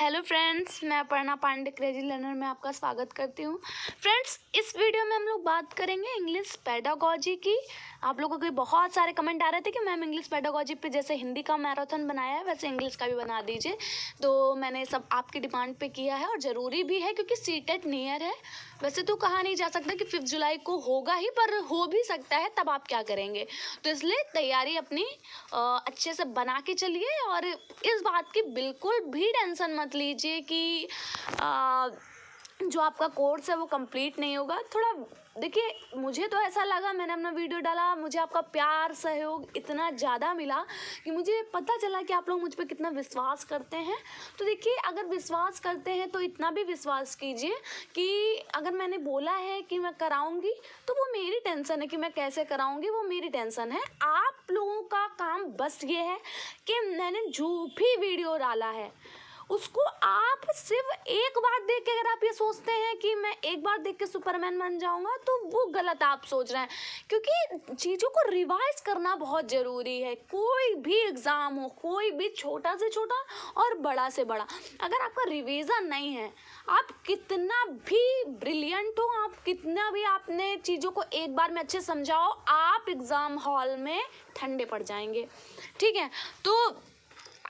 Hello friends, मैं Aparna Pandey crazy learner में आपका स्वागत करती हूँ। फ्रेंड्स, इस वीडियो में हम लोग बात करेंगे इंग्लिश पेडागॉजी की। आप लोगों के बहुत सारे कमेंट आ रहे थे कि मैम इंग्लिश पेडागॉजी पे जैसे हिंदी का मैराथन बनाया है वैसे इंग्लिश का भी बना दीजिए। तो मैंने सब आपकी डिमांड पे किया है और ज़रूरी भी है क्योंकि सीटेट नियर है। वैसे तो कहा नहीं जा सकता कि 5 जुलाई को होगा ही, पर हो भी सकता है, तब आप क्या करेंगे। तो इसलिए तैयारी अपनी अच्छे से बना के चलिए और इस बात की बिल्कुल भी टेंशन मत लीजिए कि जो आपका कोर्स है वो कंप्लीट नहीं होगा। थोड़ा देखिए, मुझे तो ऐसा लगा, मैंने अपना वीडियो डाला, मुझे आपका प्यार सहयोग इतना ज़्यादा मिला कि मुझे पता चला कि आप लोग मुझ पर कितना विश्वास करते हैं। तो देखिए, अगर विश्वास करते हैं तो इतना भी विश्वास कीजिए कि अगर मैंने बोला है कि मैं कराऊंगी तो वो मेरी टेंशन है कि मैं कैसे कराऊंगी, वो मेरी टेंशन है। आप लोगों का काम बस ये है कि मैंने जो भी वीडियो डाला है उसको आप सिर्फ एक बार देख के, अगर आप ये सोचते हैं कि मैं एक बार देख के सुपरमैन बन जाऊंगा, तो वो गलत आप सोच रहे हैं, क्योंकि चीज़ों को रिवाइज करना बहुत ज़रूरी है। कोई भी एग्ज़ाम हो, कोई भी छोटा से छोटा और बड़ा से बड़ा, अगर आपका रिवीजन नहीं है, आप कितना भी ब्रिलियंट हो, आप कितना भी आपने चीज़ों को एक बार में अच्छे समझाओ, आप एग्ज़ाम हॉल में ठंडे पड़ जाएंगे। ठीक है, तो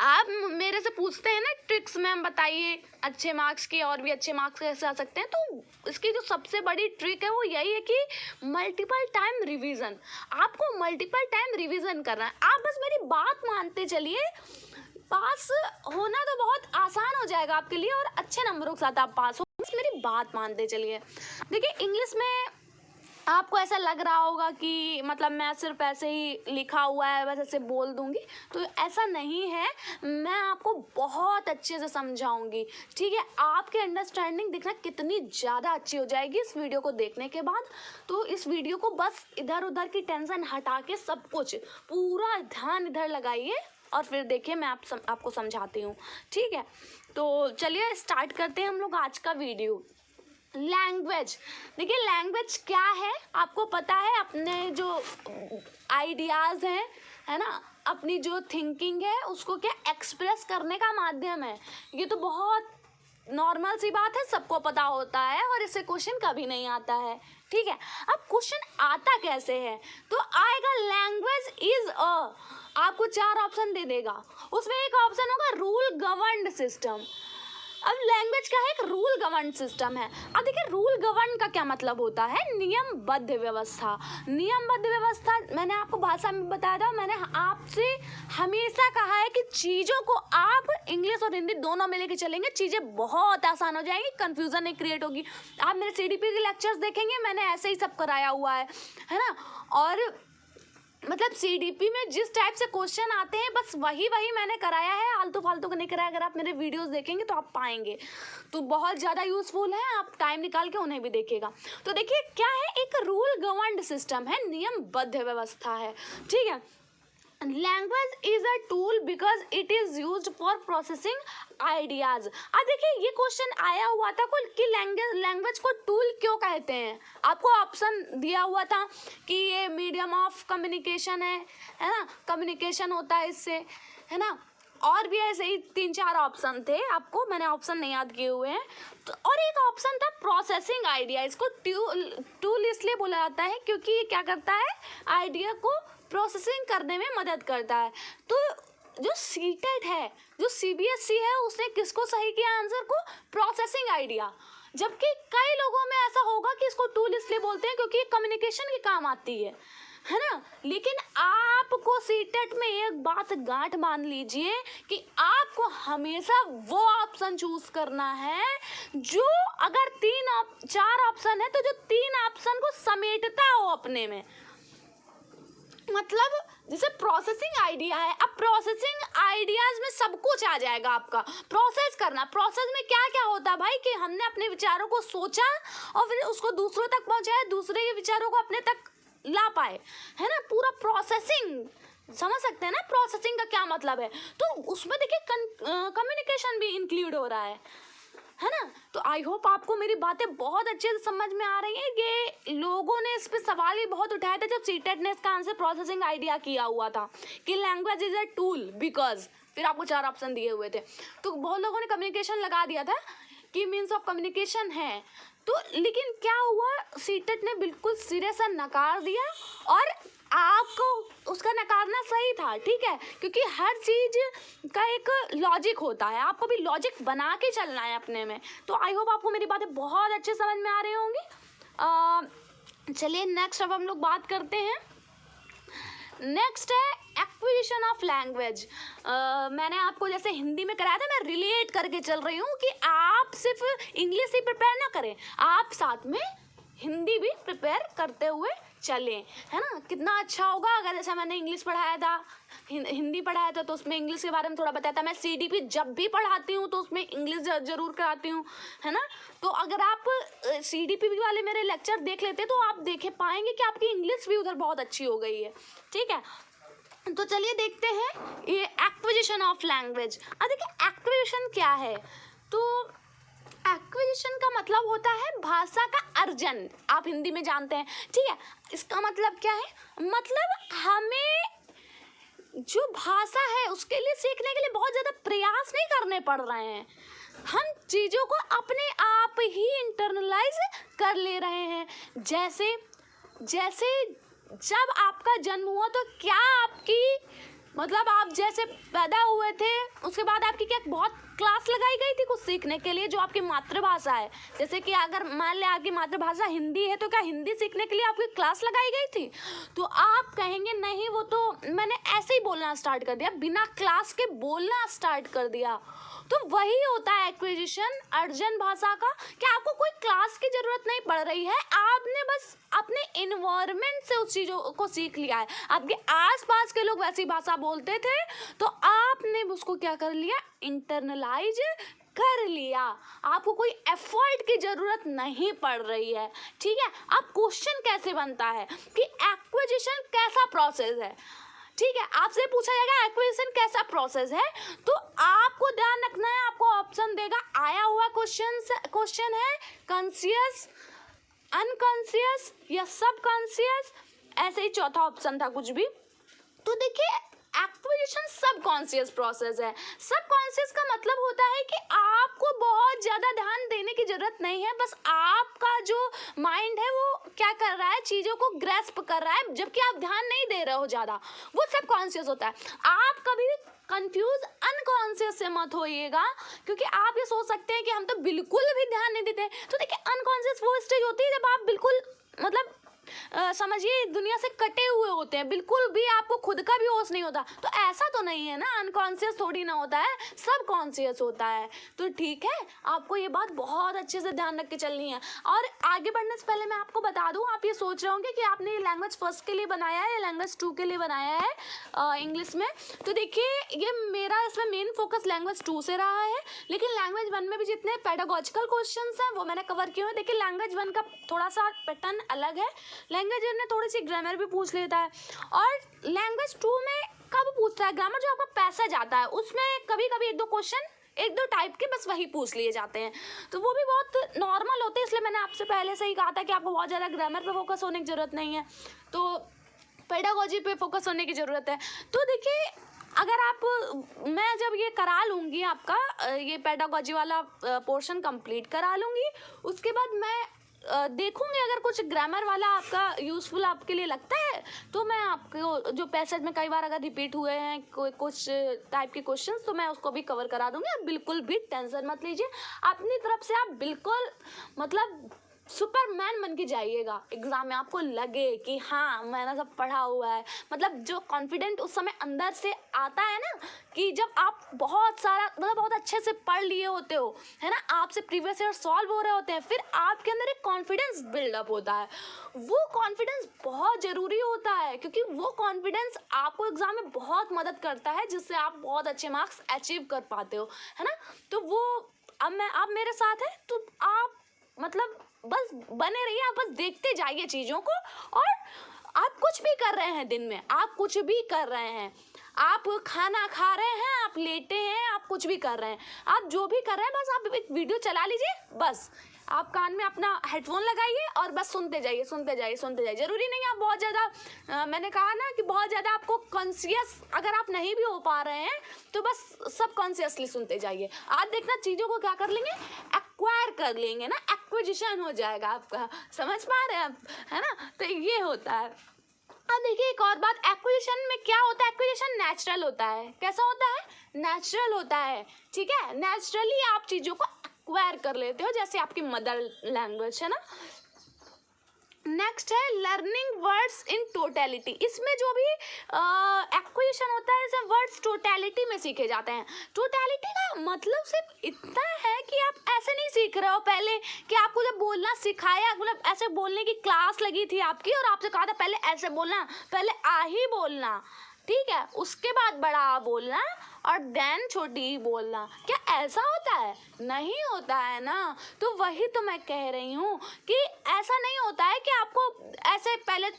आप मेरे से पूछते हैं ना ट्रिक्स मैम बताइए अच्छे मार्क्स की, और भी अच्छे मार्क्स कैसे आ सकते हैं। तो इसकी जो सबसे बड़ी ट्रिक है वो यही है कि मल्टीपल टाइम रिवीजन। आपको मल्टीपल टाइम रिवीजन करना है। आप बस मेरी बात मानते चलिए, पास होना तो बहुत आसान हो जाएगा आपके लिए और अच्छे नंबरों के साथ आप पास हो। बस मेरी बात मानते चलिए। देखिए, इंग्लिश में आपको ऐसा लग रहा होगा कि मतलब मैं सिर्फ ऐसे ही लिखा हुआ है बस ऐसे बोल दूंगी, तो ऐसा नहीं है। मैं आपको बहुत अच्छे से समझाऊंगी। ठीक है, आपकी अंडरस्टैंडिंग देखना कितनी ज़्यादा अच्छी हो जाएगी इस वीडियो को देखने के बाद। तो इस वीडियो को बस इधर उधर की टेंशन हटा के सब कुछ पूरा ध्यान इधर लगाइए और फिर देखिए मैं आपको समझाती हूँ। ठीक है, तो चलिए स्टार्ट करते हैं हम लोग आज का वीडियो। लैंग्वेज, देखिए लैंग्वेज क्या है आपको पता है। अपने जो आइडियाज़ हैं, है ना, अपनी जो थिंकिंग है उसको क्या एक्सप्रेस करने का माध्यम है। ये तो बहुत नॉर्मल सी बात है, सबको पता होता है और इससे क्वेश्चन कभी नहीं आता है। ठीक है, अब क्वेश्चन आता कैसे है, तो आएगा लैंग्वेज इज अ, आपको 4 ऑप्शन दे देगा, उसमें एक ऑप्शन होगा रूल गवर्नड सिस्टम। अब लैंग्वेज क्या है, एक रूल गवर्न सिस्टम है। अब देखिए, रूल गवर्न का क्या मतलब होता है, नियमबद्ध व्यवस्था। नियमबद्ध व्यवस्था मैंने आपको भाषा में बताया था, मैंने आपसे हमेशा कहा है कि चीज़ों को आप इंग्लिश और हिंदी दोनों में लेके चलेंगे, चीज़ें बहुत आसान हो जाएंगी, कंफ्यूजन नहीं क्रिएट होगी। आप मेरे CDP के लेक्चर्स देखेंगे, मैंने ऐसे ही सब कराया हुआ है ना। और मतलब CDP में जिस टाइप से क्वेश्चन आते हैं बस वही मैंने कराया है, आलतू फालतू का नहीं कराया। अगर आप मेरे वीडियोस देखेंगे तो आप पाएंगे, तो बहुत ज़्यादा यूज़फुल है, आप टाइम निकाल के उन्हें भी देखिएगा। तो देखिए क्या है, एक रूल गवर्नड सिस्टम है, नियमबद्ध व्यवस्था है। ठीक है, language is a tool because it is use for processing ideas. अब देखिए, ये क्वेश्चन आया हुआ था कि लैंग्वेज को टूल क्यों कहते हैं। आपको ऑप्शन दिया हुआ था कि ये मीडियम ऑफ कम्युनिकेशन है ना, कम्युनिकेशन होता है इससे, है ना। और भी ऐसे ही 3-4 ऑप्शन थे, आपको मैंने ऑप्शन नहीं याद किए हुए हैं। तो और एक ऑप्शन था प्रोसेसिंग आइडिया। इसको टूल इसलिए बोला जाता है क्योंकि ये क्या करता है, आइडिया को प्रोसेसिंग करने में मदद करता है। तो जो सीटेट है, जो CBSE है, उसने किसको सही किया आंसर को, प्रोसेसिंग आइडिया। जबकि कई लोगों में ऐसा होगा कि इसको टूल इसलिए बोलते हैं क्योंकि ये कम्युनिकेशन के काम आती है ना। लेकिन आपको सीटेट में एक बात गांठ बांध लीजिए कि आपको हमेशा वो ऑप्शन चूज करना है जो, अगर 4 ऑप्शन है तो जो 3 ऑप्शन को समेटता हो अपने में। मतलब जैसे प्रोसेसिंग आइडिया है, अब प्रोसेसिंग आइडियाज में सब कुछ आ जाएगा। आपका प्रोसेस करना, प्रोसेस में क्या क्या होता है भाई, कि हमने अपने विचारों को सोचा और फिर उसको दूसरों तक पहुंचाया, दूसरे के विचारों को अपने तक ला पाए, है ना। पूरा प्रोसेसिंग, समझ सकते हैं ना प्रोसेसिंग का क्या मतलब है। तो उसमें देखिए कम्युनिकेशन भी इंक्लूड हो रहा है ना। तो आई होप आपको मेरी बातें बहुत अच्छे से समझ में आ रही हैं। ये लोगों ने इस पे सवाल ही बहुत उठाए थे जब सीटेट ने इसका आंसर प्रोसेसिंग आइडिया किया हुआ था कि language is a tool because, फिर आपको 4 ऑप्शन दिए हुए थे, तो बहुत लोगों ने कम्युनिकेशन लगा दिया था कि मीन्स ऑफ कम्युनिकेशन है। तो लेकिन क्या हुआ, सीटेट ने बिल्कुल सिरे से नकार दिया, और आपको उसका नकारना सही था, ठीक है, क्योंकि हर चीज़ का एक लॉजिक होता है, आपको भी लॉजिक बना के चलना है अपने में। तो आई होप आपको मेरी बातें बहुत अच्छे समझ में आ रही होंगी। चलिए नेक्स्ट अब हम लोग बात करते हैं। नेक्स्ट है एक्विजिशन ऑफ लैंग्वेज। मैंने आपको जैसे हिंदी में कराया था, मैं रिलेट करके चल रही हूँ कि आप सिर्फ इंग्लिश ही प्रिपेयर ना करें, आप साथ में हिंदी भी प्रिपेयर करते हुए चलें, है ना। कितना अच्छा होगा अगर जैसे मैंने इंग्लिश पढ़ाया था, हिंदी पढ़ाया था, तो उसमें इंग्लिश के बारे में थोड़ा बताया था। मैं CDP जब भी पढ़ाती हूँ तो उसमें इंग्लिश ज़रूर कराती हूँ, है ना। तो अगर आप CDP वाले मेरे लेक्चर देख लेते तो आप देखे पाएंगे कि आपकी इंग्लिश भी उधर बहुत अच्छी हो गई है, ठीक है। तो चलिए देखते हैं ये एक्विजिशन ऑफ लैंग्वेज। अब देखिए एक्विजिशन क्या है, तो एक्विजिशन का मतलब होता है भाषा का अर्जन, आप हिंदी में जानते हैं, ठीक है। इसका मतलब क्या है, मतलब हमें जो भाषा है उसके लिए सीखने के लिए बहुत ज़्यादा प्रयास नहीं करने पड़ रहे हैं, हम चीज़ों को अपने आप ही इंटरनलाइज कर ले रहे हैं। जैसे जैसे जब आपका जन्म हुआ तो क्या आपकी मतलब आप जैसे पैदा हुए थे उसके बाद आपकी क्या बहुत क्लास लगाई गई थी कुछ सीखने के लिए, जो आपकी मातृभाषा है। जैसे कि अगर मान लें आपकी मातृभाषा हिंदी है तो क्या हिंदी सीखने के लिए आपकी क्लास लगाई गई थी? तो आप कहेंगे नहीं, वो तो मैंने ऐसे ही बोलना स्टार्ट कर दिया, बिना क्लास के बोलना स्टार्ट कर दिया। तो वही होता है एक्विजिशन, अर्जन भाषा का, कि आपको कोई क्लास की ज़रूरत नहीं पड़ रही है, आपने बस अपने इन्वायरमेंट से उस चीज़ों को सीख लिया है। आपके आसपास के लोग वैसी भाषा बोलते थे तो आपने उसको क्या कर लिया, इंटरनलाइज कर लिया। आपको कोई एफर्ट की ज़रूरत नहीं पड़ रही है, ठीक है। अब क्वेश्चन कैसे बनता है कि एक्विजिशन कैसा प्रोसेस है, ठीक है। आपसे पूछा जाएगा एक्विजिशन कैसा प्रोसेस है, तो आपको ध्यान रखना है, आपको ऑप्शन देगा आया हुआ क्वेश्चन है, कॉन्शियस, अनकॉन्शियस या सबकॉन्शियस, ऐसे ही चौथा ऑप्शन था कुछ भी। तो देखिए एक्विजिशन सबकॉन्शियस प्रोसेस है। सबकॉन्शियस का मतलब होता है कि आपको बहुत ज़्यादा ध्यान देने की ज़रूरत नहीं है, बस आपका जो माइंड है वो क्या कर रहा है, चीज़ों को ग्रैस्प कर रहा है, जबकि आप ध्यान नहीं दे रहे हो ज़्यादा, वो सबकॉन्शियस होता है। आप कभी भी कंफ्यूज अनकॉन्शियस से मत होइएगा, क्योंकि आप ये सोच सकते हैं कि हम तो बिल्कुल भी ध्यान नहीं देते। तो देखिए अनकॉन्शियस वो स्टेज होती है जब आप बिल्कुल मतलब समझिए दुनिया से कटे हुए होते हैं, बिल्कुल भी आपको खुद का भी होश नहीं होता। तो ऐसा तो नहीं है ना, अनकॉन्शियस थोड़ी ना होता है, सब कॉन्शियस होता है। तो ठीक है, आपको ये बात बहुत अच्छे से ध्यान रख के चलनी है। और आगे बढ़ने से पहले मैं आपको बता दूं, आप ये सोच रहे होंगे कि आपने लैंग्वेज फर्स्ट के लिए बनाया है या लैंग्वेज 2 के लिए बनाया है इंग्लिश में। तो देखिए ये मेरा इसमें मेन फोकस लैंग्वेज 2 से रहा है, लेकिन लैंग्वेज 1 में भी जितने पेडागोजिकल क्वेश्चन हैं वो मैंने कवर किए हैं। देखिए लैंग्वेज 1 का थोड़ा सा पैटर्न अलग है, लैंग्वेज 1 में थोड़ी सी ग्रामर भी पूछ लेता है, और लैंग्वेज 2 में कब पूछता है ग्रामर, जो आपका पैसेज आता है उसमें कभी कभी एक दो टाइप के बस वही पूछ लिए जाते हैं, तो वो भी बहुत नॉर्मल होते हैं। इसलिए मैंने आपसे पहले से ही कहा था कि आपको बहुत ज़्यादा ग्रामर पे फोकस होने की ज़रूरत नहीं है, तो पेडागोजी पे फोकस होने की ज़रूरत है। तो देखिए अगर आप मैं जब ये करा लूँगी, आपका ये पेडागोजी वाला पोर्शन कंप्लीट करा लूँगी, उसके बाद मैं देखूंगी अगर कुछ ग्रामर वाला आपका यूज़फुल आपके लिए लगता है तो मैं आपको जो पैसेज में कई बार अगर रिपीट हुए हैं कुछ टाइप के क्वेश्चंस, तो मैं उसको भी कवर करा दूंगी। आप बिल्कुल भी टेंशन मत लीजिए, अपनी तरफ से आप बिल्कुल मतलब सुपरमैन बन के जाइएगा एग्ज़ाम में, आपको लगे कि हाँ मैंने सब पढ़ा हुआ है। मतलब जो कॉन्फिडेंट उस समय अंदर से आता है ना, कि जब आप बहुत सारा मतलब बहुत अच्छे से पढ़ लिए होते हो, है ना, आपसे प्रीवियस ईयर सॉल्व हो रहे होते हैं, फिर आपके अंदर एक कॉन्फिडेंस बिल्डअप होता है। वो कॉन्फिडेंस बहुत ज़रूरी होता है, क्योंकि वो कॉन्फिडेंस आपको एग्ज़ाम में बहुत मदद करता है, जिससे आप बहुत अच्छे मार्क्स अचीव कर पाते हो, है ना। तो वो आप मेरे साथ हैं तो आप मतलब बस बने रहिए, आप बस देखते जाइए चीज़ों को। और आप कुछ भी कर रहे हैं दिन में, आप कुछ भी कर रहे हैं, आप खाना खा रहे हैं, आप लेटे हैं, आप कुछ भी कर रहे हैं, आप जो भी कर रहे हैं बस आप एक वीडियो चला लीजिए, बस आप कान में अपना हेडफोन लगाइए और बस सुनते जाइए, सुनते जाइए, सुनते जाइए। ज़रूरी नहीं आप बहुत ज़्यादा, मैंने कहा ना कि बहुत ज़्यादा आपको कॉन्शियस अगर आप नहीं भी हो पा रहे हैं तो बस सब कॉन्शियसली सुनते जाइए। आज देखना चीज़ों को क्या कर लेंगे, एक्वायर कर लेंगे ना, एक्विजिशन हो जाएगा आपका, समझ पा रहे हैं आप, है ना। तो ये होता है। अब देखिए एक और बात, एक्विजिशन में क्या होता है, एक्विजिशन नेचुरल होता है। कैसा होता है, नेचुरल होता है, ठीक है। नेचुरली आप चीज़ों को एक्वायर कर लेते हो, जैसे आपकी मदर लैंग्वेज है ना। नेक्स्ट है लर्निंग वर्ड्स इन टोटलिटी। इसमें जो भी एक्विजिशन होता है इसे वर्ड्स टोटलिटी में सीखे जाते हैं। टोटलिटी का मतलब सिर्फ इतना है कि आप ऐसे नहीं सीख रहे हो पहले कि आपको जब बोलना सिखाया, मतलब ऐसे बोलने की क्लास लगी थी आपकी और आपसे कहा था पहले ऐसे बोलना, पहले आ ही बोलना, ठीक है, उसके बाद बड़ा आ बोलना और देन छोटी ही बोलना। क्या ऐसा होता है? नहीं होता है ना। तो वही तो मैं कह रही हूँ कि ऐसा नहीं होता है कि आपको ऐसे पहले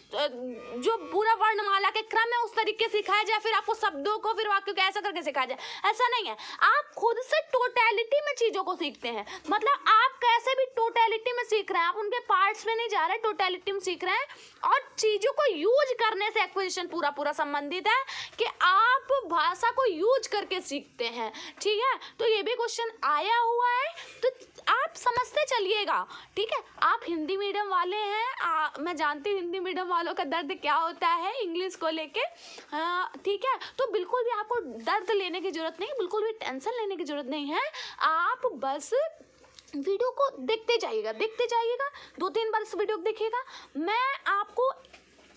जो पूरा वर्णमाला के क्रम है उस तरीके सिखाया जाए, फिर आपको शब्दों को फिर वाक्यों को ऐसा करके सिखाया जाए, ऐसा नहीं है। आप खुद से टोटलिटी में चीज़ों को सीखते हैं। मतलब आप कैसे भी टोटलिटी में सीख रहे हैं, आप उनके पार्ट्स में नहीं जा रहे, टोटलिटी में सीख रहे हैं। और चीज़ों को यूज करने से एक्विजिशन पूरा पूरा संबंधित है कि आप भाषा को यूज करके सीखते हैं, ठीक है। तो ये भी क्वेश्चन आया हुआ है, तो आप समझते चलिएगा, ठीक है। आप हिंदी मीडियम वाले हैं, मैं जानती हूँ हिंदी मीडियम वालों का दर्द क्या होता है इंग्लिश को लेके, ठीक है। तो बिल्कुल भी आपको दर्द लेने की ज़रूरत नहीं, बिल्कुल भी टेंशन लेने की ज़रूरत नहीं है। आप बस वीडियो को देखते जाइएगा, देखते जाइएगा, 2-3 बार इस वीडियो को देखिएगा। मैं आपको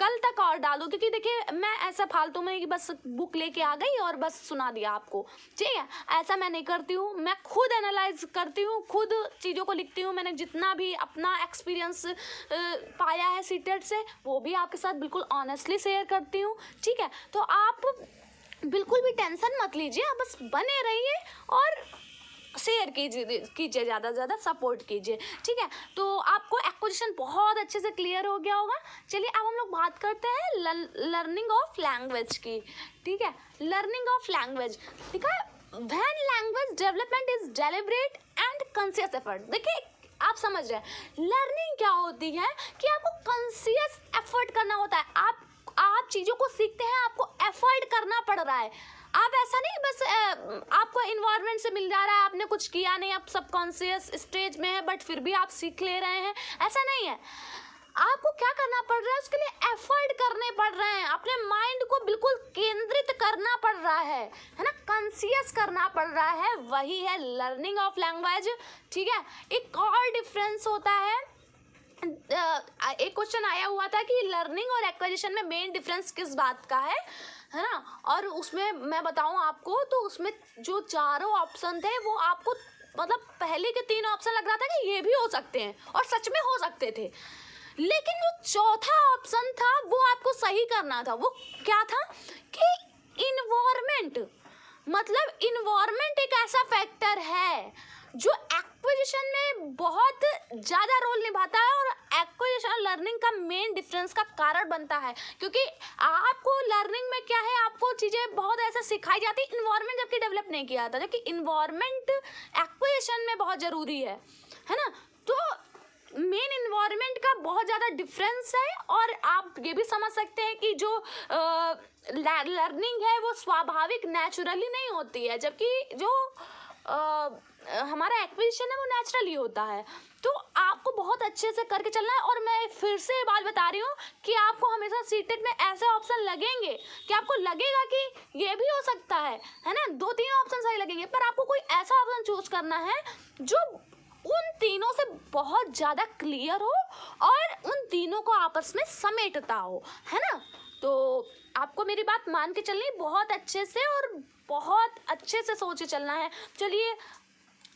कल तक और डालूँ, क्योंकि देखिए मैं ऐसा फालतू में कि बस बुक लेके आ गई और बस सुना दिया आपको, ठीक है। ऐसा मैं नहीं करती हूँ, मैं खुद एनालाइज करती हूँ, खुद चीज़ों को लिखती हूँ। मैंने जितना भी अपना एक्सपीरियंस पाया है सीटेट से वो भी आपके साथ बिल्कुल ऑनेस्टली शेयर करती हूँ, ठीक है। तो आप बिल्कुल भी टेंशन मत लीजिए, आप बस बने रहिए और शेयर कीजिए ज़्यादा से ज़्यादा सपोर्ट कीजिए, ठीक है। तो आपको एक्विजिशन बहुत अच्छे से क्लियर हो गया होगा। चलिए अब हम लोग बात करते हैं लर्निंग ऑफ लैंग्वेज की, ठीक है। लर्निंग ऑफ लैंग्वेज, ठीक है। When language development is deliberate and conscious effort. देखिए आप समझ रहे हैं लर्निंग क्या होती है कि आपको कॉन्शियस एफर्ट करना होता है। आप चीज़ों को सीखते हैं, आपको एफर्ट करना पड़ रहा है। आप ऐसा नहीं बस आपको इन्वायरमेंट से मिल जा रहा है, आपने कुछ किया नहीं, आप सबकॉन्शियस स्टेज में है बट फिर भी आप सीख ले रहे हैं, ऐसा नहीं है। आपको क्या करना पड़ रहा है, उसके लिए एफर्ट करने पड़ रहे हैं, अपने माइंड को बिल्कुल केंद्रित करना पड़ रहा है ना, कॉन्शियस करना पड़ रहा है, वही है लर्निंग ऑफ लैंग्वेज, ठीक है। एक और डिफरेंस होता है, एक क्वेश्चन आया हुआ था कि लर्निंग और एक्विजिशन में मेन डिफरेंस किस बात का है ना। और उसमें मैं बताऊं आपको, तो उसमें जो चारों ऑप्शन थे वो आपको मतलब पहले के 3 ऑप्शन लग रहा था कि ये भी हो सकते हैं और सच में हो सकते थे, लेकिन जो चौथा ऑप्शन था वो आपको सही करना था। वो क्या था कि इन्वायरमेंट, मतलब इन्वायरमेंट एक ऐसा फैक्टर है जो एक्विजिशन में बहुत ज़्यादा रोल निभाता है और एक्विजिशन और लर्निंग का मेन डिफरेंस का कारण बनता है। क्योंकि आपको लर्निंग में क्या है, आपको चीज़ें बहुत ऐसा सिखाई जाती है, इन्वायरमेंट जबकि डेवलप नहीं किया जाता, जबकि इन्वायरमेंट एक्विजिशन में बहुत ज़रूरी है ना। तो मेन इन्वायरमेंट का बहुत ज़्यादा डिफरेंस है। और आप ये भी समझ सकते हैं कि जो लर्निंग है वो स्वाभाविक नेचुरली नहीं होती है, जबकि जो हमारा एक्विजिशन है वो नेचुरली होता है। तो आपको बहुत अच्छे से करके चलना है। और मैं फिर से ये बात बता रही हूँ कि आपको हमेशा सीटेट में ऐसे ऑप्शन लगेंगे कि आपको लगेगा कि ये भी हो सकता है ना, 2-3 ऑप्शन सही लगेंगे, पर आपको कोई ऐसा ऑप्शन चूज करना है जो उन तीनों से बहुत ज़्यादा क्लियर हो और उन तीनों को आपस में समेटता हो, है ना। तो आपको मेरी बात मान के चलनी बहुत अच्छे से और बहुत अच्छे से सोचे चलना है। चलिए,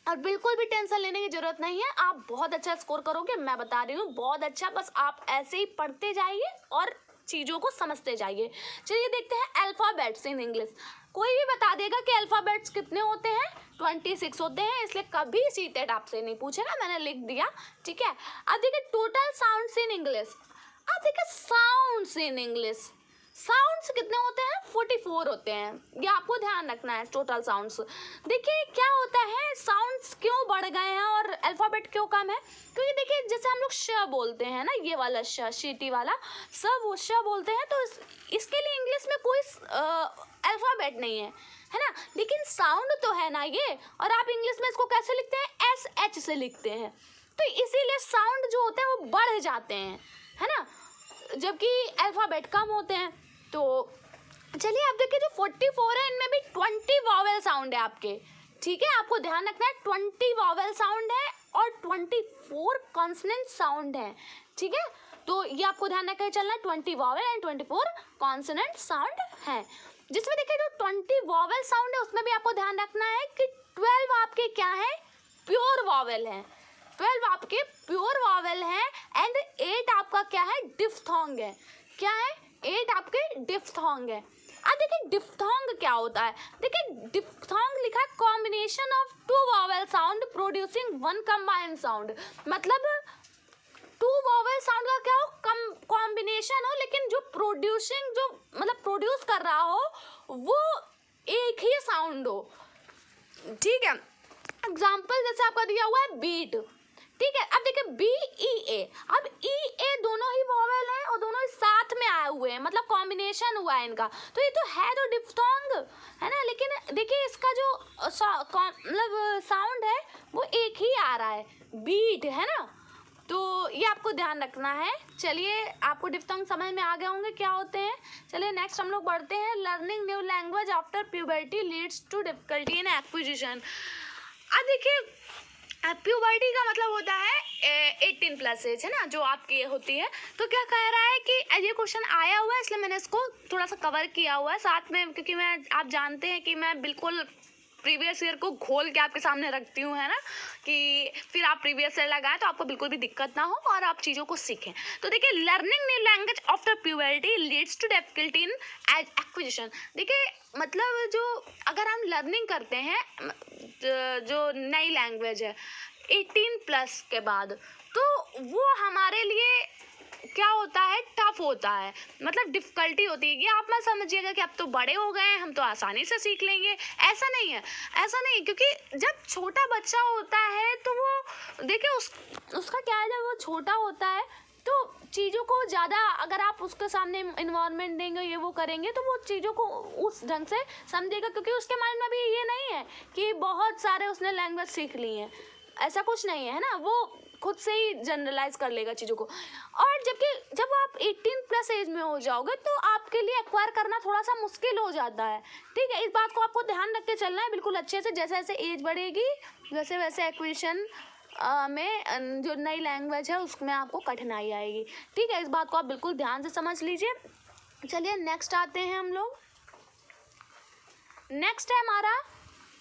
और बिल्कुल भी टेंशन लेने की ज़रूरत नहीं है, आप बहुत अच्छा स्कोर करोगे, मैं बता रही हूँ, बहुत अच्छा। बस आप ऐसे ही पढ़ते जाइए और चीज़ों को समझते जाइए। चलिए देखते हैं अल्फ़ाबेट्स इन इंग्लिश। कोई भी बता देगा कि अल्फ़ाबेट्स कितने होते हैं, 26 होते हैं, इसलिए कभी सीटेट आपसे नहीं पूछेगा, मैंने लिख दिया, ठीक है। अब देखिए टोटल साउंड्स इन इंग्लिश। अब देखिए sounds in English, sounds sounds कितने होते हैं? 44 होते हैं, ये आपको ध्यान रखना है टोटल साउंड्स। देखिए क्या होता है, साउंड्स क्यों बढ़ गए हैं और अल्फ़ाबेट क्यों कम है? क्योंकि देखिए जैसे हम लोग श बोलते हैं ना, ये वाला श, शीटी वाला सब वो श बोलते हैं, तो इसके लिए इंग्लिश में कोई अल्फ़ाबेट नहीं है ना, लेकिन साउंड तो है ना ये, और आप इंग्लिश में इसको कैसे लिखते हैं? SH से लिखते हैं, तो इसीलिए साउंड जो होते हैं वो बढ़ जाते हैं, है ना, जबकि अल्फ़ाबेट कम होते हैं। तो चलिए आप देखिए जो 44 है इनमें भी 20 वॉवेल साउंड है आपके, ठीक है, आपको ध्यान रखना है 20 वॉवेल साउंड है और 24 कॉन्सोनेंट साउंड है, ठीक है, तो ये आपको ध्यान रखकर चलना है, 20 वॉवेल एंड 24 कॉन्सोनेंट साउंड है। जिसमें देखिए जो 20 वॉवेल साउंड है उसमें भी आपको ध्यान रखना है कि 12 आपके क्या है? प्योर वॉवेल है, 12 आपके प्योर वॉवेल है एंड 8 आपका क्या है? डिफ्थोंग है। क्या है? 8 आपके डिफ्थोंग है। अब देखिए डिफ्थोंग क्या होता है? देखिए डिफ्थोंग लिखा है combination of 2 vowel sound producing 1 combined sound, मतलब 2 वॉवेल साउंड का क्या हो? कॉम्बिनेशन हो, लेकिन जो प्रोड्यूसिंग जो मतलब प्रोड्यूस कर रहा हो वो एक ही साउंड हो, ठीक है। एग्जाम्पल जैसे आपका दिया हुआ है बीट, ठीक है, अब देखिए BEA, अब EA दोनों ही वॉवेल हैं और दोनों ही साथ में आए हुए हैं, मतलब कॉम्बिनेशन हुआ है इनका, तो ये तो है तो डिफ्थोंग है ना, लेकिन देखिए इसका जो मतलब साउंड है वो एक ही आ रहा है, बीट है ना, तो ये आपको ध्यान रखना है। चलिए आपको डिफ्थोंग समझ में आ गए होंगे क्या होते हैं। चलिए नेक्स्ट हम लोग बढ़ते हैं। Learning new language after puberty leads to difficulty in acquisition. अब देखिए प्यूबर्टी का मतलब होता है 18 प्लस एज, है ना, जो आपकी होती है। तो क्या कह रहा है कि ये क्वेश्चन आया हुआ है इसलिए मैंने इसको थोड़ा सा कवर किया हुआ है साथ में, क्योंकि आप जानते हैं कि मैं बिल्कुल प्रीवियस ईयर को खोल के आपके सामने रखती हूँ, है ना, कि फिर आप प्रीवियस ईयर लगाएं तो आपको बिल्कुल भी दिक्कत ना हो और आप चीज़ों को सीखें। तो देखिए learning new language after puberty leads to difficulty in acquisition. देखिए मतलब जो अगर हम लर्निंग करते हैं जो नई लैंग्वेज है 18 प्लस के बाद, तो वो हमारे लिए क्या होता है? टफ होता है, मतलब डिफ़िकल्टी होती है। ये आप मत समझिएगा कि अब तो बड़े हो गए हैं हम तो आसानी से सीख लेंगे, ऐसा नहीं है, ऐसा नहीं, क्योंकि जब छोटा बच्चा होता है तो वो देखिए उसका क्या है, जब वो छोटा होता है तो चीज़ों को ज़्यादा अगर आप उसके सामने इन्वायरमेंट देंगे, ये वो करेंगे, तो वो चीज़ों को उस ढंग से समझेगा, क्योंकि उसके माइंड में भी ये नहीं है कि बहुत सारे उसने लैंग्वेज सीख ली हैं, ऐसा कुछ नहीं है ना, वो खुद से ही जनरलाइज कर लेगा चीज़ों को। और जब आप 18 प्लस एज में हो जाओगे तो आपके लिए एक्वायर करना थोड़ा सा मुश्किल हो जाता है, ठीक है, इस बात को आपको ध्यान रख के चलना है बिल्कुल अच्छे से। जैसे जैसे एज बढ़ेगी वैसे वैसे एक्विजिशन में जो नई लैंग्वेज है उसमें आपको कठिनाई आएगी, ठीक है, इस बात को आप बिल्कुल ध्यान से समझ लीजिए। चलिए नेक्स्ट आते हैं हम लोग। नेक्स्ट है हमारा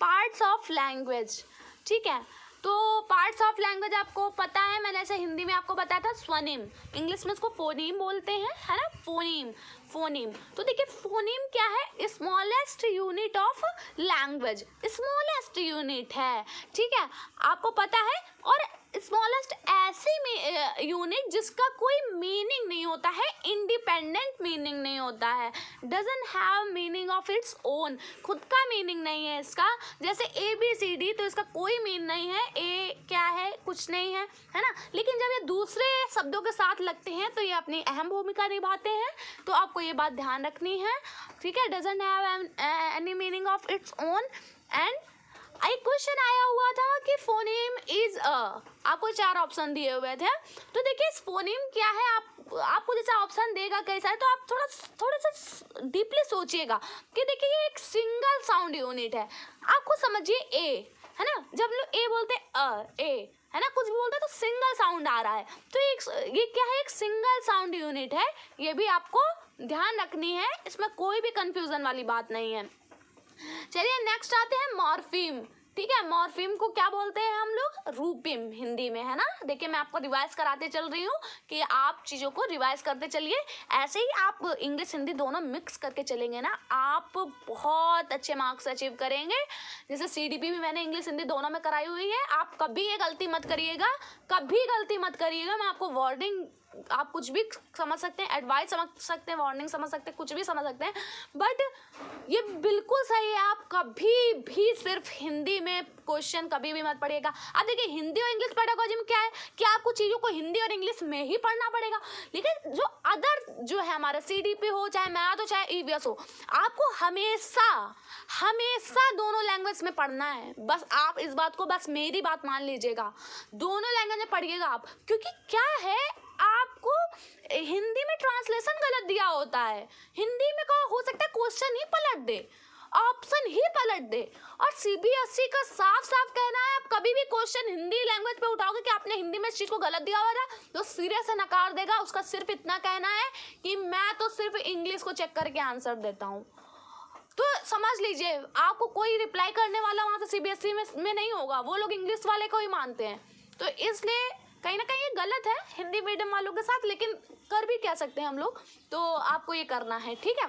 पार्ट्स ऑफ लैंग्वेज, ठीक है, तो पार्ट्स ऑफ लैंग्वेज आपको पता है, मैंने ऐसे हिंदी में आपको बताया था स्वनिम, इंग्लिश में इसको फोनीम बोलते हैं, है ना, फोनीम। तो देखिए फोनीम क्या है? Smallest unit of language, smallest unit है, ठीक है, आपको पता है। और स्मॉलेस्ट ऐसी यूनिट जिसका कोई मीनिंग नहीं होता है, इंडिपेंडेंट मीनिंग नहीं होता है, doesn't have meaning of its own, खुद का मीनिंग नहीं है इसका। जैसे ABCD तो इसका कोई मीनिंग नहीं है, ए क्या है? कुछ नहीं है, है ना, लेकिन जब ये दूसरे शब्दों के साथ लगते हैं तो ये अपनी अहम भूमिका निभाते हैं, तो आपको ये बात ध्यान रखनी है, ठीक है, doesn't have any meaning of its own. And एक क्वेश्चन आया हुआ था कि फोनीम इज आपको 4 ऑप्शन दिए हुए थे, तो देखिए फोनीम क्या है, आपको जैसा ऑप्शन देगा कैसा है, तो आप थोड़ा सा डीपली सोचिएगा कि देखिए ये एक सिंगल साउंड यूनिट है। आपको समझिए ए, है ना, जब लोग ए बोलते हैं ए, है ना, कुछ भी बोलते हैं तो सिंगल साउंड आ रहा है, तो ये क्या है? एक सिंगल साउंड यूनिट है, ये भी आपको ध्यान रखनी है, इसमें कोई भी कंफ्यूजन वाली बात नहीं है। चलिए नेक्स्ट आते हैं मॉर्फीम, ठीक है, मॉर्फीम को क्या बोलते हैं हम लोग? रूपिम हिंदी में, है ना। देखिए मैं आपको रिवाइज कराते चल रही हूँ कि आप चीज़ों को रिवाइज करते चलिए, ऐसे ही आप इंग्लिश हिंदी दोनों मिक्स करके चलेंगे ना, आप बहुत अच्छे मार्क्स अचीव करेंगे। जैसे CDP भी मैंने इंग्लिश हिंदी दोनों में कराई हुई है, आप कभी ये गलती मत करिएगा, कभी गलती मत करिएगा, मैं आपको वार्निंग आप कुछ भी समझ सकते हैं, एडवाइस समझ सकते हैं, वार्निंग समझ सकते हैं, कुछ भी समझ सकते हैं, बट ये बिल्कुल सही है। आप कभी भी सिर्फ हिंदी में क्वेश्चन कभी भी मत पढ़िएगा। अब देखिए हिंदी और इंग्लिश पेडागोजी में क्या है कि आपको चीज़ों को हिंदी और इंग्लिश में ही पढ़ना पड़ेगा, लेकिन जो अदर जो है हमारा CDP हो, चाहे मैथ हो, चाहे EVS हो, आपको हमेशा हमेशा दोनों लैंग्वेज में पढ़ना है। बस आप इस बात को, बस मेरी बात मान लीजिएगा, दोनों लैंग्वेज में पढ़िएगा आप, क्योंकि क्या है आपको हिंदी में ट्रांसलेशन गलत दिया होता है, हिंदी में हो सकता है क्वेश्चन ही पलट दे, ऑप्शन ही पलट दे, और CBSE का साफ साफ कहना है आप कभी भी क्वेश्चन हिंदी लैंग्वेज पे उठाओगे कि आपने हिंदी में इस चीज को गलत दिया हुआ था तो सिरे से नकार देगा। उसका सिर्फ इतना कहना है कि मैं तो सिर्फ इंग्लिश को चेक करके आंसर देता हूँ। तो समझ लीजिए आपको कोई रिप्लाई करने वाला वहाँ से CBSE में नहीं होगा, वो लोग इंग्लिश वाले को ही मानते हैं। तो इसलिए कहीं ना कहीं ये गलत है हिंदी मीडियम वालों के साथ, लेकिन कर भी कह सकते हैं हम लोग, तो आपको ये करना है, ठीक है।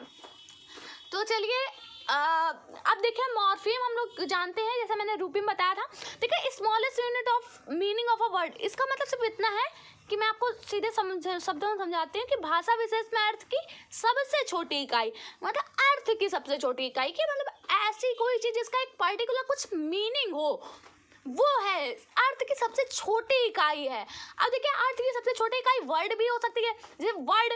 तो चलिए अब देखिए मॉर्फीम हम लोग जानते हैं, जैसे मैंने रूपी में बताया था। देखिए smallest unit of meaning of a word, इसका मतलब सिर्फ इतना है कि मैं आपको सीधे शब्दों में समझाती हूँ कि भाषा विशेष में अर्थ की सबसे छोटी इकाई, मतलब अर्थ की सबसे छोटी इकाई, की मतलब ऐसी कोई चीज़ जिसका एक पर्टिकुलर कुछ मीनिंग हो, वो है अर्थ की सबसे छोटी इकाई है। अब देखिए अर्थ की सबसे छोटी इकाई वर्ड भी हो सकती है, जैसे वर्ड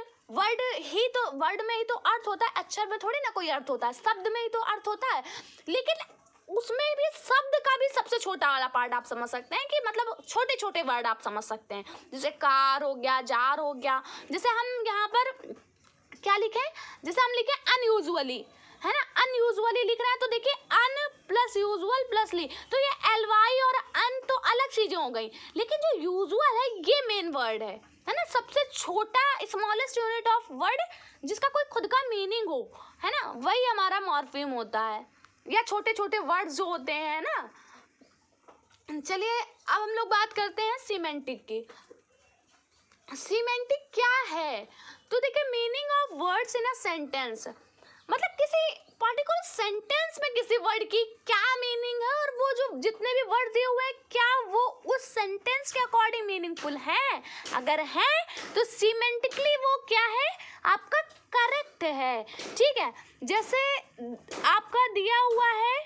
में ही तो अर्थ होता है, अक्षर में थोड़ी ना कोई अर्थ होता है, शब्द में ही तो अर्थ होता है, लेकिन उसमें भी शब्द का भी सबसे छोटा वाला पार्ट आप समझ सकते हैं कि मतलब छोटे छोटे वर्ड आप समझ सकते हैं, जैसे कार हो गया, जार हो गया। जैसे हम यहाँ पर क्या लिखें, जैसे हम लिखें अनयूजुअली, है ना, अनयूजुअली लिख रहे हैं तो देखिए अन प्लस यूजुअल प्लस ली, तो ये LY और अन तो अलग चीजें हो गई, लेकिन जो यूजुअल है ये मेन वर्ड है ना, सबसे छोटा स्मॉलेस्ट यूनिट ऑफ वर्ड जिसका कोई खुद का मीनिंग हो, है ना, वही हमारा मॉर्फीम होता है, या छोटे छोटे वर्ड्स जो होते हैं ना। चलिए अब हम लोग बात करते हैं सीमेंटिक की। सीमेंटिक क्या है, तो देखिए meaning of words in a sentence, मतलब किसी पर्टिकुलर सेंटेंस में किसी वर्ड की क्या मीनिंग है, और वो जो जितने भी वर्ड दिए हुए हैं क्या वो उस सेंटेंस के अकॉर्डिंग मीनिंगफुल है, अगर है तो सीमेंटिकली वो क्या है आपका करेक्ट है, ठीक है। जैसे आपका दिया हुआ है,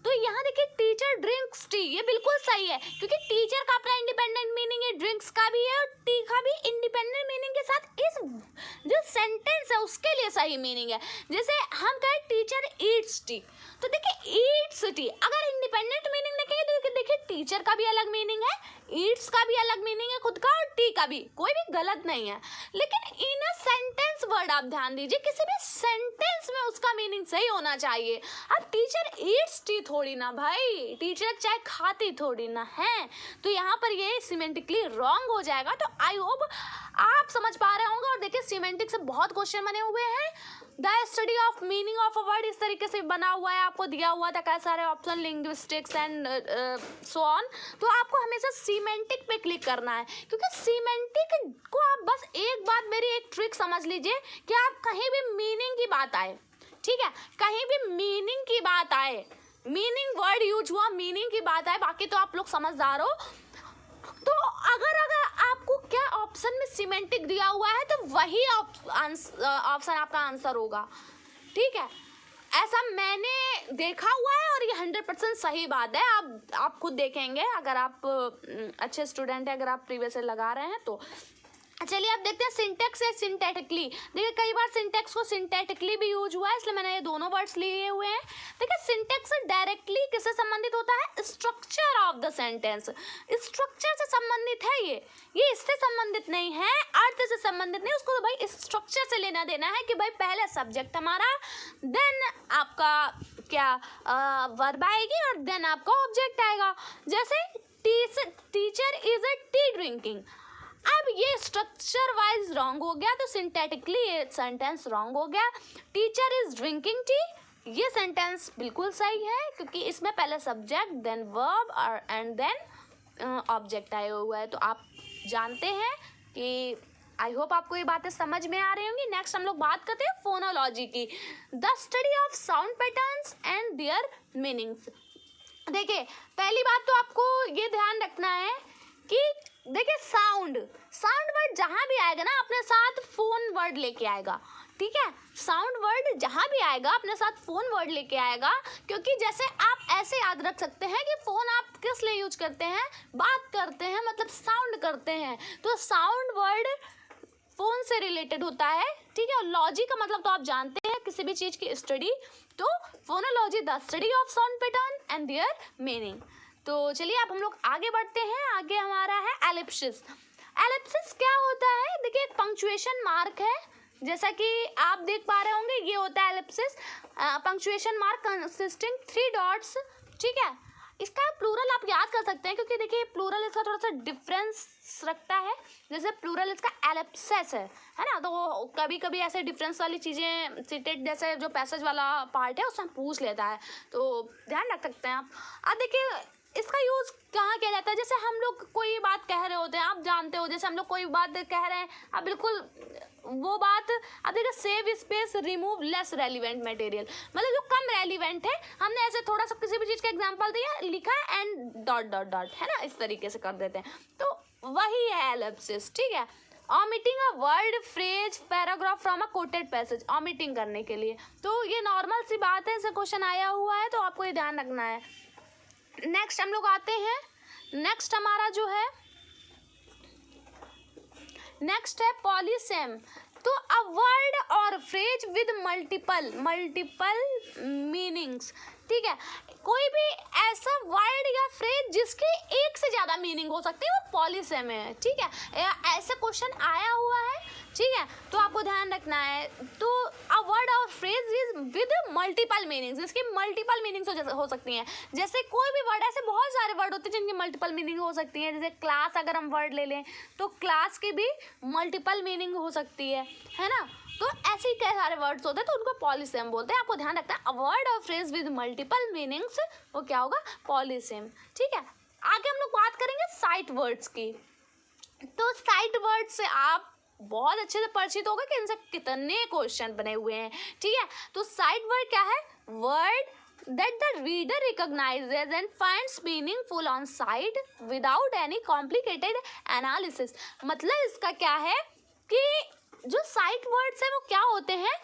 तो यहाँ देखिए टीचर ड्रिंक्स टी, ये बिल्कुल सही है, क्योंकि टीचर का अपना इंडिपेंडेंट मीनिंग है, ड्रिंक्स का भी है, और टी का भी इंडिपेंडेंट मीनिंग के साथ इस जो सेंटेंस है उसके लिए सही मीनिंग है। जैसे हम कहें टीचर ईट्स टी, तो देखिए ईट्स टी अगर इंडिपेंडेंट मीनिंग देखेंगे तो देखिए टीचर का भी अलग मीनिंग है, ईट्स का भी अलग मीनिंग है खुद का, और टी का भी, कोई भी गलत नहीं है, लेकिन इन अ सेंटेंस वर्ड आप ध्यान दीजिए, किसी भी सेंटेंस में उसका मीनिंग सही होना चाहिए। अब टीचर ईट्स टी थोड़ी ना भाई, टीचर चाय खाती थोड़ी ना है, तो यहाँ पर ये सिमेंटिकली रॉन्ग हो जाएगा। तो आई होप आप समझ पा रहे होंगे, और देखिए सिमेंटिक से बहुत क्वेश्चन बने हुए हैं। The study of meaning of a word इस तरीके से बना हुआ है, आपको दिया हुआ था कई सारे option, linguistics and so on, तो आपको हमेशा सीमेंटिक पे क्लिक करना है, क्योंकि सीमेंटिक को आप बस एक बात, मेरी एक ट्रिक समझ लीजिए कि आप कहीं भी मीनिंग की बात आए, ठीक है, कहीं भी मीनिंग की बात आए, मीनिंग वर्ड यूज हुआ, मीनिंग की बात आए, बाकी तो आप लोग समझदार हो, तो अगर आपको क्या ऑप्शन में सीमेंटिक दिया हुआ है तो वही ऑप्शन आपका आंसर होगा, ठीक है। ऐसा मैंने देखा हुआ है और ये 100% सही बात है, आप खुद देखेंगे अगर आप अच्छे स्टूडेंट हैं, अगर आप प्रीवियस ईयर लगा रहे हैं तो। चलिए अब देखते हैं सिंटेक्स है सिंटैटिकली। देखिए कई बार सिंटेक्स को सिंटैटिकली भी यूज हुआ है, इसलिए मैंने ये दोनों वर्ड्स लिए हुए हैं। देखिए सिंटेक्स डायरेक्टली किससे संबंधित होता है, structure of the sentence, structure से संबंधित है, ये इससे संबंधित नहीं है, अर्थ से संबंधित नहीं, उसको भाई स्ट्रक्चर से लेना देना है कि भाई पहले सब्जेक्ट हमारा, देन आपका क्या वर्ब आएगी, और देन आपका ऑब्जेक्ट आएगा। जैसे teacher is a T drinking, अब ये स्ट्रक्चर वाइज रॉन्ग हो गया, तो सिंटैटिकली ये सेंटेंस रॉन्ग हो गया। टीचर इज ड्रिंकिंग टी, ये सेंटेंस बिल्कुल सही है, क्योंकि इसमें पहले सब्जेक्ट देन वर्ब और एंड देन ऑब्जेक्ट आया हुआ है। तो आप जानते हैं कि आई होप आपको ये बातें समझ में आ रही होंगी। नेक्स्ट हम लोग बात करते हैं फोनोलॉजी की, the study of sound patterns and there meanings. देखिए पहली बात तो आपको ये ध्यान रखना है कि देखिए साउंड वर्ड जहाँ भी आएगा ना अपने साथ फोन वर्ड लेके आएगा, ठीक है। साउंड वर्ड जहाँ भी आएगा अपने साथ फोन वर्ड लेके आएगा, क्योंकि जैसे आप ऐसे याद रख सकते हैं कि फोन आप किस लिए यूज करते हैं, बात करते हैं मतलब साउंड करते हैं, तो साउंड वर्ड फोन से रिलेटेड होता है, ठीक है। लॉजी का मतलब तो आप जानते हैं किसी भी चीज की स्टडी, तो phonology the study of sound pattern and there meaning. तो चलिए अब हम लोग आगे बढ़ते हैं। आगे हमारा है एलिप्सिस। एलिप्सिस क्या होता है, देखिए एक पंक्चुएशन मार्क है, जैसा कि आप देख पा रहे होंगे, ये होता है Ellipsis, punctuation mark consisting 3 dots, ठीक है। इसका प्लूरल आप याद कर सकते हैं, क्योंकि देखिए प्लूरल इसका थोड़ा सा डिफरेंस रखता है, जैसे प्लूरल इसका एलिप्सिस है ना, तो वो कभी कभी ऐसे डिफरेंस वाली चीज़ें सीटेड जैसे जो पैसेज वाला पार्ट है उसमें पूछ लेता है, तो ध्यान रख सकते हैं आप। अब देखिए इसका यूज़ कहाँ किया जाता है, जैसे हम लोग कोई बात कह रहे होते हैं, आप जानते हो, जैसे हम लोग कोई बात कह रहे हैं, आप बिल्कुल वो बात, अब देखिए save space remove less relevant material, मतलब जो कम रेलिवेंट है, हमने ऐसे थोड़ा सा किसी भी चीज़ का एग्जांपल दिया, लिखा एंड डॉट डॉट डॉट, है ना, इस तरीके से कर देते हैं, तो वही है एलिप्सिस, ठीक है। Omitting a word, phrase, paragraph from a coated passage, omitting करने के लिए, तो ये नॉर्मल सी बात है, इसे क्वेश्चन आया हुआ है, तो आपको ये ध्यान रखना है। नेक्स्ट हम लोग आते हैं, नेक्स्ट हमारा जो है नेक्स्ट है पॉलीसेम। तो अ वर्ड और फ्रेज विद मल्टीपल मीनिंग्स, ठीक है। कोई भी ऐसा वर्ड या फ्रेज जिसकी एक से ज़्यादा मीनिंग हो सकती है वो पॉलीसेम है, ठीक है। ऐसे क्वेश्चन आया हुआ है, ठीक है, तो आपको ध्यान रखना है। तो अ वर्ड और फ्रेज विद मल्टीपल मीनिंग्स, जिसकी मल्टीपल मीनिंग्स हो सकती हैं, जैसे कोई भी वर्ड, ऐसे बहुत सारे वर्ड होते हैं जिनकी मल्टीपल मीनिंग हो सकती है, जैसे क्लास अगर हम वर्ड ले लें तो क्लास की भी मल्टीपल मीनिंग हो सकती है ना, तो ऐसे ही कई सारे वर्ड्स होते हैं, तो उनको पॉलीसेम बोलते हैं। आपको ध्यान रखना है, अ वर्ड और फ्रेज विद मल्टीपल मीनिंग्स वो क्या होगा, पॉलीसेम, ठीक है। आगे हम लोग बात करेंगे साइट वर्ड्स की। तो साइट वर्ड से आप बहुत अच्छे से परिचित होगा कि इनसे कितने क्वेश्चन बने हुए हैं, ठीक है। तो साइट वर्ड क्या है, word that the reader recognizes and finds meaningful on sight without any complicated analysis। मतलब इसका क्या है कि जो साइट वर्ड्स है वो क्या होते हैं,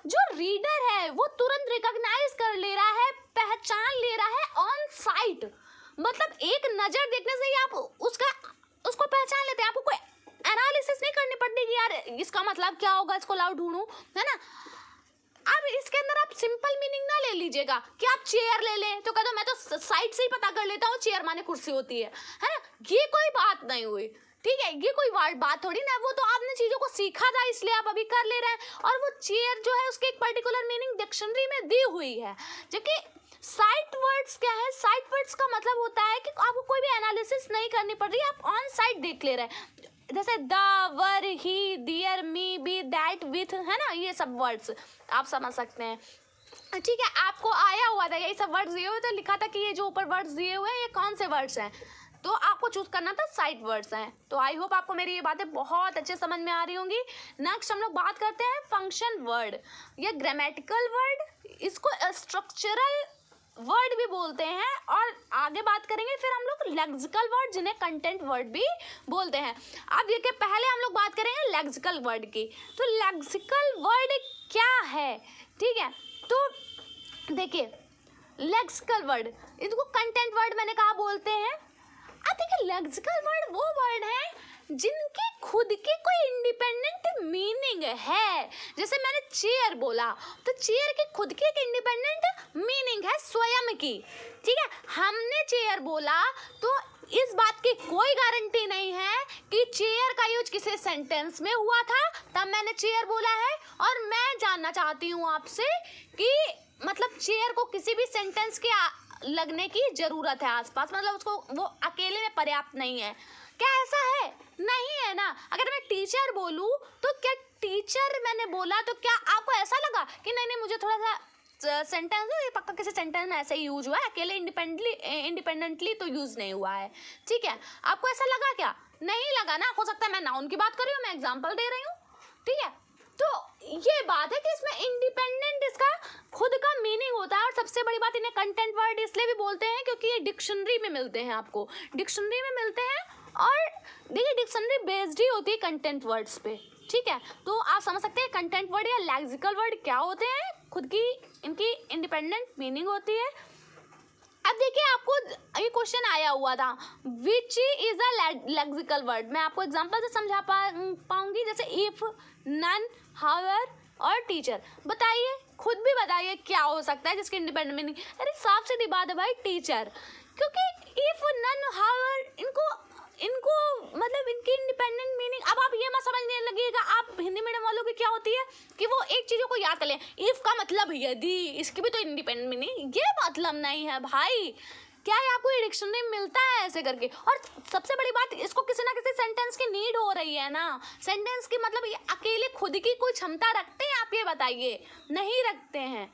जो रीडर है वो तुरंत रिकॉग्नाइज कर ले रहा है, पहचान ले रहा है ऑन साइट, मतलब एक नज़र देखने से ही आप उसको पहचान लेते हैं, आपको कोई एनालिसिस नहीं करनी पड़ती कि यार इसका मतलब क्या होगा, इसको लाओ ढूंढूं, है ना। अब इसके अंदर आप सिंपल मीनिंग ना ले लीजिएगा कि आप चेयर ले लें तो कहते मैं तो साइट से ही पता कर लेता हूँ चेयर माने कुर्सी होती है ना, ये कोई बात नहीं हुई, ठीक है, ये कोई बात थोड़ी ना, वो तो आपने चीज़ों को सीखा था इसलिए आप अभी कर ले रहे हैं, और वो चेयर जो है उसकी एक पर्टिकुलर मीनिंग डिक्शनरी में दी हुई है। जबकि साइट वर्ड्स क्या है, साइट वर्ड्स का मतलब होता है कि आपको कोई भी एनालिसिस नहीं करनी पड़ रही, आप ऑन साइट देख ले रहे हैं, जैसे the, were, he, there, me, be, that, with, है ना, ये सब वर्ड्स आप समझ सकते हैं, ठीक है। आपको आया हुआ था ये सब वर्ड्स दिए हुए, तो लिखा था कि ये जो ऊपर वर्ड्स दिए हुए हैं ये कौन से वर्ड्स हैं, तो आपको चूज करना था साइट वर्ड्स हैं। तो आई होप आपको मेरी ये बातें बहुत अच्छे समझ में आ रही होंगी। नेक्स्ट हम लोग बात करते हैं फंक्शन वर्ड, ये ग्रामेटिकल वर्ड, इसको स्ट्रक्चरल वर्ड भी बोलते हैं, और आगे बात करेंगे फिर हम लोग लेक्सिकल वर्ड जिन्हें कंटेंट वर्ड भी बोलते हैं। अब ये कि पहले हम लोग बात करेंगे लेक्सिकल वर्ड की। तो लेक्सिकल वर्ड क्या है, ठीक है, तो देखिए लेक्सिकल वर्ड, इनको कंटेंट वर्ड मैंने कहा बोलते हैं। अब देखिए लेक्सिकल वर्ड वो वर्ड है जिनकी खुद की कोई इंडिपेंडेंट मीनिंग है, जैसे मैंने चेयर बोला तो चेयर की खुद की एक इंडिपेंडेंट मीनिंग है स्वयं की, ठीक है। हमने चेयर बोला तो इस बात की कोई गारंटी नहीं है कि चेयर का यूज किसी सेंटेंस में हुआ था तब मैंने चेयर बोला है, और मैं जानना चाहती हूँ आपसे कि मतलब चेयर को किसी भी सेंटेंस के लगने की जरूरत है आसपास, मतलब उसको वो अकेले में पर्याप्त नहीं है, क्या ऐसा है, नहीं है ना। अगर मैं टीचर बोलूँ तो क्या टीचर मैंने बोला तो क्या आपको ऐसा लगा कि नहीं मुझे थोड़ा सा सेंटेंस है ये पक्का किसी सेंटेंस में ऐसे ही यूज हुआ है, अकेले इंडिपेंडेंटली तो यूज नहीं हुआ है, ठीक है। आपको ऐसा लगा क्या, नहीं लगा ना, हो सकता है मैं नाउन की बात कर रही हूँ, मैं एग्जांपल दे रही हूँ, ठीक है। तो ये बात है कि इसमें इंडिपेंडेंट इसका खुद का मीनिंग होता है, और सबसे बड़ी बात इन्हें कंटेंट वर्ड इसलिए भी बोलते हैं क्योंकि ये डिक्शनरी में मिलते हैं, आपको डिक्शनरी में मिलते हैं, और देखिए डिक्शनरी बेस्ड ही होती है कंटेंट वर्ड्स पे, ठीक है। तो आप समझ सकते हैं कंटेंट वर्ड या लेक्सिकल वर्ड क्या होते हैं, खुद की इनकी इंडिपेंडेंट मीनिंग होती है। अब देखिए आपको ये क्वेश्चन आया हुआ था, which is a lexical word. मैं आपको एग्जांपल से समझा पाऊंगी, जैसे इफ, नन, हाउएवर और टीचर। बताइए, खुद भी बताइए क्या हो सकता है जिसकी इंडिपेंडेंट मीनिंग। अरे साफ सीधी बात है भाई, टीचर, क्योंकि इफ, नन, हाउएवर इनको मतलब इनकी इंडिपेंडेंट मीनिंग। अब आप ये मत समझने लगिएगा, आप हिंदी मीडियम वालों की क्या होती है कि वो एक चीज़ों को याद कर लें, इफ का मतलब यदि, इसकी भी तो इंडिपेंडेंट मीनिंग, ये मतलब नहीं है भाई। क्या है, आपको डिक्शनरी में मिलता है ऐसे करके। और सबसे बड़ी बात, इसको किसी ना किसी सेंटेंस की नीड हो रही है ना। सेंटेंस की मतलब ये अकेले खुद की कोई क्षमता रखते हैं, आप ये बताइए, नहीं रखते हैं।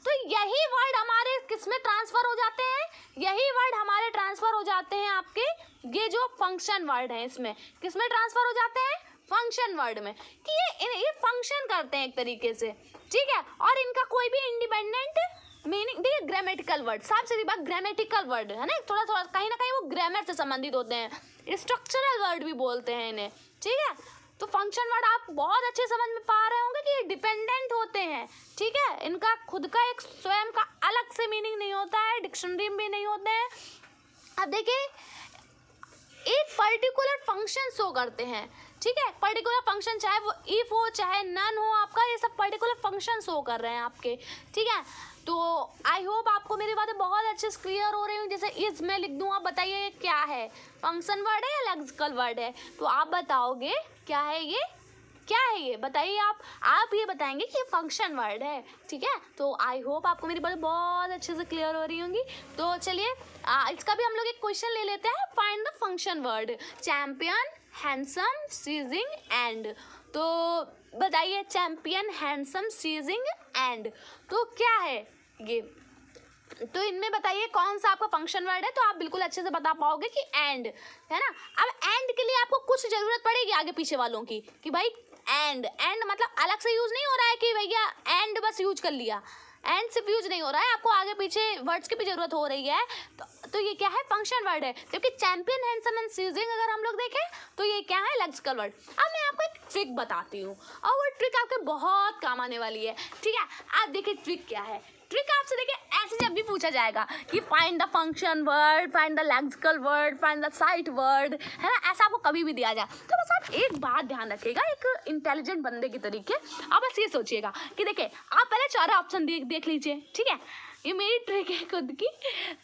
तो यही वर्ड हमारे किस में ट्रांसफर हो जाते हैं, यही वर्ड हमारे ट्रांसफर हो जाते हैं आपके ये जो फंक्शन वर्ड है, इसमें किस में ट्रांसफर हो जाते हैं, फंक्शन वर्ड में, कि ये फंक्शन करते हैं एक तरीके से, ठीक है। और इनका कोई भी इंडिपेंडेंट मीनिंग, देखिए ग्रामेटिकल वर्ड, साफ सीधी बात ग्रामेटिकल वर्ड है ना, थोड़ा थोड़ा कहीं ना कहीं वो ग्रामर से संबंधित होते हैं, स्ट्रक्चरल वर्ड भी बोलते हैं इन्हें, ठीक है। तो फंक्शन वर्ड आप बहुत अच्छे समझ में पा रहे होंगे कि ये डिपेंडेंट होते हैं, ठीक है। इनका खुद का एक स्वयं का अलग से मीनिंग नहीं होता है, डिक्शनरी में भी नहीं होते हैं। अब देखिए एक पर्टिकुलर फंक्शन शो करते हैं, ठीक है। पर्टिकुलर फंक्शन, चाहे वो इफ हो चाहे नन हो, आपका ये सब पर्टिकुलर फंक्शन शो कर रहे हैं आपके, ठीक है। तो आई होप आपको मेरी बातें बहुत अच्छे से क्लियर हो रही हूँ। जैसे इज मैं लिख दूँ, आप बताइए क्या है, फंक्शन वर्ड है या लेक्सिकल वर्ड है, तो आप बताओगे क्या है ये, क्या है ये, बताइए आप ये बताएंगे कि ये फंक्शन वर्ड है, ठीक है। तो आई होप आपको मेरी बातें बहुत अच्छे से क्लियर हो रही होंगी। तो चलिए इसका भी हम लोग एक क्वेश्चन ले लेते हैं, find the function word champion, handsome, seizing, and. तो बताइए चैम्पियन, हैंडसम, सीजिंग, एंड, तो क्या है ये, तो इनमें बताइए कौन सा आपका फंक्शन वर्ड है। तो आप बिल्कुल अच्छे से बता पाओगे कि एंड है ना। अब एंड के लिए आपको कुछ जरूरत पड़ेगी आगे पीछे वालों की, कि भाई एंड मतलब अलग से यूज नहीं हो रहा है कि भैया एंड बस यूज कर लिया, एंड सिर्फ यूज नहीं हो रहा है, आपको आगे पीछे वर्ड्स की भी जरूरत हो रही है। तो ये क्या है, फंक्शन वर्ड है। जबकि चैंपियन, हैंडसम एंड सीजिंग अगर हम लोग देखें तो ये क्या है, लेक्सिकल वर्ड। अब मैं आपको एक ट्रिक बताती हूँ और वो ट्रिक आपके बहुत काम आने वाली है, ठीक है। आप देखिए ट्रिक क्या है। ट्रिक आपसे देखिए ऐसे जब भी पूछा जाएगा कि find the function word, find the lexical word, find the site word, है ना, ऐसा आपको कभी भी दिया जाए तो बस आप एक बात ध्यान रखिएगा, एक इंटेलिजेंट बंदे के तरीके आप बस ये सोचिएगा कि देखिए आप पहले 4 ऑप्शन देख लीजिए, ठीक है। ये मेरी ट्रिक है खुद की,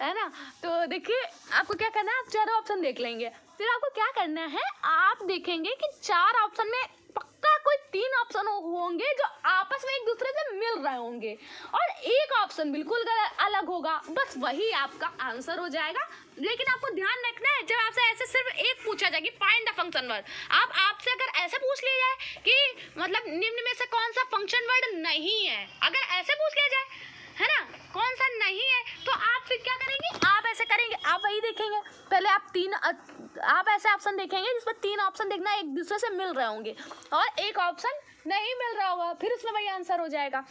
है ना। तो देखिए आपको क्या करना है, आप 4 ऑप्शन देख लेंगे, फिर आपको क्या करना है, आप देखेंगे कि 4 ऑप्शन में पक्का कोई 3 ऑप्शन होंगे जो आपस में एक दूसरे से मिल रहे होंगे और एक ऑप्शन बिल्कुल अलग होगा, बस वही आपका आंसर हो जाएगा। लेकिन आपको ध्यान रखना है, जब आपसे ऐसे सिर्फ एक पूछा जाए कि फाइंड द फंक्शन वर्ड, आपसे अगर ऐसे पूछ लिया जाए कि मतलब निम्न में से कौन सा फंक्शन वर्ड नहीं है, अगर ऐसे पूछ लिया जाए, है ना, कौन सा नहीं है, तो आप फिर क्या करेंगे, आप ऐसे करेंगे, आप वही देखेंगे, पहले आप ऐसे ऑप्शन देखेंगे जिसमें 3 ऑप्शन देखना एक दूसरे से मिल रहे होंगे और एक ऑप्शन नहीं मिल रहा होगा, फिर उसमें वही आंसर हो जाएगा।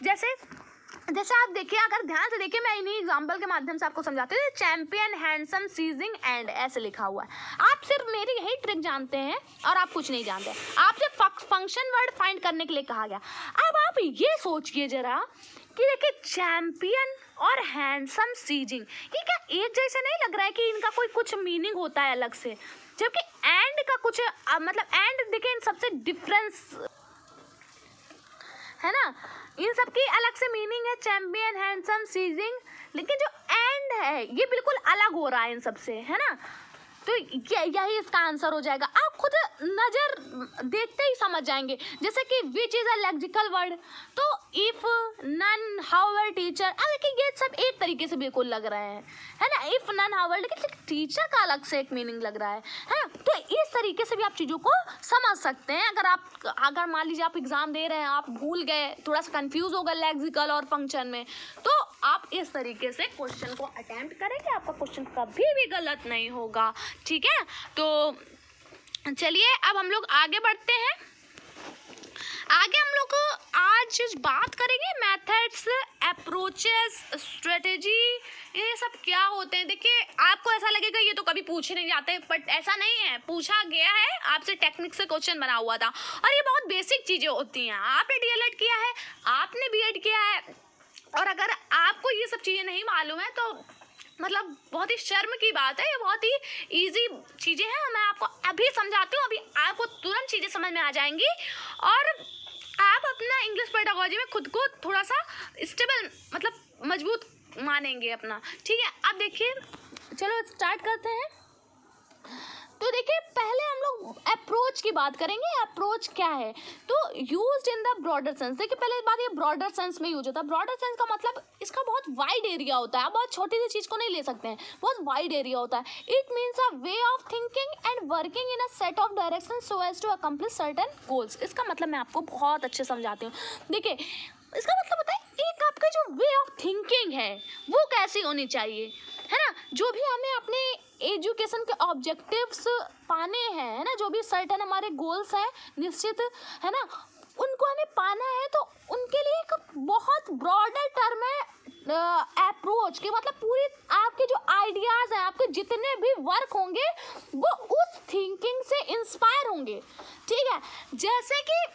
जैसे आप देखिए, अगर ध्यान से देखिए, मैं इन्हीं एग्जांपल के माध्यम से आपको समझाती हूँ। चैंपियन, हैंडसम, सीजिंग, एंड ऐसे लिखा हुआ है। आप सिर्फ मेरी यही ट्रिक जानते हैं और आप कुछ नहीं जानते, आपसे फंक्शन वर्ड फाइंड करने के लिए कहा गया। अब आप ये सोचिए जरा कि देखिए चैंपियन और हैंडसम, सीजिंग, ये क्या एक जैसे नहीं लग रहा है कि इनका कोई कुछ मीनिंग होता है अलग से, जबकि एंड का कुछ मतलब एंड देखिए इन सबसे डिफरेंस है ना, इन सब की अलग से मीनिंग है, चैंपियन, हैंडसम, सीजिंग, लेकिन जो एंड है ये बिल्कुल अलग हो रहा है इन सबसे, है ना। तो यही इसका आंसर हो जाएगा। आप खुद नज़र देखते ही समझ जाएंगे, जैसे कि which is a lexical word, तो इफ, नन, हाउएवर, टीचर। अब देखिए ये सब एक तरीके से बिल्कुल लग रहे हैं, है ना, इफ, नन, हाउएवर, लेकिन टीचर का अलग से एक मीनिंग लग रहा है। तो इस तरीके से भी आप चीज़ों को समझ सकते हैं। अगर मान लीजिए आप एग्जाम दे रहे हैं, आप भूल गए, थोड़ा सा कंफ्यूज हो गए लेक्सिकल और फंक्शन में, तो आप इस तरीके से क्वेश्चन को अटेम्प्ट करेंगे, आपका क्वेश्चन कभी भी गलत नहीं होगा, ठीक है। तो चलिए अब हम लोग आगे बढ़ते हैं। आगे हम लोग आज बात करेंगे मेथड्स, अप्रोचेस, स्ट्रेटेजी, ये सब क्या होते हैं। देखिए आपको ऐसा लगेगा ये तो कभी पूछे नहीं जाते, बट ऐसा नहीं है, पूछा गया है, आपसे टेक्निक से क्वेश्चन बना हुआ था और ये बहुत बेसिक चीज़ें होती हैं। आपने डीएलएड किया है, आपने बीएड किया है, और अगर आपको ये सब चीज़ें नहीं मालूम है तो मतलब बहुत ही शर्म की बात है। ये बहुत ही इजी चीज़ें हैं, मैं आपको अभी समझाती हूँ, अभी आपको तुरंत चीज़ें समझ में आ जाएंगी और आप अपना इंग्लिश पेडागोजी में खुद को थोड़ा सा स्टेबल मतलब मजबूत मानेंगे अपना। ठीक है, अब देखिए चलो स्टार्ट करते हैं। तो देखिए पहले हम लोग अप्रोच की बात करेंगे। अप्रोच क्या है, तो used in the broader sense. देखिए पहले बात, ये ब्रॉडर सेंस में यूज होता है। ब्रॉडर सेंस का मतलब इसका बहुत वाइड एरिया होता है, आप बहुत छोटी सी चीज़ को नहीं ले सकते हैं, बहुत वाइड एरिया होता है। It means a way of thinking and working in a set of direction so as to accomplish certain goals. इसका मतलब मैं आपको बहुत अच्छे समझाती हूँ। देखिए इसका मतलब होता है एक आपका जो वे ऑफ थिंकिंग है वो कैसी होनी चाहिए, है ना। जो भी हमें अपने एजुकेशन के ऑब्जेक्टिव्स पाने हैं, है ना, जो भी सर्टेन हमारे गोल्स हैं निश्चित, है ना, उनको हमें पाना है, तो उनके लिए एक बहुत ब्रॉडर टर्म है अप्रोच की। मतलब पूरी आपके जो आइडियाज़ हैं, आपके जितने भी वर्क होंगे वो उस थिंकिंग से इंस्पायर होंगे। ठीक है, जैसे कि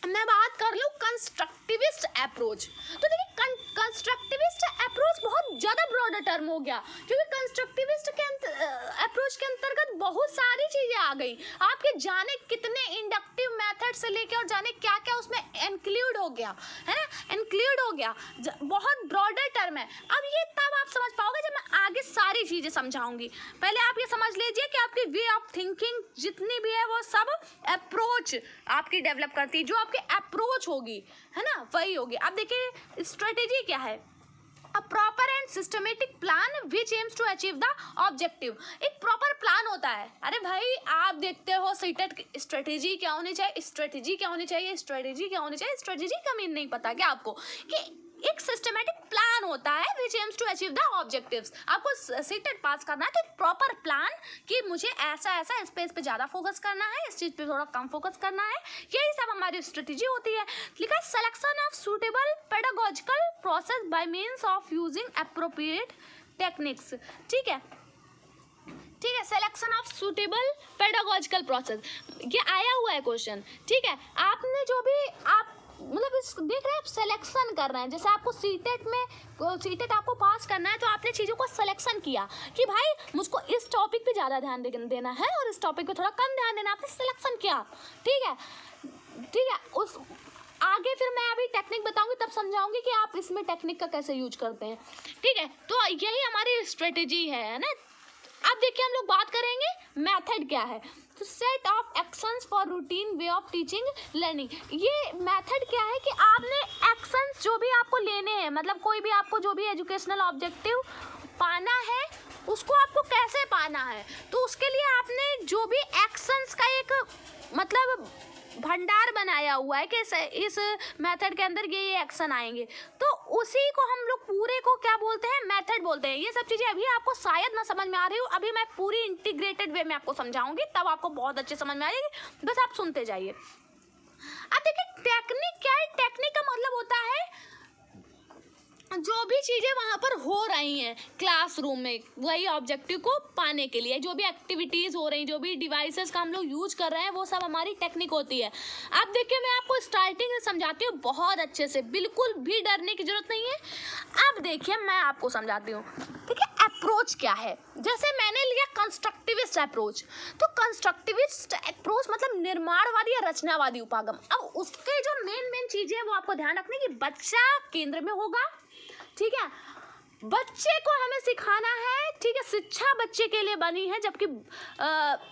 मैं बात कर लूँ कंस्ट्रक्टिविस्ट अप्रोच, तो देखिए कंस्ट्रक्टिविस्ट अप्रोच बहुत ज़्यादा ब्रॉडर टर्म हो गया, क्योंकि कंस्ट्रक्टिविस्ट के अप्रोच के अंतर्गत बहुत सारी चीज़ें आ गई। आपके जाने कितने इंडक्टिव मेथड से लेके और जाने क्या क्या उसमें इंक्लूड हो गया, है ना, इंक्लूड हो गया, बहुत ब्रॉडर टर्म है। अब ये तब आप समझ पाओगे जब मैं आगे सारी चीज़ें समझाऊंगी। पहले आप ये समझ लीजिए कि आपकी वे ऑफ थिंकिंग जितनी भी है वो सब अप्रोच आपकी डेवलप करती है, जो आपकी अप्रोच होगी, है ना, वही होगी। अब देखिए स्ट्रेटेजी क्या है, a proper and systematic plan which aims to achieve the objective. एक प्रॉपर प्लान होता है। अरे भाई आप देखते हो सीटेट की स्ट्रेटेजी क्या होनी चाहिए, स्ट्रेटेजी क्या होनी चाहिए, स्ट्रेटेजी क्या होनी चाहिए, स्ट्रेटेजी का मीन नहीं पता क्या आपको, कि एक सिस्टमेटिक प्लान होता है which aims to achieve the objectives. आपको सीटेट पास करना है तो एक प्रॉपर प्लान कि मुझे ऐसा ऐसा इस पे ज़्यादा फोकस करना है, इस चीज़ पे थोड़ा कम फोकस करना है, यही सब हमारी स्ट्रेटेजी होती है। लिखा selection of suitable pedagogical process by means of using appropriate techniques. ठीक है, ठीक है, selection of suitable pedagogical process, ये आया हुआ है क्वेश्चन। ठीक है, आपने जो भी आप मतलब इस देख रहे हैं, आप सिलेक्शन कर रहे हैं। जैसे आपको सीटेट आपको पास करना है तो आपने चीज़ों को सिलेक्शन किया कि भाई मुझको इस टॉपिक पे ज़्यादा ध्यान देना है और इस टॉपिक पे थोड़ा कम ध्यान देना, आपने सिलेक्शन किया। ठीक है, ठीक है, उस आगे फिर मैं अभी टेक्निक बताऊंगी, तब समझाऊंगी कि आप इसमें टेक्निक का कैसे यूज करते हैं। ठीक है, तो यही हमारी स्ट्रेटेजी है ना। अब देखिए हम लोग बात करेंगे मेथड क्या है, तो set of actions for routine way of teaching learning. ये मेथड क्या है कि आपने एक्शंस जो भी आपको लेने हैं, मतलब कोई भी आपको जो भी एजुकेशनल ऑब्जेक्टिव पाना है उसको आपको कैसे पाना है, तो उसके लिए आपने जो भी एक्शंस का एक मतलब भंडार बनाया हुआ है कि इस मेथड के अंदर ये एक्शन आएंगे, तो उसी को हम लोग पूरे को क्या बोलते हैं, मेथड बोलते हैं। ये सब चीज़ें अभी आपको शायद ना समझ में आ रही हो, अभी मैं पूरी इंटीग्रेटेड वे में आपको समझाऊंगी, तब आपको बहुत अच्छे समझ में आ जाएगी, बस आप सुनते जाइए। अब देखिए टेक्निक क्या है, टेक्निक का मतलब होता है जो भी चीज़ें वहाँ पर हो रही हैं क्लासरूम में, वही ऑब्जेक्टिव को पाने के लिए जो भी एक्टिविटीज़ हो रही, जो भी डिवाइसेस का हम लोग यूज कर रहे हैं, वो सब हमारी टेक्निक होती है। अब देखिए मैं आपको स्टार्टिंग से समझाती हूँ बहुत अच्छे से, बिल्कुल भी डरने की जरूरत नहीं है। अब देखिए मैं आपको समझाती हूँ। ठीक है, अप्रोच क्या है, जैसे मैंने लिया कंस्ट्रक्टिविस्ट अप्रोच, तो कंस्ट्रक्टिविस्ट अप्रोच मतलब निर्माणवादी या रचनावादी उपागम। अब उसके जो मेन चीज़ें हैं वो आपको ध्यान रखने की, बच्चा केंद्र में होगा। ठीक है, बच्चे को हमें सिखाना है। ठीक है, शिक्षा बच्चे के लिए बनी है, जबकि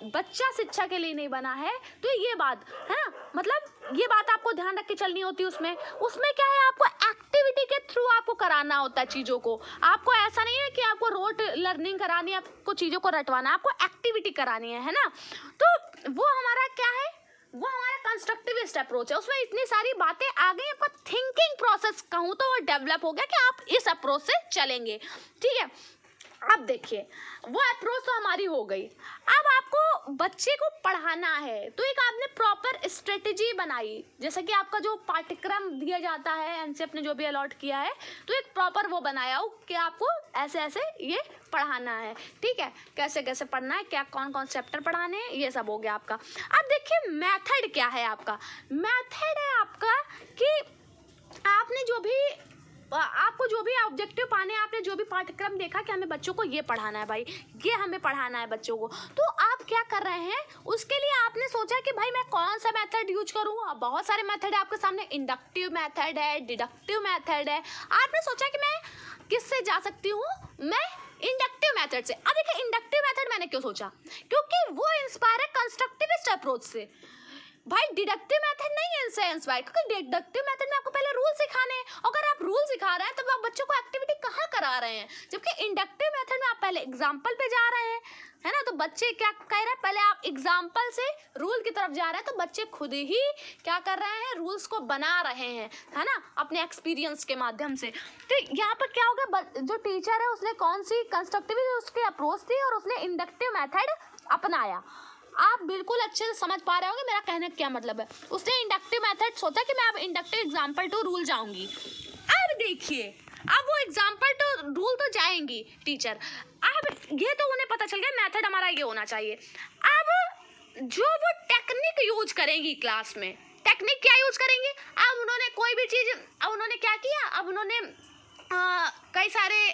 बच्चा शिक्षा के लिए नहीं बना है, तो ये बात है ना, मतलब ये बात आपको ध्यान रख के चलनी होती है। उसमें क्या है, आपको एक्टिविटी के थ्रू आपको कराना होता है चीज़ों को। आपको ऐसा नहीं है कि आपको रोट लर्निंग करानी है, आपको चीज़ों को रटवाना, आपको एक्टिविटी करानी है ना। तो वो हमारा क्या है, वो हमारा कंस्ट्रक्टिविस्ट अप्रोच है। उसमें इतनी सारी बातें आ गई, आपका थिंकिंग प्रोसेस कहूँ तो वो डेवलप हो गया कि आप इस अप्रोच से चलेंगे। ठीक है, अब देखिए वो अप्रोच तो हमारी हो गई। अब आपको बच्चे को पढ़ाना है तो एक आपने प्रॉपर स्ट्रेटेजी बनाई, जैसे कि आपका जो पाठ्यक्रम दिया जाता है एनसीएफ ने जो भी अलॉट किया है, तो एक प्रॉपर वो बनाया हो कि आपको ऐसे ऐसे ये पढ़ाना है, ठीक है, कैसे कैसे पढ़ना है, क्या कौन कौन चैप्टर पढ़ाने हैं, ये सब हो गया आपका। अब देखिए मेथड क्या है आपका। मेथड है आपका कि आपको जो भी ऑब्जेक्टिव पाने, आपने जो भी पाठ्यक्रम देखा कि हमें बच्चों को ये पढ़ाना है भाई, ये हमें पढ़ाना है बच्चों को, तो आप क्या कर रहे हैं, उसके लिए आपने सोचा कि भाई मैं कौन सा मेथड यूज करूँ। अब बहुत सारे मेथड है आपके सामने, इंडक्टिव मेथड है, डिडक्टिव मेथड है। आपने सोचा कि मैं किससे जा सकती हूँ, मैं इंडक्टिव मेथड से। अब देखिए इंडक्टिव मेथड मैंने क्यों सोचा, क्योंकि वो इंस्पायर है कंस्ट्रक्टिविस्ट अप्रोच से। भाई डिडक्टिव मेथड नहीं है इनसे इंस्पायर, क्योंकि डिडक्टिव मेथड में आपको पहले रूल सिखाने हैं, अगर आप रूल सिखा रहे हैं तो आप बच्चों को एक्टिविटी कहाँ करा रहे हैं, जबकि इंडक्टिव मेथड में आप पहले एग्जाम्पल पे जा रहे हैं, है ना। तो बच्चे क्या कह रहे हैं, पहले आप एग्जाम्पल से रूल की तरफ जा रहे हैं, तो बच्चे खुद ही क्या कर रहे हैं, रूल्स को बना रहे हैं, है ना, अपने एक्सपीरियंस के माध्यम से। तो यहाँ पर क्या होगा, जो टीचर है उसने कौन सी कंस्ट्रक्टिव उसकी अप्रोच थी और उसने इंडक्टिव मेथड अपनाया। आप बिल्कुल अच्छे से समझ पा रहे होंगे मेरा कहने का क्या मतलब है। उसने इंडक्टिव मेथड सोचा कि मैं अब इंडक्टिव एग्जाम्पल टू रूल जाऊंगी। अब देखिए अब वो एग्जाम्पल टू रूल तो जाएंगी टीचर, अब ये तो उन्हें पता चल गया मेथड हमारा ये होना चाहिए। अब जो वो टेक्निक यूज करेंगी क्लास में, टेक्निक क्या यूज करेंगे, अब उन्होंने कोई भी चीज, अब उन्होंने क्या किया, अब उन्होंने कई सारे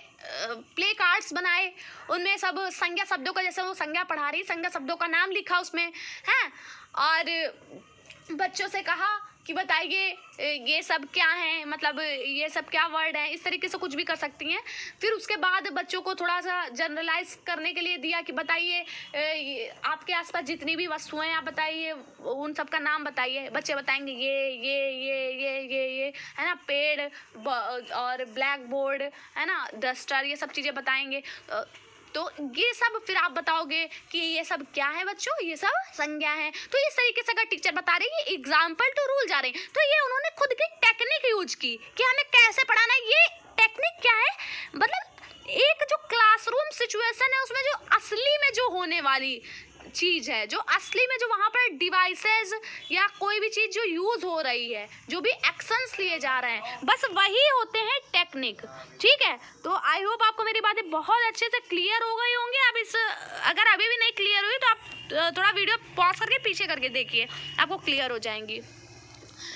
प्ले कार्ड्स बनाए, उनमें सब संज्ञा शब्दों का, जैसे वो संज्ञा पढ़ा रही, संज्ञा शब्दों का नाम लिखा उसमें है, और बच्चों से कहा कि बताइए ये सब क्या है, मतलब ये सब क्या वर्ड है, इस तरीके से कुछ भी कर सकती हैं। फिर उसके बाद बच्चों को थोड़ा सा जनरलाइज करने के लिए दिया कि बताइए आपके आसपास जितनी भी वस्तुएं हैं आप बताइए, उन सब का नाम बताइए। बच्चे बताएंगे ये है ना, पेड़ और ब्लैक बोर्ड है ना, डस्टर, ये सब चीज़ें बताएंगे। तो ये सब फिर आप बताओगे कि ये सब क्या है बच्चों, ये सब संज्ञा है। तो इस तरीके से अगर टीचर बता रही है एग्जाम्पल टू रूल जा रहे हैं, तो ये उन्होंने खुद की टेक्निक यूज की कि हमें कैसे पढ़ाना है। ये टेक्निक क्या है, मतलब एक जो क्लासरूम सिचुएशन है उसमें जो असली में जो होने वाली चीज है, जो असली में जो वहाँ पर डिवाइसेस या कोई भी चीज जो यूज हो रही है, जो भी एक्शंस लिए जा रहे हैं, बस वही होते हैं टेक्निक, ठीक है। तो आई होप आपको मेरी बातें बहुत अच्छे से क्लियर हो गई होंगी। अब अगर अभी भी नहीं क्लियर हुई तो आप थोड़ा वीडियो पॉज करके पीछे करके देखिए, आपको क्लियर हो जाएंगी।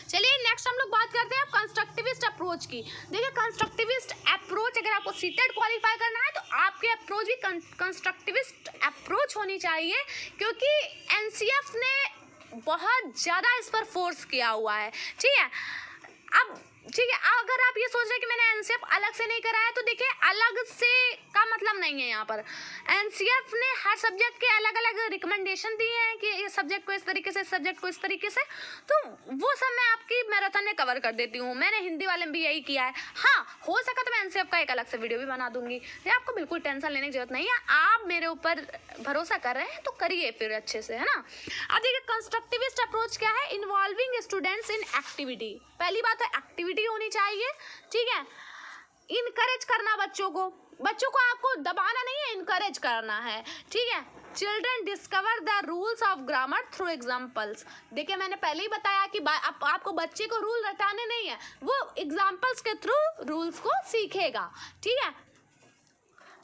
चलिए नेक्स्ट हम लोग बात करते हैं कंस्ट्रक्टिविस्ट अप्रोच की। देखिए कंस्ट्रक्टिविस्ट अप्रोच, अगर आपको सीटेट क्वालिफाई करना है तो आपकी अप्रोच भी कंस्ट्रक्टिविस्ट अप्रोच होनी चाहिए, क्योंकि एनसीएफ ने बहुत ज़्यादा इस पर फोर्स किया हुआ है, ठीक है। अब ठीक है, अगर आप ये सोच रहे हैं कि मैंने एनसीएफ अलग से नहीं कराया, तो देखिए अलग से का मतलब नहीं है। यहाँ पर एनसीएफ ने हर सब्जेक्ट के अलग अलग रिकमेंडेशन दिए हैं कि ये सब्जेक्ट को इस तरीके से, सब्जेक्ट को इस तरीके से, तो वो सब मैं आपकी मैराथन में कवर कर देती हूँ। मैंने हिंदी वाले में भी यही किया है। हाँ, हो सका तो मैं एनसीएफ का एक अलग से वीडियो भी बना दूंगी। ये आपको बिल्कुल टेंशन लेने की जरूरत नहीं है, आप मेरे ऊपर भरोसा कर रहे हैं तो करिए फिर अच्छे से, है ना। अब देखिए कंस्ट्रक्टिविस्ट अप्रोच क्या है, इन्वॉल्विंग स्टूडेंट्स इन एक्टिविटी। पहली बात है एक्टिविटी होनी चाहिए, ठीक है। इनकरेज करना बच्चों को आपको दबाना नहीं है, इनकरेज करना है, ठीक है। Children discover the rules of grammar through examples. देखिए मैंने पहले ही बताया कि आपको बच्चे को रूल रटाने नहीं है, वो एग्जाम्पल्स के थ्रू रूल्स को सीखेगा, ठीक है।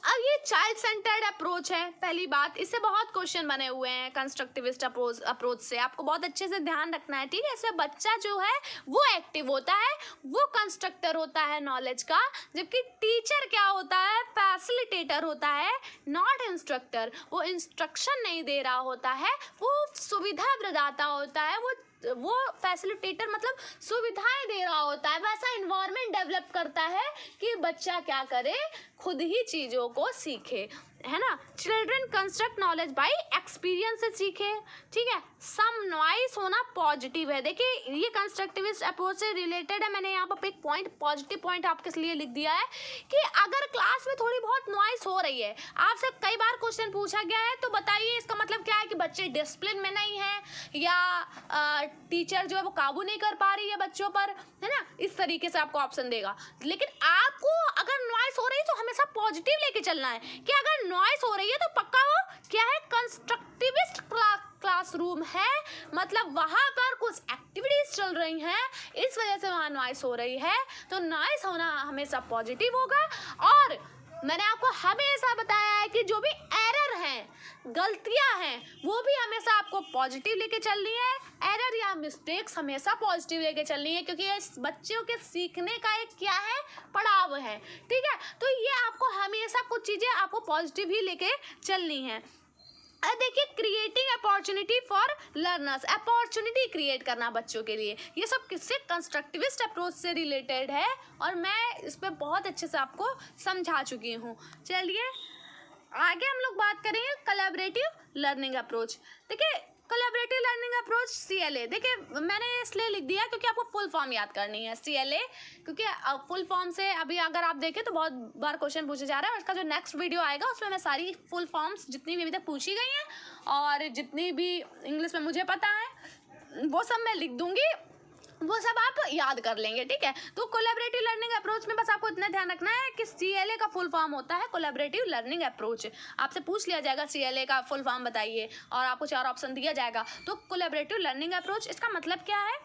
अब ये चाइल्ड सेंटर्ड अप्रोच है, पहली बात, इससे बहुत क्वेश्चन बने हुए हैं कंस्ट्रक्टिविस्ट अप्रोच से, आपको बहुत अच्छे से ध्यान रखना है, ठीक है। इससे बच्चा जो है वो एक्टिव होता है, वो कंस्ट्रक्टर होता है नॉलेज का, जबकि टीचर क्या होता है, फैसिलिटेटर होता है, नॉट इंस्ट्रक्टर। वो इंस्ट्रक्शन नहीं दे रहा होता है, वो सुविधा प्रदाता होता है, वो फैसिलिटेटर मतलब सुविधाएं दे रहा होता है, वैसा इन्वायरमेंट डेवलप करता है कि बच्चा क्या करे, खुद ही चीज़ों को सीखे, है ना। Children construct knowledge by experience से सीखे, ठीक है। सम नॉइस होना पॉजिटिव है। देखिए ये कंस्ट्रक्टिविस्ट अप्रोच से रिलेटेड है। मैंने यहाँ पर एक पॉइंट, पॉजिटिव पॉइंट आपके लिए लिख दिया है कि अगर क्लास में थोड़ी बहुत नॉइस हो रही है, आपसे कई बार क्वेश्चन पूछा गया है, तो बताइए इसका मतलब क्या है कि बच्चे डिसिप्लिन में नहीं है या टीचर जो है वो काबू नहीं कर पा रही है बच्चों पर, है ना। इस तरीके से आपको ऑप्शन देगा। लेकिन आपको अगर नॉइस हो रही है तो हमेशा पॉजिटिव लेके चलना है कि अगर नॉइस हो रही है तो पक्का वो क्या है, कंस्ट्रक्टिविस्ट क्लासरूम है, मतलब वहां पर कुछ एक्टिविटीज चल रही हैं, इस वजह से वहां नॉइस हो रही है। तो नॉइस होना हमेशा पॉजिटिव होगा। और मैंने आपको हमेशा बताया है कि जो भी एरर हैं, गलतियां हैं, वो भी हमेशा आपको पॉजिटिव लेके चलनी है। एरर या मिस्टेक्स हमेशा पॉजिटिव लेके चलनी है, क्योंकि ये बच्चों के सीखने का एक क्या है, पड़ाव है, ठीक है। तो ये आपको हमेशा कुछ चीज़ें आपको पॉजिटिव ही लेके चलनी है। अब देखिए creating opportunity for learners, opportunity create करना बच्चों के लिए, ये सब किससे, कंस्ट्रक्टिविस्ट अप्रोच से रिलेटेड है और मैं इस पर बहुत अच्छे से आपको समझा चुकी हूँ। चलिए आगे हम लोग बात करेंगे कोलैबोरेटिव लर्निंग अप्रोच। देखिए कोलैबोरेटिव लर्निंग अप्रोच CLA, देखिए मैंने इसलिए लिख दिया क्योंकि आपको फुल फॉर्म याद करनी है CLA, क्योंकि फुल फॉर्म से अभी अगर आप देखें तो बहुत बार क्वेश्चन पूछे जा रहा है। और इसका जो नेक्स्ट वीडियो आएगा उसमें मैं सारी फुल फॉर्म्स जितनी भी अभी तक पूछी गई हैं और जितनी भी इंग्लिश में मुझे पता है वो सब मैं लिख दूंगी, वो सब आप याद कर लेंगे, ठीक है। तो कोलैबोरेटिव लर्निंग अप्रोच में बस आपको इतना ध्यान रखना है कि CLA का फुल फॉर्म होता है कोलैबोरेटिव लर्निंग अप्रोच। आपसे पूछ लिया जाएगा CLA का फुल फॉर्म बताइए और आपको 4 ऑप्शन दिया जाएगा। तो कोलैबोरेटिव लर्निंग अप्रोच इसका मतलब क्या है,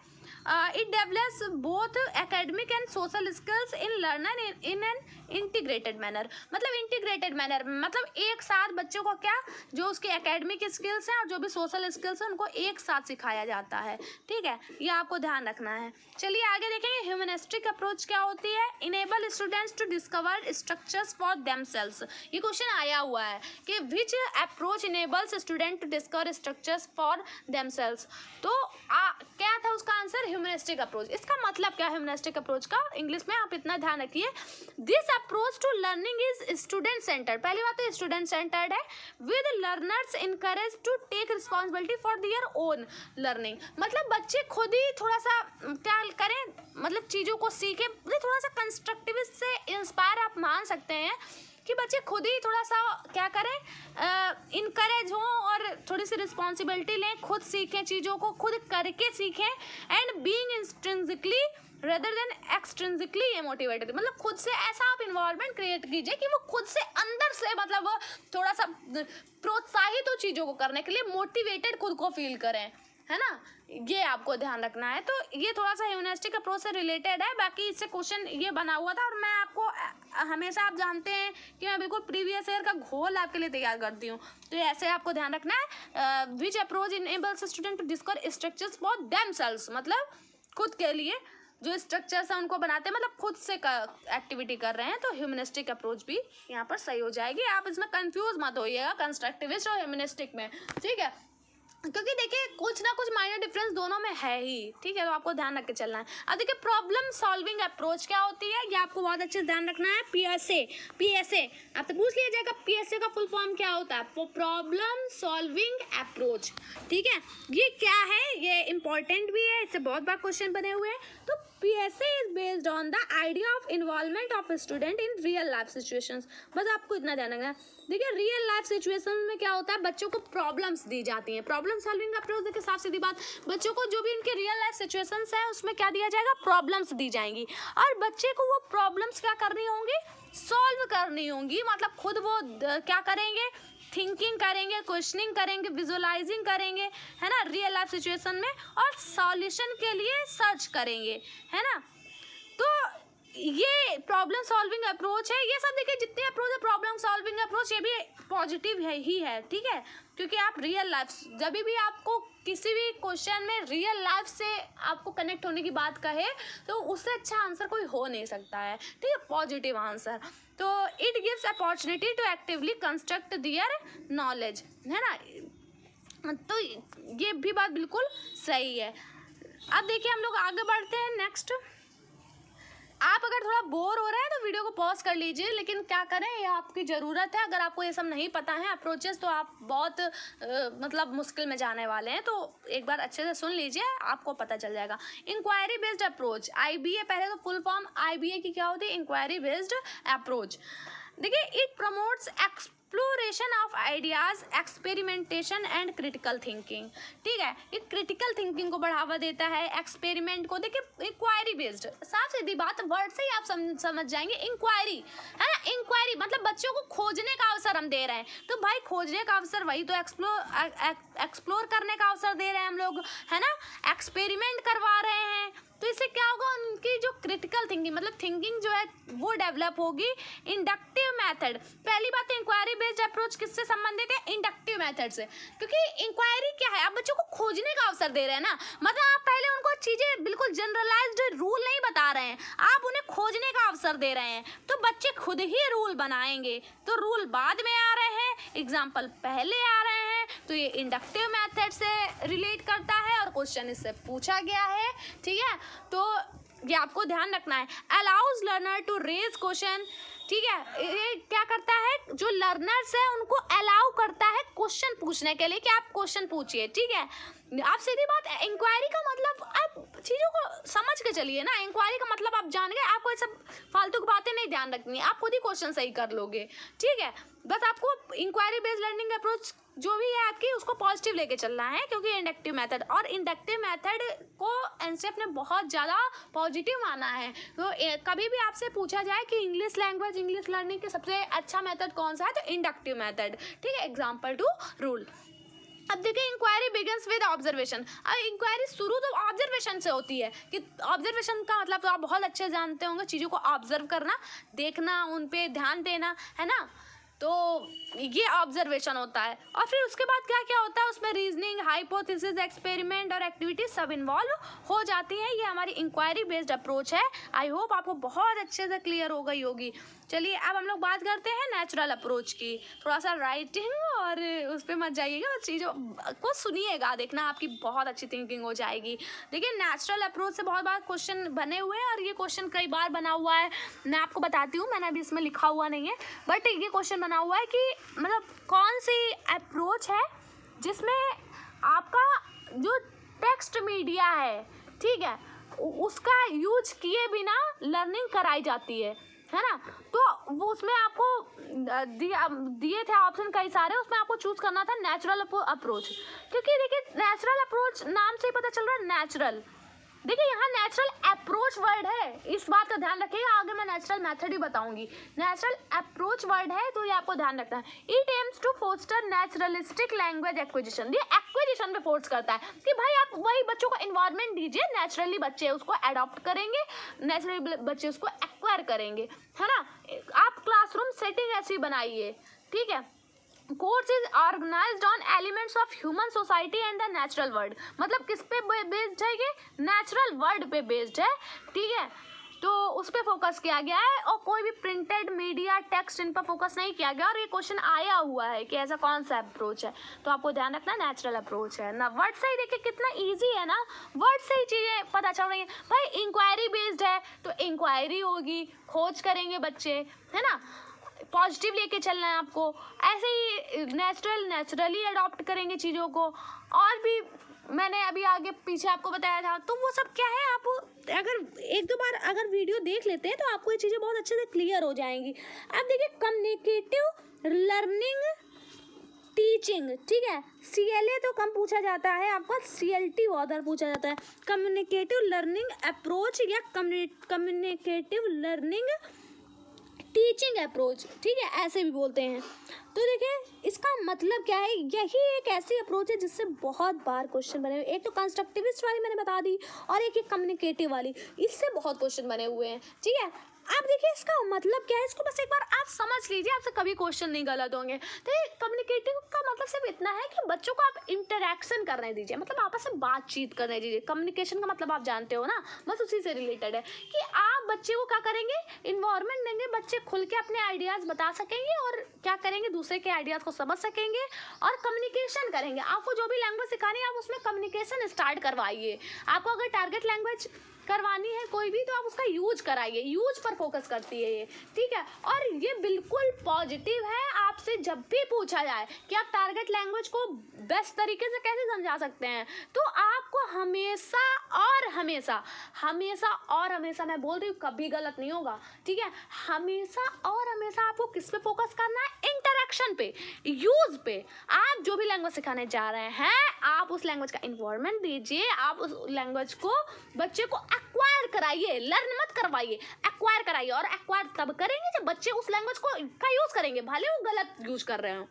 it develops both academic and social skills in learner in an integrated manner. मतलब इंटीग्रेटेड मैनर मतलब एक साथ बच्चों को क्या, जो उसके एकेडमिक स्किल्स हैं और जो भी सोशल स्किल्स हैं उनको एक साथ सिखाया जाता है, ठीक है। ये आपको ध्यान रखना है। चलिए आगे देखेंगे ह्यूमनिस्टिक अप्रोच क्या होती है। Enable students to discover structures for themselves, ये क्वेश्चन आया हुआ है कि which approach enables student to discover structures for themselves. तो क्या था उसका आंसर, ह्यूमनिस्टिक अप्रोच। इसका मतलब क्या है ह्यूमनिस्टिक अप्रोच का, इंग्लिश में आप इतना ध्यान रखिए, this approach to learning is student centred. पहली बात तो स्टूडेंट सेंटर्ड है, with learners encourage to take responsibility for their own learning. मतलब बच्चे खुद ही थोड़ा सा क्या करें, मतलब चीज़ों को सीखें, थोड़ा सा कंस्ट्रक्टिविस्ट से इंस्पायर आप मान सकते हैं कि बच्चे खुद ही थोड़ा सा क्या करें, इनकरेज हों और थोड़ी सी रिस्पॉन्सिबिलिटी लें, खुद सीखें, चीज़ों को खुद करके सीखें। And being intrinsically rather than extrinsically motivated, मतलब खुद से ऐसा आप इन्वायरमेंट क्रिएट कीजिए कि वो खुद से अंदर से मतलब वो थोड़ा सा प्रोत्साहित हो चीज़ों को करने के लिए, मोटिवेटेड खुद को फील करें, है ना। ये आपको ध्यान रखना है। तो ये थोड़ा सा ह्यूमनिस्टिक अप्रोच से रिलेटेड है, बाकी इससे क्वेश्चन ये बना हुआ था और मैं आपको हमेशा, आप जानते हैं कि मैं बिल्कुल प्रीवियस ईयर का घोल आपके लिए तैयार करती हूँ। तो ऐसे आपको ध्यान रखना है। Which approach enables student to discover structures for themselves, मतलब खुद के लिए जो स्ट्रक्चर्स हैं उनको बनाते हैं, मतलब खुद से एक्टिविटी कर रहे हैं। तो ह्यूमनिस्टिक अप्रोच भी यहाँ पर सही हो जाएगी। आप इसमें कंफ्यूज मत होइएगा कंस्ट्रक्टिविस्ट और ह्यूमनिस्टिक में, ठीक है, क्योंकि देखिए कुछ ना कुछ माइनर डिफरेंस दोनों में है ही, ठीक है। तो आपको ध्यान रख के चलना है। अब देखिए प्रॉब्लम सॉल्विंग अप्रोच क्या होती है, ये आपको बहुत अच्छे से ध्यान रखना है। PSA आपसे पूछ लिया जाएगा PSA का फुल फॉर्म क्या होता है, प्रॉब्लम सॉल्विंग अप्रोच, ठीक है। ये क्या है, ये इंपॉर्टेंट भी है, इससे बहुत बार क्वेश्चन बने हुए हैं। तो PSA is based on the idea of involvement of student in real life situations. बस आपको इतना ध्यान रखना है। देखिए रियल लाइफ सिचुएशन में क्या होता है, बच्चों को प्रॉब्लम्स दी जाती हैं। प्रॉब्लम सॉल्विंग अप्रोच देखिए साफ सीधी बात, बच्चों को जो भी उनके रियल लाइफ सिचुएशंस है उसमें क्या दिया जाएगा, प्रॉब्लम्स दी जाएंगी और बच्चे को वो प्रॉब्लम्स क्या करनी होंगी, सॉल्व करनी होंगी। मतलब खुद वो क्या करेंगे, थिंकिंग करेंगे, क्वेश्चनिंग करेंगे, विजुअलाइजिंग करेंगे, है ना, रियल लाइफ सिचुएशन में, और सॉल्यूशन के लिए सर्च करेंगे, है ना। तो ये प्रॉब्लम सॉल्विंग अप्रोच है। ये सब देखिए जितने अप्रोच है प्रॉब्लम सॉल्विंग अप्रोच, ये भी पॉजिटिव है ही है, ठीक है, क्योंकि आप रियल लाइफ, जब भी आपको किसी भी क्वेश्चन में रियल लाइफ से आपको कनेक्ट होने की बात कहे तो उससे अच्छा आंसर कोई हो नहीं सकता है, ठीक है, पॉजिटिव आंसर। तो it gives opportunity to actively construct their knowledge, है ना। तो ये भी बात बिल्कुल सही है। अब देखिए हम लोग आगे बढ़ते हैं नेक्स्ट। आप अगर थोड़ा बोर हो रहे हैं तो वीडियो को पॉज कर लीजिए, लेकिन क्या करें, ये आपकी ज़रूरत है। अगर आपको ये सब नहीं पता है अप्रोचेस, तो आप बहुत मतलब मुश्किल में जाने वाले हैं। तो एक बार अच्छे से सुन लीजिए, आपको पता चल जाएगा। इंक्वायरी बेस्ड अप्रोच, IBA, पहले तो फुल फॉर्म IBA की क्या होती है, इंक्वायरी बेस्ड अप्रोच। देखिए, it promotes exploration of ideas, experimentation and critical thinking. ठीक है, ये क्रिटिकल थिंकिंग को बढ़ावा देता है, एक्सपेरिमेंट को। देखिए, इंक्वायरी बेस्ड, साफ सीधी बात, वर्ड से ही आप समझ जाएंगे। इंक्वायरी है ना, इंक्वायरी मतलब बच्चों को खोजने का अवसर हम दे रहे हैं। तो भाई, खोजने का अवसर वही तो एक्सप्लोर करने का अवसर दे रहे हैं हम लोग, है ना, एक्सपेरिमेंट करवा रहे हैं। तो इससे क्या होगा, उनकी जो क्रिटिकल थिंकिंग मतलब थिंकिंग जो है वो डेवलप होगी। इंडक्टिव मेथड, पहली बात, इंक्वायरी बेस्ड अप्रोच किससे संबंधित है, इंडक्टिव मेथड से। क्योंकि इंक्वायरी क्या है, आप बच्चों को खोजने का अवसर दे रहे हैं ना, मतलब आप पहले उनको चीजें बिल्कुल जनरलाइज्ड रूल नहीं बता रहे हैं, आप उन्हें खोजने का अवसर दे रहे हैं। तो बच्चे खुद ही रूल बनाएंगे, तो रूल बाद में आ रहे हैं, एग्जाम्पल पहले आ रहे हैं। तो ये इंडक्टिव मेथड से रिलेट करता है और क्वेश्चन इससे पूछा गया है। ठीक है, तो ये आपको ध्यान रखना है। Allows learner to raise question, ठीक है, ये क्या करता है, जो लर्नर्स है उनको अलाउ करता है क्वेश्चन पूछने के लिए कि आप क्वेश्चन पूछिए। ठीक है, आप सीधी बात, इंक्वायरी का मतलब आप चीज़ों को समझ के चलिए ना। इंक्वायरी का मतलब आप जान गए, आपको ये सब फालतू की बातें नहीं ध्यान रखनी है, आप खुद ही क्वेश्चन सही कर लोगे। ठीक है, बस आपको इंक्वायरी बेस्ड लर्निंग अप्रोच जो भी है आपकी, उसको पॉजिटिव लेके चलना है, क्योंकि इंडक्टिव मेथड और इंडक्टिव मेथड को एनसीएफ ने बहुत ज़्यादा पॉजिटिव माना है। तो कभी भी आपसे पूछा जाए कि इंग्लिश लैंग्वेज, इंग्लिश लर्निंग के सबसे अच्छा मेथड कौन सा है, तो इंडक्टिव मेथड। ठीक है, एग्जाम्पल टू रूल। अब देखिए, इंक्वायरी बिगिंस विद ऑब्जर्वेशन। अब इंक्वायरी शुरू तो ऑब्जर्वेशन से होती है, कि ऑब्जर्वेशन का मतलब तो आप बहुत अच्छे जानते होंगे, चीज़ों को ऑब्जर्व करना, देखना, उन पे ध्यान देना, है ना। तो ये ऑब्जर्वेशन होता है। और फिर उसके बाद क्या क्या होता है, उसमें रीजनिंग, हाइपोथेसिस, एक्सपेरिमेंट और एक्टिविटीज सब इन्वॉल्व हो जाती हैं। ये हमारी इंक्वायरी बेस्ड अप्रोच है। आई होप आपको बहुत अच्छे से क्लियर हो गई होगी। चलिए, अब हम लोग बात करते हैं नेचुरल अप्रोच की। थोड़ा सा राइटिंग और उस पर मत जाइएगा, बस चीज़ों को सुनिएगा, देखना आपकी बहुत अच्छी थिंकिंग हो जाएगी। देखिए, नेचुरल अप्रोच से बहुत बार क्वेश्चन बने हुए हैं, और ये क्वेश्चन कई बार बना हुआ है। मैं आपको बताती हूँ, मैंने अभी इसमें लिखा हुआ नहीं है, बट ये क्वेश्चन बना हुआ है कि मतलब कौन सी अप्रोच है जिसमें आपका जो टेक्स्ट मीडिया है, ठीक है, उसका यूज किए बिना लर्निंग कराई जाती है ना। तो वो उसमें आपको दिए थे ऑप्शन कई सारे, उसमें आपको चूज करना था नेचुरल अप्रोच। क्योंकि देखिए, नेचुरल अप्रोच नाम से ही पता चल रहा है नेचुरल। देखिए, यहाँ नेचुरल अप्रोच वर्ड है, इस बात का ध्यान रखिएगा। आगे मैं नेचुरल मेथड ही बताऊंगी। नेचुरल अप्रोच वर्ड है, तो ये आपको ध्यान रखना है। It aims to foster naturalistic language acquisition. ये एक्विजिशन पे फोर्स करता है कि भाई आप वही बच्चों को एनवायरनमेंट दीजिए, नेचुरली बच्चे उसको अडॉप्ट करेंगे, नेचुरली बच्चे उसको एक्वायर करेंगे, है ना। आप क्लासरूम सेटिंग ऐसी बनाइए। ठीक है, course is organised on elements of human society and the natural world. मतलब किस पे बेस्ड है, ये नेचुरल वर्ल्ड पे बेस्ड है। ठीक है, तो उस पर फोकस किया गया है, और कोई भी प्रिंटेड मीडिया, टेक्स्ट, इन पर फोकस नहीं किया गया। और ये क्वेश्चन आया हुआ है कि ऐसा कौन सा अप्रोच है, तो आपको ध्यान रखना नेचुरल अप्रोच है ना। वर्ड से ही देखिए कितना इजी है ना, वर्ड से ही चीज़ें पता चल रही हैं। भाई, इंक्वायरी बेस्ड है तो इंक्वायरी होगी, खोज करेंगे बच्चे, है ना, पॉजिटिव लेके चलना है आपको। ऐसे ही नेचुरली अडॉप्ट करेंगे चीज़ों को। और भी मैंने अभी आगे पीछे आपको बताया था, तो वो सब क्या है, आप अगर एक दो बार अगर वीडियो देख लेते हैं तो आपको ये चीज़ें बहुत अच्छे से क्लियर हो जाएंगी। अब देखिए, कम्युनिकेटिव लर्निंग टीचिंग। ठीक है, CLA तो कम पूछा जाता है, आपका CLT बहुत बार पूछा जाता है। कम्युनिकेटिव लर्निंग अप्रोच या कम्युनिकेटिव लर्निंग टीचिंग अप्रोच, ठीक है, ऐसे भी बोलते हैं। तो देखिए, इसका मतलब क्या है, यही एक ऐसी अप्रोच है जिससे बहुत बार क्वेश्चन बने हुए। एक तो कंस्ट्रक्टिविस्ट वाली मैंने बता दी, और एक कम्युनिकेटिव वाली, इससे बहुत क्वेश्चन बने हुए हैं। ठीक है, आप देखिए इसका मतलब क्या है, इसको बस एक बार आप समझ लीजिए, आपसे कभी क्वेश्चन नहीं गलत होंगे। तो ये कम्युनिकेटिव का मतलब सिर्फ इतना है कि बच्चों को आप इंटरेक्शन करने दीजिए, मतलब आपस में बातचीत करने दीजिए। कम्युनिकेशन का मतलब आप जानते हो ना, बस उसी से रिलेटेड है कि आप बच्चे को क्या करेंगे, इन्वायरमेंट देंगे, बच्चे खुल के अपने आइडियाज़ बता सकेंगे, और क्या करेंगे, दूसरे के आइडियाज़ को समझ सकेंगे और कम्युनिकेशन करेंगे। आपको जो भी लैंग्वेज सिखानी है, आप उसमें कम्युनिकेशन स्टार्ट करवाइए। आपको अगर टारगेट लैंग्वेज करवानी है कोई भी, तो आप उसका यूज कराइए, यूज पर फोकस करती है ये, ठीक है। और ये बिल्कुल पॉजिटिव है, आपसे जब भी पूछा जाए कि आप टारगेट लैंग्वेज को बेस्ट तरीके से कैसे समझा सकते हैं, तो आपको हमेशा और हमेशा, हमेशा और हमेशा, मैं बोल रही हूँ कभी गलत नहीं होगा, ठीक है, हमेशा और हमेशा आपको किस पे फोकस करना है, इंटरेक्शन पे, यूज पे। आप जो भी लैंग्वेज सिखाने जा रहे हैं, आप उस लैंग्वेज का इन्वायरमेंट दीजिए, आप उस लैंग्वेज को बच्चे को एक्वायर कराइए, लर्न मत करवाइए, एक्वायर कराइए। और एक्वायर तब करेंगे जब बच्चे उस लैंग्वेज को का यूज करेंगे, भले वो गलत यूज कर रहे हो,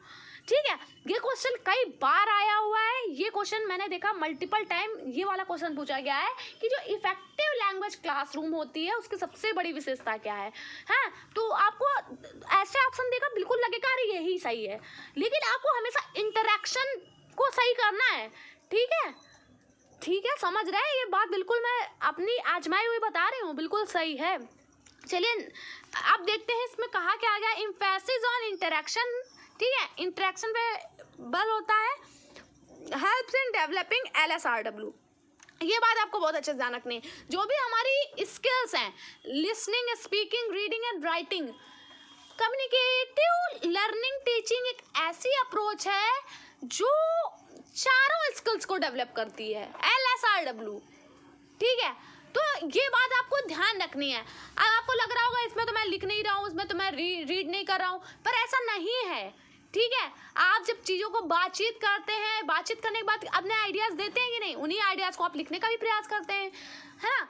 ठीक है। ये क्वेश्चन कई बार आया हुआ है, ये क्वेश्चन मैंने देखा मल्टीपल टाइम, ये वाला क्वेश्चन पूछा गया है कि जो इफेक्टिव लैंग्वेज क्लासरूम होती है उसकी सबसे बड़ी विशेषता क्या है, हैं? तो आपको ऐसे ऑप्शन देखा बिल्कुल लगेगा अरे यही सही है, लेकिन आपको हमेशा इंटरेक्शन को सही करना है, ठीक है, ठीक है, समझ रहे हैं ये बात, बिल्कुल मैं अपनी आजमाई हुई बता रही हूँ, बिल्कुल सही है। चलिए अब देखते हैं इसमें कहा क्या गया, एम्फेसिस ऑन इंटरेक्शन, ठीक है, इंटरेक्शन पे बल होता है, हेल्प्स इन डेवलपिंग LSRW। ये बात आपको बहुत अच्छे से ध्यान रखनी है, जो भी हमारी स्किल्स हैं, listening, speaking, reading and writing, communicative learning teaching एक ऐसी अप्रोच है जो चारों स्किल्स को डेवलप करती है, LSRW, ठीक है। तो ये बात आपको ध्यान रखनी है। अब आपको लग रहा होगा इसमें तो मैं लिख नहीं रहा हूँ, इसमें तो मैं रीड नहीं कर रहा हूँ, पर ऐसा नहीं है, ठीक है। आप जब चीज़ों को बातचीत करते हैं, बातचीत करने के बाद अपने आइडियाज़ देते हैं कि नहीं, उन्हीं आइडियाज़ को आप लिखने का भी प्रयास करते हैं, है ना,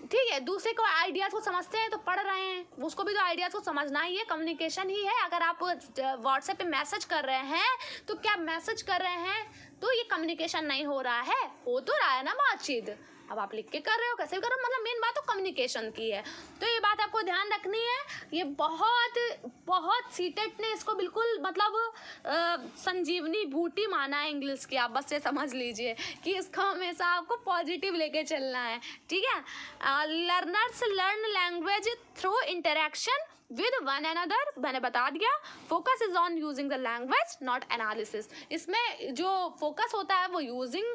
ठीक है। दूसरे को आइडियाज़ को समझते हैं तो पढ़ रहे हैं, उसको भी तो आइडियाज़ को समझना ही है, कम्युनिकेशन ही है। अगर आप व्हाट्सएप पे मैसेज कर रहे हैं तो क्या मैसेज कर रहे हैं तो ये कम्युनिकेशन नहीं हो रहा है, हो तो रहा है ना बातचीत। अब आप लिख के कर रहे हो, कैसे भी कर रहे हो, मतलब मेन बात तो कम्युनिकेशन की है, तो ये बात आपको ध्यान रखनी है। ये बहुत सीटेट ने इसको बिल्कुल मतलब संजीवनी बूटी माना है इंग्लिश की, आप बस ये समझ लीजिए कि इसको हमेशा आपको पॉजिटिव लेके चलना है, ठीक है। Learners learn language through interaction with one another, मैंने बता दिया। Focus is on using the language not analysis, इसमें जो फोकस होता है वो यूजिंग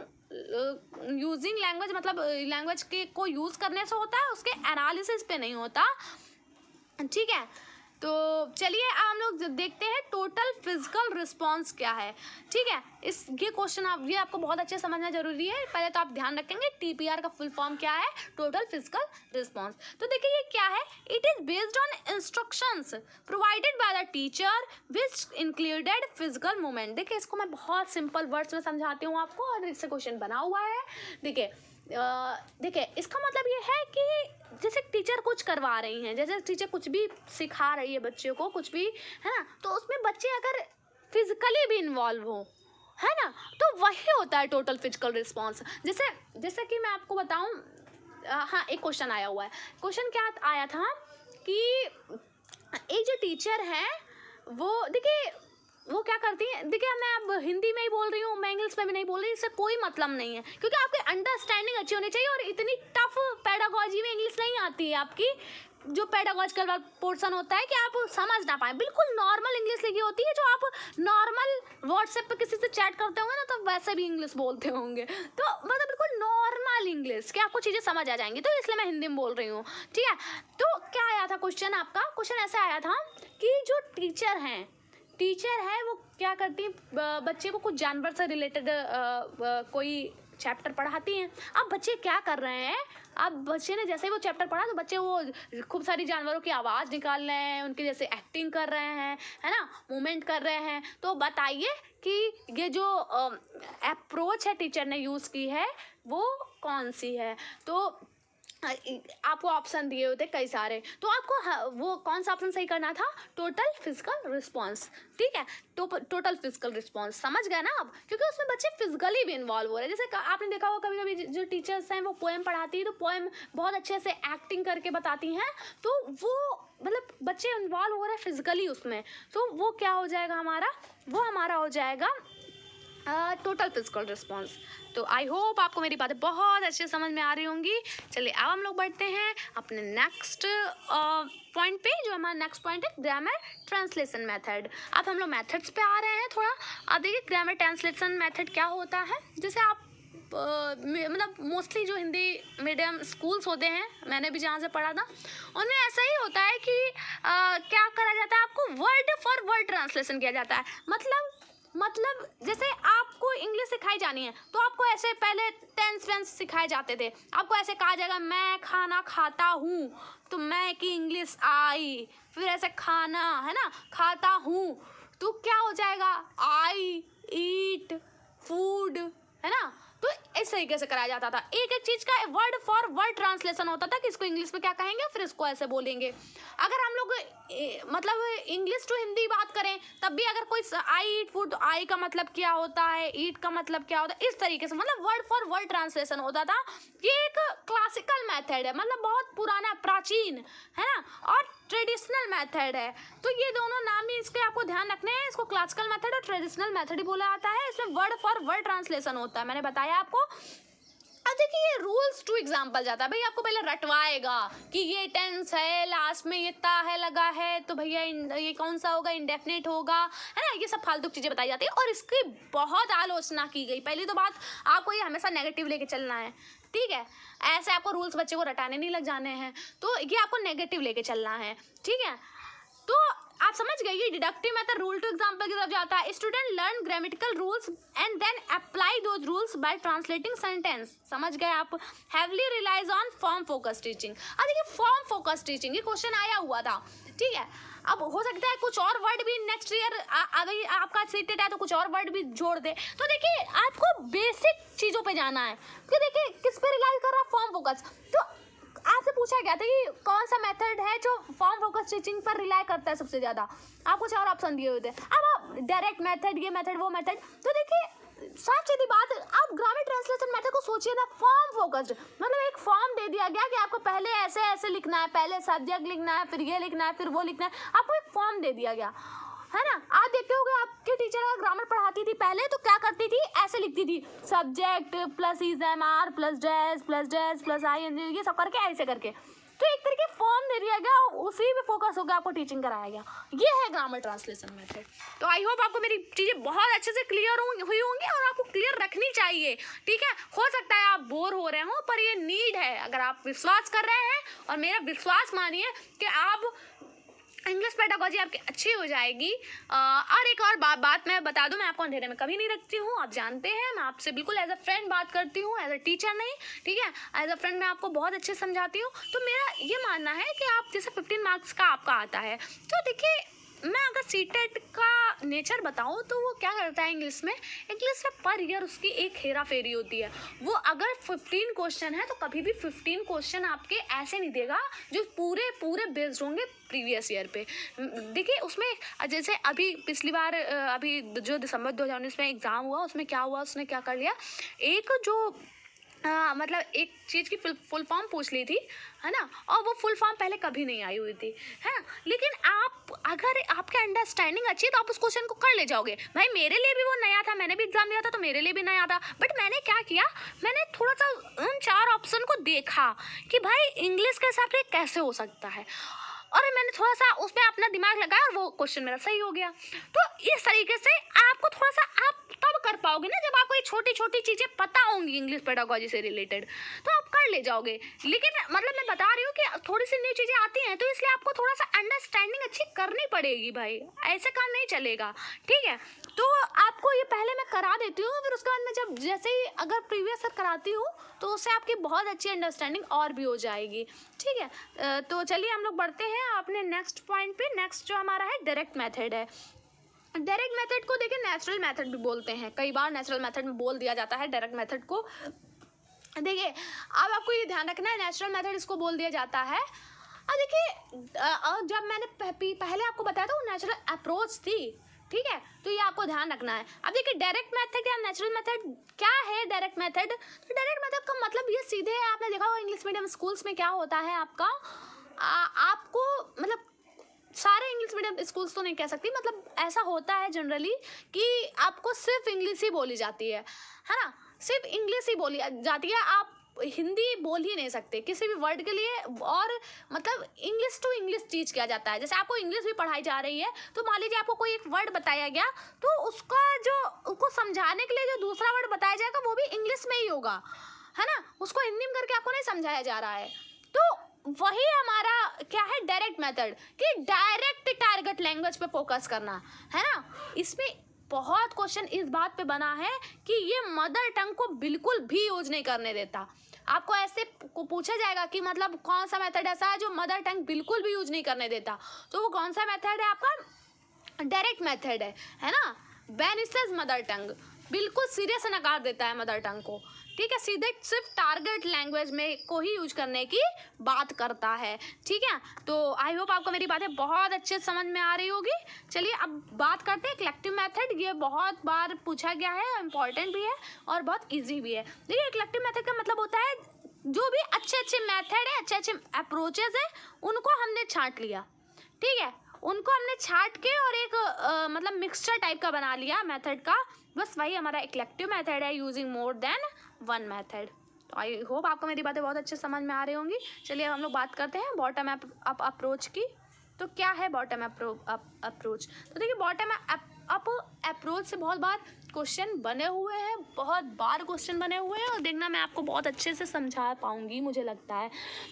लैंग्वेज, मतलब लैंग्वेज के को यूज़ करने से होता है, उसके एनालिसिस पे नहीं होता, ठीक है। तो चलिए हम लोग देखते हैं टोटल फिजिकल रिस्पॉन्स क्या है, ठीक है। ये क्वेश्चन ये आपको बहुत अच्छे समझना जरूरी है। पहले तो आप ध्यान रखेंगे TPR का फुल फॉर्म क्या है, टोटल फिजिकल रिस्पॉन्स। तो देखिए ये क्या है, it is based on instructions provided by the teacher which included physical movement. देखिए इसको मैं बहुत सिंपल वर्ड्स में समझाती हूँ आपको, और इससे क्वेश्चन बना हुआ है। देखिए इसका मतलब ये है कि जैसे टीचर कुछ करवा रही हैं, जैसे टीचर कुछ भी सिखा रही है बच्चे को, कुछ भी, है ना, तो उसमें बच्चे अगर फिजिकली भी इन्वॉल्व हो, है ना, तो वही होता है टोटल फिजिकल रिस्पॉन्स। जैसे कि मैं आपको बताऊं, हाँ एक क्वेश्चन आया हुआ है। क्वेश्चन क्या आया था कि एक जो टीचर है वो, देखिए वो क्या करती है, देखिए मैं अब हिंदी में ही बोल रही हूँ, मैं इंग्लिश में भी नहीं बोल रही, इससे कोई मतलब नहीं है, क्योंकि आपकी अंडरस्टैंडिंग अच्छी होनी चाहिए। और इतनी टफ पेडागॉजी में इंग्लिश नहीं आती है आपकी, जो पेडागॉजिकल पोर्शन होता है कि आप समझ ना पाए, बिल्कुल नॉर्मल इंग्लिश लिखी होती है, जो आप नॉर्मल व्हाट्सएप पे किसी से चैट करते होंगे ना, तो वैसे भी इंग्लिश बोलते होंगे, तो मतलब बिल्कुल नॉर्मल इंग्लिश कि आपको चीज़ें समझ आ जाएंगी, तो इसलिए मैं हिंदी में बोल रही हूँ, ठीक है। तो क्या आया था क्वेश्चन, आपका क्वेश्चन ऐसा आया था कि जो टीचर है वो क्या करती है, बच्चे को कुछ जानवर से रिलेटेड कोई चैप्टर पढ़ाती हैं। अब बच्चे क्या कर रहे हैं, अब बच्चे ने जैसे ही वो चैप्टर पढ़ा तो बच्चे वो खूब सारी जानवरों की आवाज़ निकाल रहे हैं, उनके जैसे एक्टिंग कर रहे हैं, है ना, मूवमेंट कर रहे हैं। तो बताइए कि ये जो अप्रोच है टीचर ने यूज़ की है वो कौन सी है। तो आपको ऑप्शन दिए होते कई सारे, तो आपको वो कौन सा ऑप्शन सही करना था, टोटल फिजिकल रिस्पॉन्स, ठीक है। टोटल फिजिकल रिस्पॉन्स समझ गए ना आप, क्योंकि उसमें बच्चे फिजिकली भी इन्वॉल्व हो रहे हैं। जैसे आपने देखा होगा कभी कभी जो टीचर्स हैं वो पोएम पढ़ाती है, तो पोएम बहुत अच्छे से एक्टिंग करके बताती हैं, तो वो मतलब बच्चे इन्वॉल्व हो रहे हैं फिजिकली उसमें, तो वो क्या हो जाएगा हमारा हो जाएगा टोटल फिजिकल रिस्पॉन्स। तो आई होप आपको मेरी बातें बहुत अच्छे समझ में आ रही होंगी। चलिए अब हम लोग बढ़ते हैं अपने नेक्स्ट पॉइंट पे, जो हमारा नेक्स्ट पॉइंट है ग्रामर ट्रांसलेशन मेथड। अब हम लोग मेथड्स पे आ रहे हैं थोड़ा। अब देखिए ग्रामर ट्रांसलेशन मेथड क्या होता है। जैसे आप मतलब मोस्टली जो हिंदी मीडियम स्कूल्स होते हैं, मैंने भी जहाँ से पढ़ा था, उनमें ऐसा ही होता है कि क्या करा जाता है, आपको वर्ड फॉर वर्ड ट्रांसलेशन किया जाता है। मतलब जैसे आपको इंग्लिश सिखाई जानी है तो आपको ऐसे पहले टेंस वेंस सिखाए जाते थे, आपको ऐसे कहा जाएगा मैं खाना खाता हूँ, तो मैं की इंग्लिश आई, फिर ऐसे खाना है ना, खाता हूँ, तो क्या हो जाएगा, आई ईट फूड, है ना। तो इस तरीके से कराया जाता था, एक एक चीज का वर्ड फॉर वर्ड ट्रांसलेशन होता था कि इसको इंग्लिश में क्या कहेंगे, फिर इसको ऐसे बोलेंगे। अगर हम लोग मतलब इंग्लिश टू हिंदी बात करें तब भी अगर कोई आई ईट फूड, तो आई का मतलब क्या होता है, ईट का मतलब क्या होता है, इस तरीके से मतलब वर्ड फॉर वर्ड ट्रांसलेशन होता था। ये एक क्लासिकल मेथड है, मतलब बहुत पुराना प्राचीन है ना, और ट्रेडिशनल मेथड है। तो ये दोनों नाम ही इसके आपको ध्यान रखने हैं, इसको क्लासिकल मेथड और ट्रेडिशनल मेथड ही बोला जाता है। इसमें वर्ड फॉर वर्ड ट्रांसलेशन होता है, मैंने बताया आपको। अब देखिए ये रूल्स टू एग्जाम्पल जाता है, भाई आपको पहले रटवाएगा कि ये टेंस है, लास्ट में ये ता है लगा है, तो भैया ये कौन सा होगा, इंडेफिनिट होगा, है ना, ये सब फालतू चीज़ें बताई जाती है और इसकी बहुत आलोचना की गई। पहली तो बात, आपको ये हमेशा नेगेटिव लेके चलना है, ठीक है, ऐसे आपको रूल्स बच्चे को रटाने नहीं लग जाने हैं, तो ये आपको नेगेटिव लेके चलना है, ठीक है। तो आप समझ गए, ये deductive method rule to example की तरफ जाता है। Student learn grammatical rules and then apply those rules by translating sentence, समझ गए आप। Heavily relies on form focus teaching. अब देखिए फॉर्म फोकस टीचिंग, ये क्वेश्चन आया हुआ था, ठीक है। अब हो सकता है कुछ और वर्ड भी नेक्स्ट ईयर अभी आपका सीटेड है तो कुछ और वर्ड भी जोड़ दे। तो देखिए आपको बेसिक चीज़ों पे जाना है, कि देखिए किस पे रिलाई कर रहा है, फॉर्म फोकस। तो आपसे पूछा गया था कि कौन सा मेथड है जो फॉर्म फोकस टीचिंग पर रिलाई करता है सबसे ज़्यादा, आप कुछ और ऑप्शन दिए हुए थे। अब आप डायरेक्ट मेथड, ये मेथड, वो मेथड, तो देखिए साफ सीधी बात, आप ग्रामर ट्रांसलेशन मेथड को सोचिए ना, फॉर्म फोकस्ड, मतलब एक फॉर्म दे दिया गया कि आपको पहले ऐसे ऐसे लिखना है, पहले सब्जेक्ट लिखना है, फिर ये लिखना है, फिर वो लिखना है, आपको एक फॉर्म दे दिया गया, है ना। आप देखते होगे आपकी टीचर अगर ग्रामर पढ़ाती थी पहले तो क्या करती थी, ऐसे लिखती थी, subject plus EZMR plus dash plus ING, ये सब करके ऐसे करके, तो एक तरीके फॉर्म दे दिया गया, उसी पे फोकस हो गया, आपको टीचिंग कराया गया। ये है ग्रामर ट्रांसलेशन मेथड। तो आई होप आपको मेरी चीज़ें बहुत अच्छे से क्लियर हुई होंगी और आपको क्लियर रखनी चाहिए, ठीक है। हो सकता है आप बोर हो रहे हो, पर ये नीड है, अगर आप विश्वास कर रहे हैं, और मेरा विश्वास मानिए कि आप इंग्लिश पेडागॉजी आपकी अच्छी हो जाएगी। और एक और बात मैं बता दूं, मैं आपको अंधेरे में कभी नहीं रखती हूँ, आप जानते हैं, मैं आपसे बिल्कुल एज अ फ्रेंड बात करती हूँ, एज अ टीचर नहीं, ठीक है, एज अ फ्रेंड मैं आपको बहुत अच्छे समझाती हूँ। तो मेरा ये मानना है कि आप जैसे 15 मार्क्स का आपका आता है, तो देखिए मैं अगर सीटेट का नेचर बताऊँ तो वो क्या करता है, इंग्लिश में पर ईयर उसकी एक हेरा फेरी होती है। वो अगर 15 क्वेश्चन है तो कभी भी 15 क्वेश्चन आपके ऐसे नहीं देगा जो पूरे बेस्ड होंगे प्रीवियस ईयर पे। देखिए उसमें जैसे अभी पिछली बार अभी जो दिसंबर 2019 में एग्ज़ाम हुआ, उसमें क्या हुआ, उसने क्या कर लिया, एक जो मतलब एक चीज़ की फुल फॉर्म पूछ ली थी, है ना, और वो फुल फॉर्म पहले कभी नहीं आई हुई थी, है ना। लेकिन आप अगर आपके अंडरस्टैंडिंग अच्छी है तो आप उस क्वेश्चन को कर ले जाओगे। भाई मेरे लिए भी वो नया था, मैंने भी एग्जाम दिया था तो मेरे लिए भी नया था, बट मैंने क्या किया, मैंने थोड़ा सा उन 4 ऑप्शन को देखा कि भाई इंग्लिश के हिसाब से कैसे हो सकता है, और मैंने थोड़ा सा उसमें अपना दिमाग लगाया और वो क्वेश्चन मेरा सही हो गया। तो इस तरीके से आपको थोड़ा सा आप तब कर पाओगे ना जब आपको ये छोटी छोटी चीज़ें पता होंगी इंग्लिश पेडागॉजी से रिलेटेड, तो आप कर ले जाओगे। लेकिन मतलब मैं बता रही हूँ कि थोड़ी सी नई चीज़ें आती हैं तो इसलिए आपको थोड़ा सा अंडरस्टैंडिंग अच्छी करनी पड़ेगी भाई, ऐसे काम नहीं चलेगा, ठीक है। तो आपको ये पहले मैं करा देती हूँ, फिर उसके बाद मैं जब जैसे ही अगर प्रीवियस ईयर कराती हूँ तो उससे आपकी बहुत अच्छी अंडरस्टैंडिंग और भी हो जाएगी, ठीक है। तो चलिए हम लोग बढ़ते हैं अपने नेक्स्ट पॉइंट पे। नेक्स्ट जो हमारा है डायरेक्ट मेथड है। डायरेक्ट मेथड को देखिए नेचुरल मेथड भी बोलते हैं, कई बार नेचुरल मेथड में बोल दिया जाता है डायरेक्ट मेथड को। देखिए अब आपको ये ध्यान रखना है, नेचुरल मेथड इसको बोल दिया जाता है। अब देखिए जब मैंने पहले आपको बताया था वो नेचुरल अप्रोच थी, ठीक है, तो ये आपको ध्यान रखना है। अब देखिए डायरेक्ट मेथड या नेचुरल मेथड क्या है। डायरेक्ट मेथड, तो डायरेक्ट मेथड का मतलब ये सीधे, आपने देखा होगा इंग्लिश मीडियम स्कूल्स में क्या होता है, आपका आपको मतलब सारे इंग्लिश मीडियम स्कूल्स तो नहीं कह सकती, मतलब ऐसा होता है जनरली कि आपको सिर्फ इंग्लिश ही बोली जाती है ना, सिर्फ इंग्लिश ही बोली जाती है। आप हिंदी बोल ही नहीं सकते किसी भी वर्ड के लिए, और मतलब इंग्लिश टू इंग्लिश टीच किया जाता है। जैसे आपको इंग्लिश भी पढ़ाई जा रही है, तो मान लीजिए आपको कोई एक वर्ड बताया गया, तो उसका जो उसको समझाने के लिए जो दूसरा वर्ड बताया जाएगा वो भी इंग्लिश में ही होगा, है ना, उसको हिंदी में करके आपको नहीं समझाया जा रहा है। तो वही हमारा क्या है, डायरेक्ट मेथड, कि डायरेक्ट टारगेट लैंग्वेज पे फोकस करना, है ना। इसमें बहुत क्वेश्चन इस बात पे बना है कि ये मदर टंग को बिल्कुल भी यूज नहीं करने देता। आपको ऐसे को पूछा जाएगा कि मतलब कौन सा मेथड ऐसा है जो मदर टंग बिल्कुल भी यूज नहीं करने देता, तो वो कौन सा मेथड है आपका, डायरेक्ट मेथड है ना। बेनिसेस मदर टंग बिल्कुल सीरियस नकार देता है मदर टंग को, ठीक है, सीधे सिर्फ टारगेट लैंग्वेज में को ही यूज करने की बात करता है, ठीक है। तो आई होप आपको मेरी बातें बहुत अच्छे से समझ में आ रही होगी। चलिए अब बात करते हैं कलेक्टिव मेथड। ये बहुत बार पूछा गया है, इंपॉर्टेंट भी है और बहुत ईजी भी है। देखिए कलेक्टिव मेथड का मतलब होता है जो भी अच्छे अच्छे मेथड है, अच्छे अच्छे अप्रोचेज है, उनको हमने छांट लिया, ठीक है, उनको हमने छांट के और एक मतलब मिक्सचर टाइप का बना लिया मेथड का, बस वही हमारा इक्लेक्टिव मेथड है, using more than one method. तो आई होप आपको मेरी बातें बहुत अच्छे समझ में आ रही होंगी। चलिए अब हम लोग बात करते हैं बॉटम अप अप्रोच की। तो क्या है बॉटम अप्रोच? तो देखिए बॉटम अप अप्रोच से बहुत बार क्वेश्चन बने हुए हैं, बहुत बार क्वेश्चन बने हुए हैं, और देखना मैं आपको बहुत अच्छे से समझा पाऊंगी मुझे लगता है।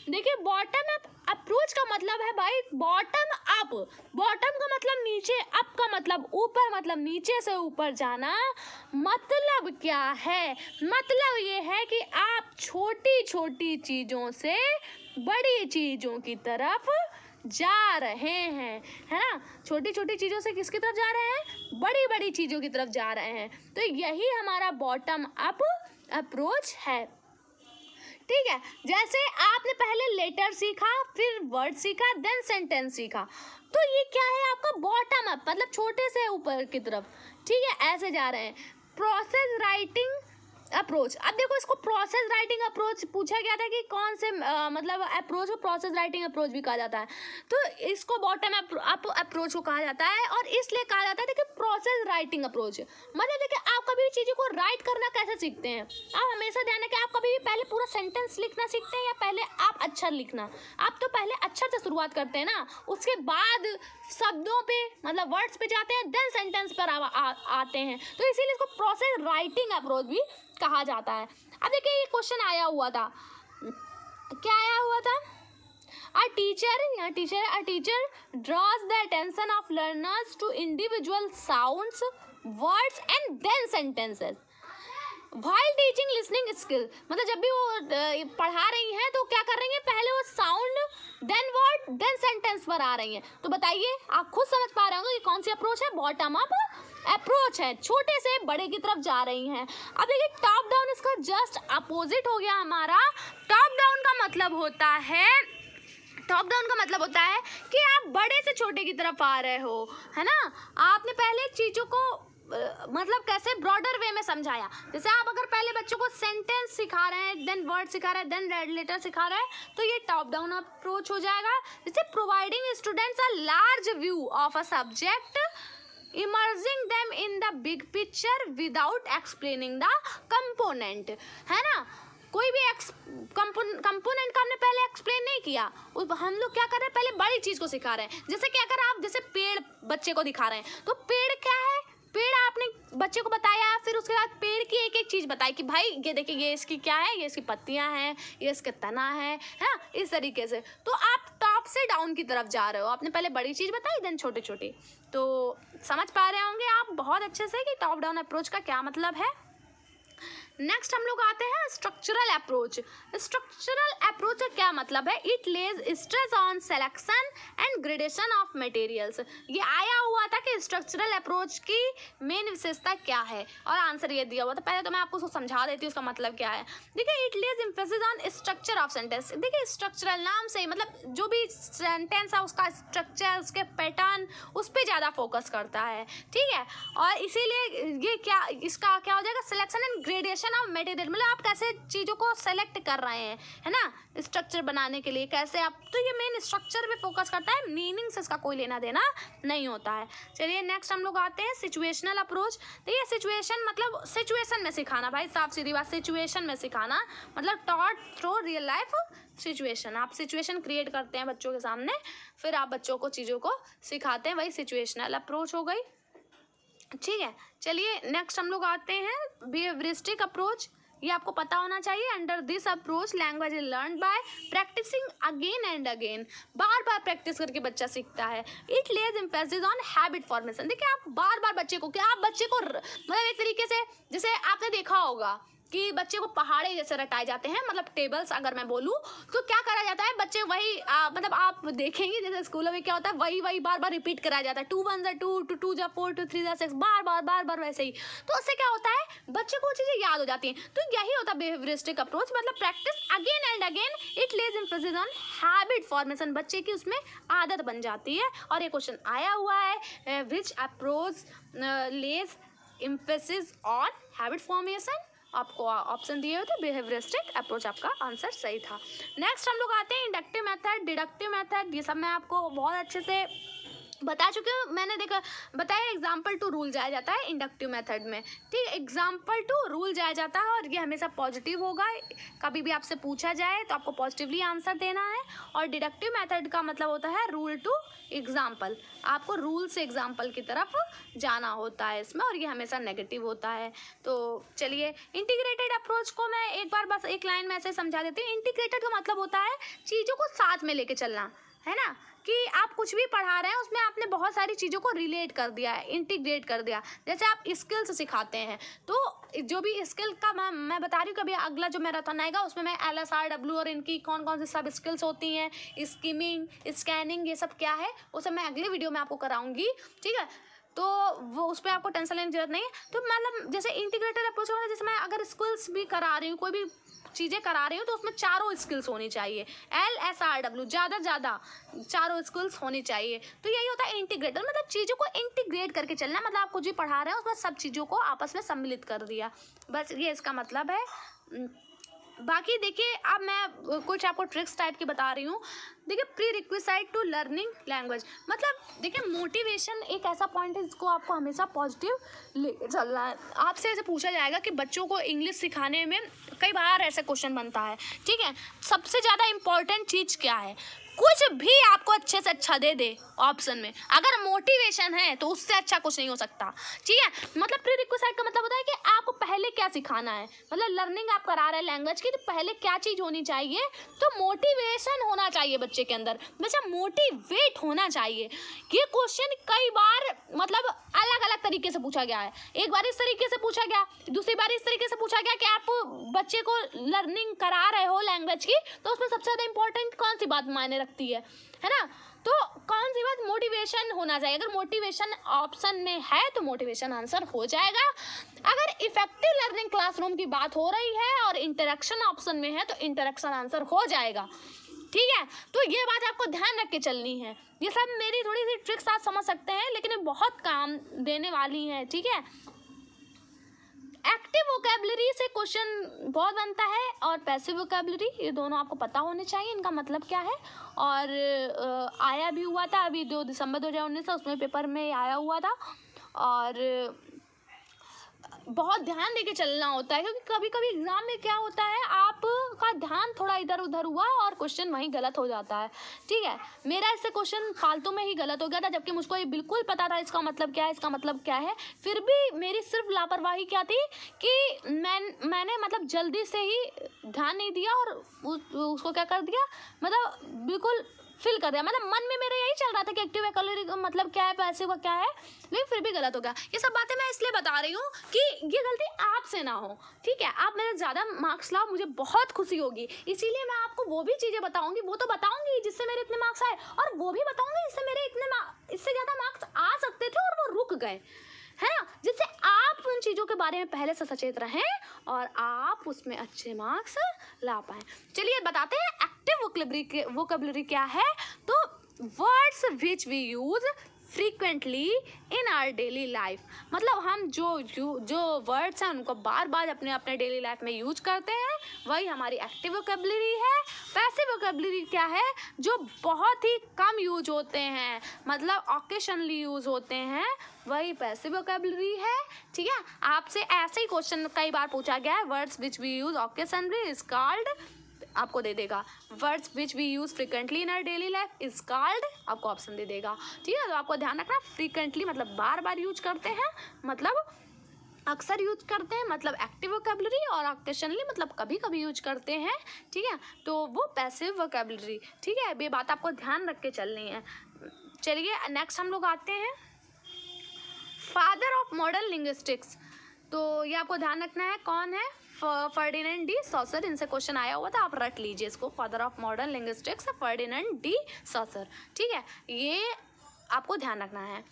देखिए बॉटम अप अप्रोच का मतलब है भाई बॉटम अप, बॉटम का मतलब नीचे, अप का मतलब ऊपर, मतलब नीचे से ऊपर जाना। मतलब क्या है? मतलब ये है कि आप छोटी छोटी चीज़ों से बड़ी चीज़ों की तरफ जा रहे हैं, है ना। छोटी छोटी चीज़ों से किसकी तरफ जा रहे हैं? बड़ी बड़ी चीज़ों की तरफ जा रहे हैं। तो यही हमारा बॉटम अप अप्रोच है, ठीक है। जैसे आपने पहले लेटर सीखा, फिर वर्ड सीखा, देन सेंटेंस सीखा, तो ये क्या है आपका बॉटम अप, मतलब छोटे से ऊपर की तरफ, ठीक है, ऐसे जा रहे हैं। प्रोसेस राइटिंग अप्रोच, अब देखो इसको प्रोसेस राइटिंग अप्रोच पूछा गया था कि कौन से मतलब अप्रोच को प्रोसेस राइटिंग अप्रोच भी कहा जाता है, तो इसको बॉटम अप अप्रोच को कहा जाता है, और इसलिए कहा जाता है देखिए प्रोसेस राइटिंग अप्रोच। मतलब देखिए आप कभी भी चीज़ों को राइट करना कैसे सीखते हैं, आप हमेशा ध्यान रखें, आप कभी भी पहले पूरा सेंटेंस लिखना सीखते हैं या पहले आप अक्षर लिखना? आप तो पहले अक्षर से शुरुआत करते हैं ना, उसके बाद शब्दों पे मतलब वर्ड्स पे जाते हैं, देन सेंटेंस पर आते हैं, तो इसीलिए इसको प्रोसेस राइटिंग अप्रोच भी कहा जाता है। अब देखिए ये क्वेश्चन आया हुआ था, क्या आया हुआ था? A teacher draws the attention of learners to individual sounds, words and then sentences while teaching listening skill। मतलब जब भी वो पढ़ा रही हैं तो क्या कर रही हैं, पहले वो sound, then word, then sentence पर आ रही हैं। तो बताइए आप खुद समझ पा रहे होंगे कि कौन सी अप्रोच है, बॉटम अप अप्रोच है, छोटे से बड़े की तरफ जा रही हैं। अब देखिए टॉप डाउन इसका जस्ट अपोजिट हो गया हमारा। टॉप डाउन का मतलब होता है, टॉप डाउन का मतलब होता है कि आप बड़े से छोटे की तरफ आ रहे हो, है ना। आपने पहले चीज़ों को मतलब कैसे ब्रॉडर वे में समझाया। जैसे आप अगर पहले बच्चों को सेंटेंस सिखा रहे हैं, देन वर्ड सिखा रहे हैं, देन रेड लेटर सिखा रहे हैं, तो ये टॉप डाउन अप्रोच हो जाएगा। जैसे providing students a large view of a subject, emerging them in the big picture without explaining the component, है ना। कोई भी कंपोनेंट का हमने पहले एक्सप्लेन नहीं किया, हम लोग क्या कर रहे हैं, पहले बड़ी चीज़ को सिखा रहे हैं। जैसे कि अगर आप जैसे पेड़ बच्चे को दिखा रहे हैं, तो पेड़ क्या है, पेड़ आपने बच्चे को बताया, फिर उसके बाद पेड़ की एक एक चीज़ बताई कि भाई ये देखिए ये इसकी क्या है, ये इसकी पत्तियां हैं, ये इसका तना है ना, इस तरीके से। तो आप टॉप से डाउन की तरफ जा रहे हो, आपने पहले बड़ी चीज़ बताई, देन छोटे छोटे। तो समझ पा रहे होंगे आप बहुत अच्छे से कि टॉप डाउन अप्रोच का क्या मतलब है। नेक्स्ट हम लोग आते हैं स्ट्रक्चरल अप्रोच। स्ट्रक्चरल अप्रोच का क्या मतलब है? It Lay's stress on selection and gradation of materials. ये आया हुआ था कि स्ट्रक्चरल अप्रोच की मेन विशेषता क्या है, और आंसर ये दिया हुआ था। पहले तो मैं आपको उसको समझा देती हूँ उसका मतलब क्या है। देखिए it lays emphasis on structure of sentence. देखिए स्ट्रक्चरल नाम से मतलब जो भी सेंटेंस है उसका स्ट्रक्चर, उसके पैटर्न, उस पर ज़्यादा फोकस करता है, ठीक है। और इसीलिए ये क्या, इसका क्या हो जाएगा, selection and gradation selection of material, मतलब आप कैसे चीज़ों को सेलेक्ट कर रहे हैं, है ना, स्ट्रक्चर बनाने के लिए कैसे आप, तो ये मेन स्ट्रक्चर पे फोकस करता है, मीनिंग से इसका कोई लेना देना नहीं होता है। चलिए नेक्स्ट हम लोग आते हैं सिचुएशनल अप्रोच। तो ये सिचुएशन मतलब सिचुएशन में सिखाना, भाई साफ सीधी बात, सिचुएशन में सिखाना मतलब taught through real life situation. आप सिचुएशन क्रिएट करते हैं बच्चों के सामने, फिर आप बच्चों को चीज़ों को सिखाते हैं, वही सिचुएशनल अप्रोच हो गई। ठीक है, चलिए नेक्स्ट हम लोग आते हैं बिहेवियरिस्टिक अप्रोच। ये आपको पता होना चाहिए। Under this approach language is learn by practising again and again, बार बार प्रैक्टिस करके बच्चा सीखता है। It lays emphasis on habit formation. देखिए आप बार बार बच्चे को, क्या आप बच्चे को मतलब एक तरीके से, जैसे आपने देखा होगा कि बच्चे को पहाड़े जैसे रटाए जाते हैं, मतलब टेबल्स अगर मैं बोलूँ तो क्या करा जाता है, बच्चे वही मतलब आप देखेंगे जैसे स्कूलों में क्या होता है, वही बार बार रिपीट कराया जाता है, 2 1 जा 2, 2 2 जा 4, 2 3 जा 6, बार बार वैसे ही। तो उससे क्या होता है, बच्चे को चीज़ें याद हो जाती हैं। तो यही होता है बिहेवियरिस्टिक अप्रोच, मतलब practice again and again, it lays emphasis on habit formation, बच्चे की उसमें आदत बन जाती है। और ये क्वेश्चन आया हुआ है, which approach lays emphasis on habit formation, आपको ऑप्शन दिए हुए थे, बिहेवियरिस्टिक अप्रोच आपका आंसर सही था। नेक्स्ट हम लोग आते हैं इंडक्टिव मेथड, डिडक्टिव मेथड। ये सब मैं आपको बहुत अच्छे से बता चुकी हूँ, मैंने देखा बताया एग्जाम्पल टू रूल जाया जाता है इंडक्टिव मेथड में। ठीक, एग्जाम्पल टू रूल जाया जाता है और ये हमेशा पॉजिटिव होगा, कभी भी आपसे पूछा जाए तो आपको पॉजिटिवली आंसर देना है। और डिडक्टिव मेथड का मतलब होता है रूल टू एग्जाम्पल, आपको रूल से एग्जाम्पल की तरफ जाना होता है इसमें, और ये हमेशा नेगेटिव होता है। तो चलिए इंटीग्रेटेड अप्रोच को मैं एक बार बस एक लाइन में ऐसे समझा देती हूँ। इंटीग्रेटेड का मतलब होता है चीज़ों को साथ में लेके चलना, है ना, कि आप कुछ भी पढ़ा रहे हैं उसमें आपने बहुत सारी चीज़ों को रिलेट कर दिया है, इंटीग्रेट कर दिया। जैसे आप स्किल्स सिखाते हैं तो जो भी स्किल का मैं बता रही हूँ, कभी अगला जो मैराथन आएगा उसमें मैं LSRW और इनकी कौन कौन सी सब स्किल्स होती हैं, स्कीमिंग, स्कैनिंग, ये सब क्या है वो सब मैं अगले वीडियो में आपको कराऊंगी। ठीक है, तो वो उस पर आपको टेंशन लेने की जरूरत नहीं है। तो मतलब जैसे इंटीग्रेटेड अप्रोच होगा, जैसे मैं अगर स्किल्स भी करा रही हूँ, कोई भी चीज़ें करा रही हूँ, तो उसमें चारों स्किल्स होनी चाहिए, LSRW ज़्यादा चारों स्किल्स होनी चाहिए। तो यही होता है इंटीग्रेटर, मतलब चीज़ों को इंटीग्रेट करके चलना, मतलब आप कुछ भी पढ़ा रहे हैं उसमें सब चीज़ों को आपस में सम्मिलित कर दिया, बस ये इसका मतलब है। बाकी देखिए अब मैं कुछ आपको ट्रिक्स टाइप की बता रही हूँ। देखिए prerequisite to learning language, मतलब देखिए मोटिवेशन एक ऐसा पॉइंट है जिसको आपको हमेशा पॉजिटिव ले चलना है। आपसे ऐसे पूछा जाएगा कि बच्चों को इंग्लिश सिखाने में कई बार ऐसे क्वेश्चन बनता है, ठीक है, सबसे ज़्यादा इम्पॉर्टेंट चीज़ क्या है, कुछ भी आपको अच्छे से अच्छा दे दे ऑप्शन में, अगर मोटिवेशन है तो उससे अच्छा कुछ नहीं हो सकता। ठीक है, मतलब प्री रिक्विसाइट का मतलब होता है कि आपको पहले क्या सिखाना है, मतलब लर्निंग आप करा रहे हैं लैंग्वेज की, तो पहले क्या चीज़ होनी चाहिए, तो मोटिवेशन होना चाहिए बच्चे के अंदर, बच्चा मोटिवेट होना चाहिए। ये क्वेश्चन कई बार मतलब अलग अलग तरीके से पूछा गया है, एक बार इस तरीके से पूछा गया, दूसरी बार इस तरीके से पूछा गया कि आप बच्चे को लर्निंग करा रहे हो लैंग्वेज की, तो उसमें सबसे ज़्यादा इंपॉर्टेंट कौन सी बात मायने रखती है ना, तो कौन सी बात, मोटिवेशन होना चाहिए। अगर मोटिवेशन ऑप्शन में है तो मोटिवेशन आंसर हो जाएगा। अगर इफेक्टिव लर्निंग क्लासरूम की बात हो रही है और इंटरेक्शन ऑप्शन में है तो इंटरेक्शन आंसर हो जाएगा। ठीक है, तो ये बात आपको ध्यान रख के चलनी है। ये सब मेरी थोड़ी सी ट्रिक्स आप समझ सकते हैं, लेकिन ये बहुत काम देने वाली हैं। ठीक है, एक्टिव वोकैबुलरी से क्वेश्चन बहुत बनता है और पैसिव वोकैबुलरी, ये दोनों आपको पता होने चाहिए इनका मतलब क्या है। और आया भी हुआ था अभी 2 दिसंबर 2019 से, उसमें पेपर में आया हुआ था। और बहुत ध्यान देके चलना होता है, क्योंकि कभी कभी एग्जाम में क्या होता है, आपका ध्यान थोड़ा इधर उधर हुआ और क्वेश्चन वहीं गलत हो जाता है। ठीक है, मेरा इससे क्वेश्चन फालतू में ही गलत हो गया था, जबकि मुझको ये बिल्कुल पता था इसका मतलब क्या है, इसका मतलब क्या है, फिर भी मेरी सिर्फ लापरवाही क्या थी कि मैंने मतलब जल्दी से ही ध्यान नहीं दिया और उसको क्या कर दिया, मतलब बिल्कुल फिल कर दिया, मतलब मन में मेरा यही चल रहा था कि एक्टिव वोकैबुलरी का मतलब क्या है, पैसिव का क्या है, लेकिन फिर भी गलत हो गया। ये सब बातें मैं इसलिए बता रही हूँ कि ये गलती आपसे ना हो। ठीक है, आप मेरे ज़्यादा मार्क्स लाओ, मुझे बहुत खुशी होगी, इसीलिए मैं आपको वो भी चीज़ें बताऊँगी, वो तो बताऊँगी जिससे मेरे इतने मार्क्स आए, और वो भी बताऊँगी जिससे मेरे इससे ज़्यादा मार्क्स आ सकते थे और वो रुक गए, है ना, जिससे आप उन चीज़ों के बारे में पहले से सचेत रहें और आप उसमें अच्छे मार्क्स ला पाएँ। चलिए बताते हैं एक्टिव वोकैबुलरी क्या है। तो words which we use frequently in our daily life, मतलब हम जो वर्ड्स हैं उनको बार बार अपने अपने डेली लाइफ में यूज करते हैं, वही हमारी एक्टिव वोकैबुलरी है। पैसिव वोकैबुलरी क्या है, जो बहुत ही कम यूज होते हैं, मतलब ऑकेशनली यूज होते हैं, वही पैसिव वोकैबुलरी है। ठीक है, आपसे ऐसे ही क्वेश्चन कई बार पूछा गया है, words which we use occasionally is called, आपको दे देगा words which we use frequently in our daily life is called, आपको ऑप्शन दे देगा। ठीक है, तो आपको ध्यान रखना, फ्रीक्वेंटली मतलब बार बार यूज करते हैं, मतलब अक्सर यूज करते हैं, मतलब एक्टिव वोकैबुलरी, और ऑकेशनली मतलब कभी कभी यूज करते हैं। ठीक है, तो वो पैसिव वोकैबुलरी। ठीक है, ये बात आपको ध्यान रख के चलनी है। चलिए नेक्स्ट हम लोग आते हैं फादर ऑफ मॉडर्न लिंग्विस्टिक्स। तो ये आपको ध्यान रखना है, कौन है, फर्डिनेंड डी सॉसर। इनसे क्वेश्चन आया हुआ था, आप रट लीजिए इसको, father of modern linguistics Ferdinand de Saussure. ठीक है, ये आपको ध्यान रखना है।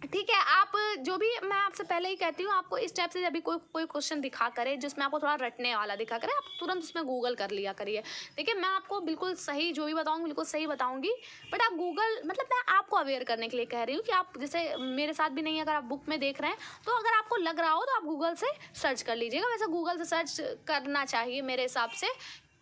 ठीक है, आप जो भी, मैं आपसे पहले ही कहती हूँ, आपको इस टाइप से जब भी कोई क्वेश्चन दिखा करे जिसमें आपको थोड़ा रटने वाला दिखा करे, आप तुरंत उसमें गूगल कर लिया करिए। देखिए, मैं आपको बिल्कुल सही जो भी बताऊँगी बिल्कुल सही बताऊँगी, बट आप गूगल, मतलब मैं आपको अवेयर करने के लिए कह रही हूँ कि आप जैसे मेरे साथ भी नहीं है, अगर आप बुक में देख रहे हैं तो अगर आपको लग रहा हो तो आप गूगल से सर्च कर लीजिएगा। वैसे गूगल से सर्च करना चाहिए मेरे हिसाब से।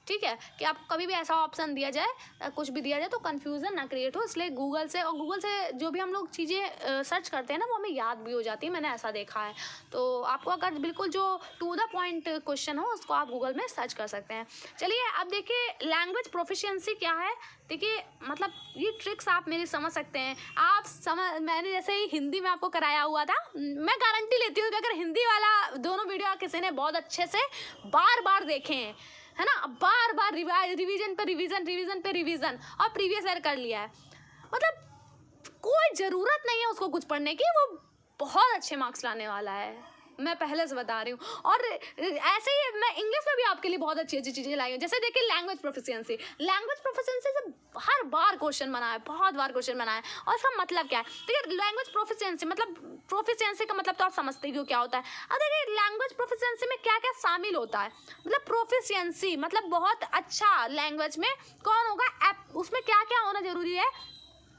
ठीक है, कि आपको कभी भी ऐसा ऑप्शन दिया जाए, कुछ भी दिया जाए तो कन्फ्यूज़न ना क्रिएट हो, इसलिए गूगल से, और गूगल से जो भी हम लोग चीज़ें सर्च करते हैं ना, वो हमें याद भी हो जाती है, मैंने ऐसा देखा है। तो आपको अगर बिल्कुल जो टू द पॉइंट क्वेश्चन हो उसको आप गूगल में सर्च कर सकते हैं। चलिए अब देखिए लैंग्वेज प्रोफिशिएंसी क्या है। देखिए, मतलब ये ट्रिक्स आप मेरी समझ सकते हैं, आप समझ, मैंने जैसे ही हिंदी में आपको कराया हुआ था, मैं गारंटी लेती हूँ कि अगर हिंदी वाला दोनों वीडियो किसी ने बहुत अच्छे से बार बार देखे हैं, है ना, बार बार रिवीजन पे रिवीजन और प्रीवियस ईयर कर लिया है, मतलब कोई ज़रूरत नहीं है उसको कुछ पढ़ने की, वो बहुत अच्छे मार्क्स लाने वाला है, मैं पहले से बता रही हूँ। और ऐसे ही मैं इंग्लिश में भी आपके लिए बहुत अच्छी अच्छी चीज़ें लाई हूँ। जैसे देखिए लैंग्वेज प्रोफिशिएंसी से हर बार क्वेश्चन बना है, बहुत बार क्वेश्चन बना है, और इसका मतलब क्या है। देखिए लैंग्वेज प्रोफिशिएंसी मतलब, प्रोफिशिएंसी का मतलब तो आप समझते ही हो क्या होता है। अब देखिए लैंग्वेज प्रोफिशिएंसी में क्या क्या शामिल होता है, मतलब प्रोफिशिएंसी मतलब बहुत अच्छा लैंग्वेज में कौन होगा, उसमें क्या क्या होना जरूरी है,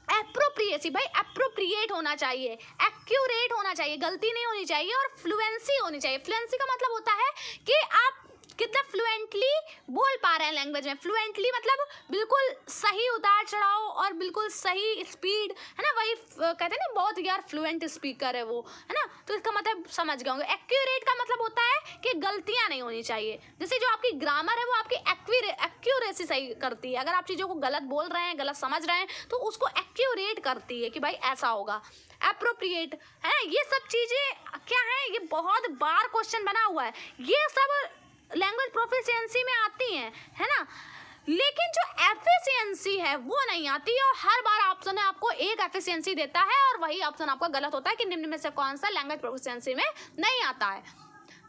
एप्रोप्रिएसी, भाई एप्रोप्रिएट होना चाहिए, एक्यूरेट होना चाहिए, गलती नहीं होनी चाहिए, और फ्लुएंसी होनी चाहिए। फ्लुएंसी का मतलब होता है कि आप कितना फ्लुएंटली बोल पा रहे हैं लैंग्वेज में। फ्लुएंटली मतलब बिल्कुल सही उतार चढ़ाव और बिल्कुल सही स्पीड, है ना, वही कहते हैं ना बहुत यार फ्लुएंट स्पीकर है वो, है ना, तो इसका मतलब समझ गए होंगे। एक्यूरेट का मतलब होता है कि गलतियां नहीं होनी चाहिए, जैसे जो आपकी ग्रामर है वो आपकी एक्यूरेसी सही करती है। अगर आप चीज़ों को गलत बोल रहे हैं, गलत समझ रहे हैं, तो उसको एक्यूरेट करती है कि भाई ऐसा होगा। एप्रोप्रिएट है, ये सब चीज़ें क्या है, ये बहुत बार क्वेश्चन बना हुआ है, ये सब लैंग्वेज प्रोफिशिएंसी में आती हैं, है ना, लेकिन जो एफिशिएंसी है वो नहीं आती, और हर बार ऑप्शन है आपको एक एफिशिएंसी देता है, और वही ऑप्शन आपका गलत होता है कि निम्न में से कौन सा लैंग्वेज प्रोफिशिएंसी में नहीं आता है।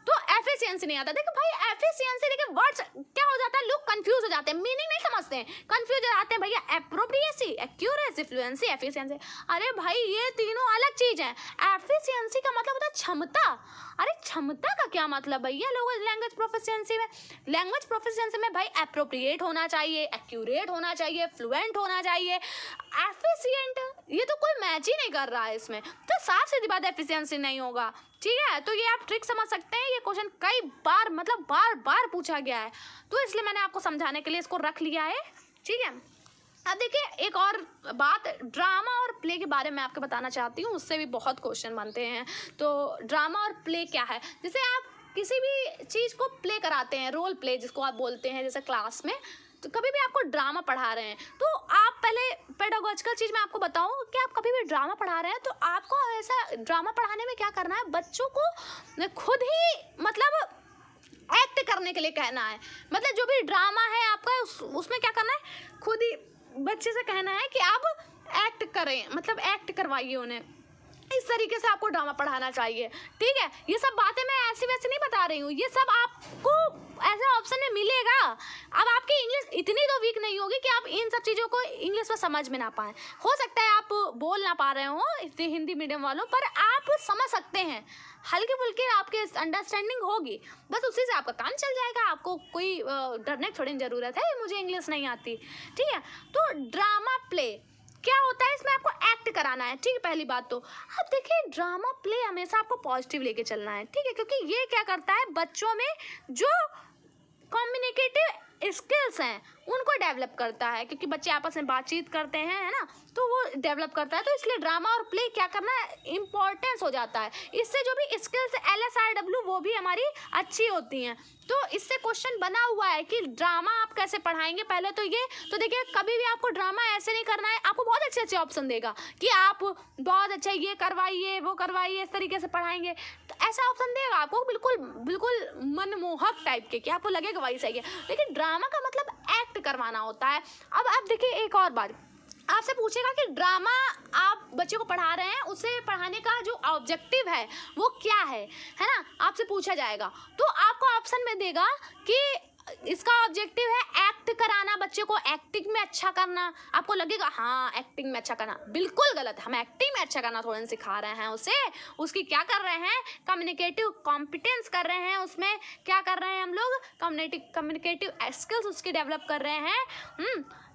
तो एफिशिएंसी नहीं आता। देखो भाई एफिशिएंसी, देखिए वर्ड्स क्या हो जाता है, लोग कंफ्यूज हो जाते हैं, मीनिंग नहीं समझते हैं, कंफ्यूज हो जाते हैं। भैया एप्रोप्रिएसी, एक्यूरेसी, फ्लुएंसी, एफिशिएंसी, अरे भाई ये तीनों अलग चीज हैं। एफिशिएंसी का मतलब होता है क्षमता। अरे क्षमता का क्या मतलब भैया लोग लैंग्वेज प्रोफिशिएंसी में, लैंग्वेज प्रोफिशिएंसी में भाई एप्रोप्रिएट होना चाहिए, एक्यूरेट होना चाहिए, फ्लुएंट होना चाहिए। एफिशिएंट ये तो कोई मैच ही नहीं कर रहा है इसमें, तो साफ सीधी बात एफिशिएंसी नहीं होगा। ठीक है, तो ये आप ट्रिक समझ सकते हैं, ये क्वेश्चन कई बार मतलब बार बार पूछा गया है, तो इसलिए मैंने आपको समझाने के लिए इसको रख लिया है। ठीक है, अब देखिए एक और बात ड्रामा और प्ले के बारे में आपको बताना चाहती हूँ, उससे भी बहुत क्वेश्चन बनते हैं। तो ड्रामा और प्ले क्या है, जैसे आप किसी भी चीज़ को प्ले कराते हैं, रोल प्ले जिसको आप बोलते हैं, जैसे क्लास में तो कभी भी आपको ड्रामा पढ़ा रहे हैं, तो आप पहले पेडागोजिकल चीज़ मैं आपको बताऊं कि आप कभी भी ड्रामा पढ़ा रहे हैं तो आपको ऐसा ड्रामा पढ़ाने में क्या करना है, बच्चों को खुद ही मतलब एक्ट करने के लिए कहना है। मतलब जो भी ड्रामा है आपका उसमें क्या करना है, खुद ही बच्चे से कहना है कि आप एक्ट करें, मतलब एक्ट करवाइए उन्हें, इस तरीके से आपको ड्रामा पढ़ाना चाहिए। ठीक है, ये सब बातें मैं ऐसी वैसे नहीं बता रही हूँ, ये सब आपको ऐसा ऑप्शन में मिलेगा। अब आपकी इंग्लिश इतनी तो वीक नहीं होगी कि आप इन सब चीज़ों को इंग्लिश में समझ में ना पाएँ। हो सकता है आप बोल ना पा रहे हो इतने हिंदी मीडियम वालों, पर आप समझ सकते हैं, हल्के फुल्के आपके अंडरस्टैंडिंग होगी, बस उसी से आपका काम चल जाएगा। आपको कोई डरने की थोड़ी ज़रूरत है मुझे इंग्लिश नहीं आती। ठीक है, तो ड्रामा प्ले क्या होता है, इसमें आपको पढ़ाना है, ठीक है, पहली बात तो। अब देखिए ड्रामा प्ले हमेशा आपको पॉजिटिव लेके चलना है, ठीक है, क्योंकि ये क्या करता है बच्चों में जो कम्युनिकेटिव स्किल्स हैं उनको डेवलप करता है, क्योंकि बच्चे आपस में बातचीत करते हैं, है ना, तो वो डेवलप करता है। तो इसलिए ड्रामा और प्ले क्या करना है, इम्पोर्टेंस हो जाता है। इससे जो भी स्किल्स LSRW वो भी हमारी अच्छी होती हैं। तो इससे क्वेश्चन बना हुआ है कि ड्रामा आप कैसे पढ़ाएंगे, पहले तो ये तो देखिए कभी भी आपको ड्रामा ऐसे नहीं करना है, आपको बहुत अच्छे अच्छे ऑप्शन देगा कि आप बहुत अच्छा ये करवाइए वो करवाइए, इस तरीके से पढ़ाएंगे, तो ऐसा ऑप्शन देगा आपको बिल्कुल बिल्कुल मनमोहक टाइप के कि आपको लगेगा वही सही है। लेकिन ड्रामा का मतलब एक्ट करवाना होता है। अब आप देखिए एक और बात आपसे पूछेगा कि ड्रामा आप बच्चे को पढ़ा रहे हैं, उसे पढ़ाने का जो ऑब्जेक्टिव है वो क्या है ना, आपसे पूछा जाएगा। तो आपको ऑप्शन में देगा कि इसका ऑब्जेक्टिव है एक्ट कराना, बच्चे को एक्टिंग में अच्छा करना। आपको लगेगा हाँ एक्टिंग में अच्छा करना, बिल्कुल गलत। हम एक्टिंग में अच्छा करना थोड़ा सिखा रहे हैं उसे, उसकी क्या कर रहे हैं, कम्युनिकेटिव कॉम्पिटेंस कर रहे हैं, उसमें क्या कर रहे हैं हम लोग, कम्युनिकेटिव स्किल्स उसकी डेवलप कर रहे हैं।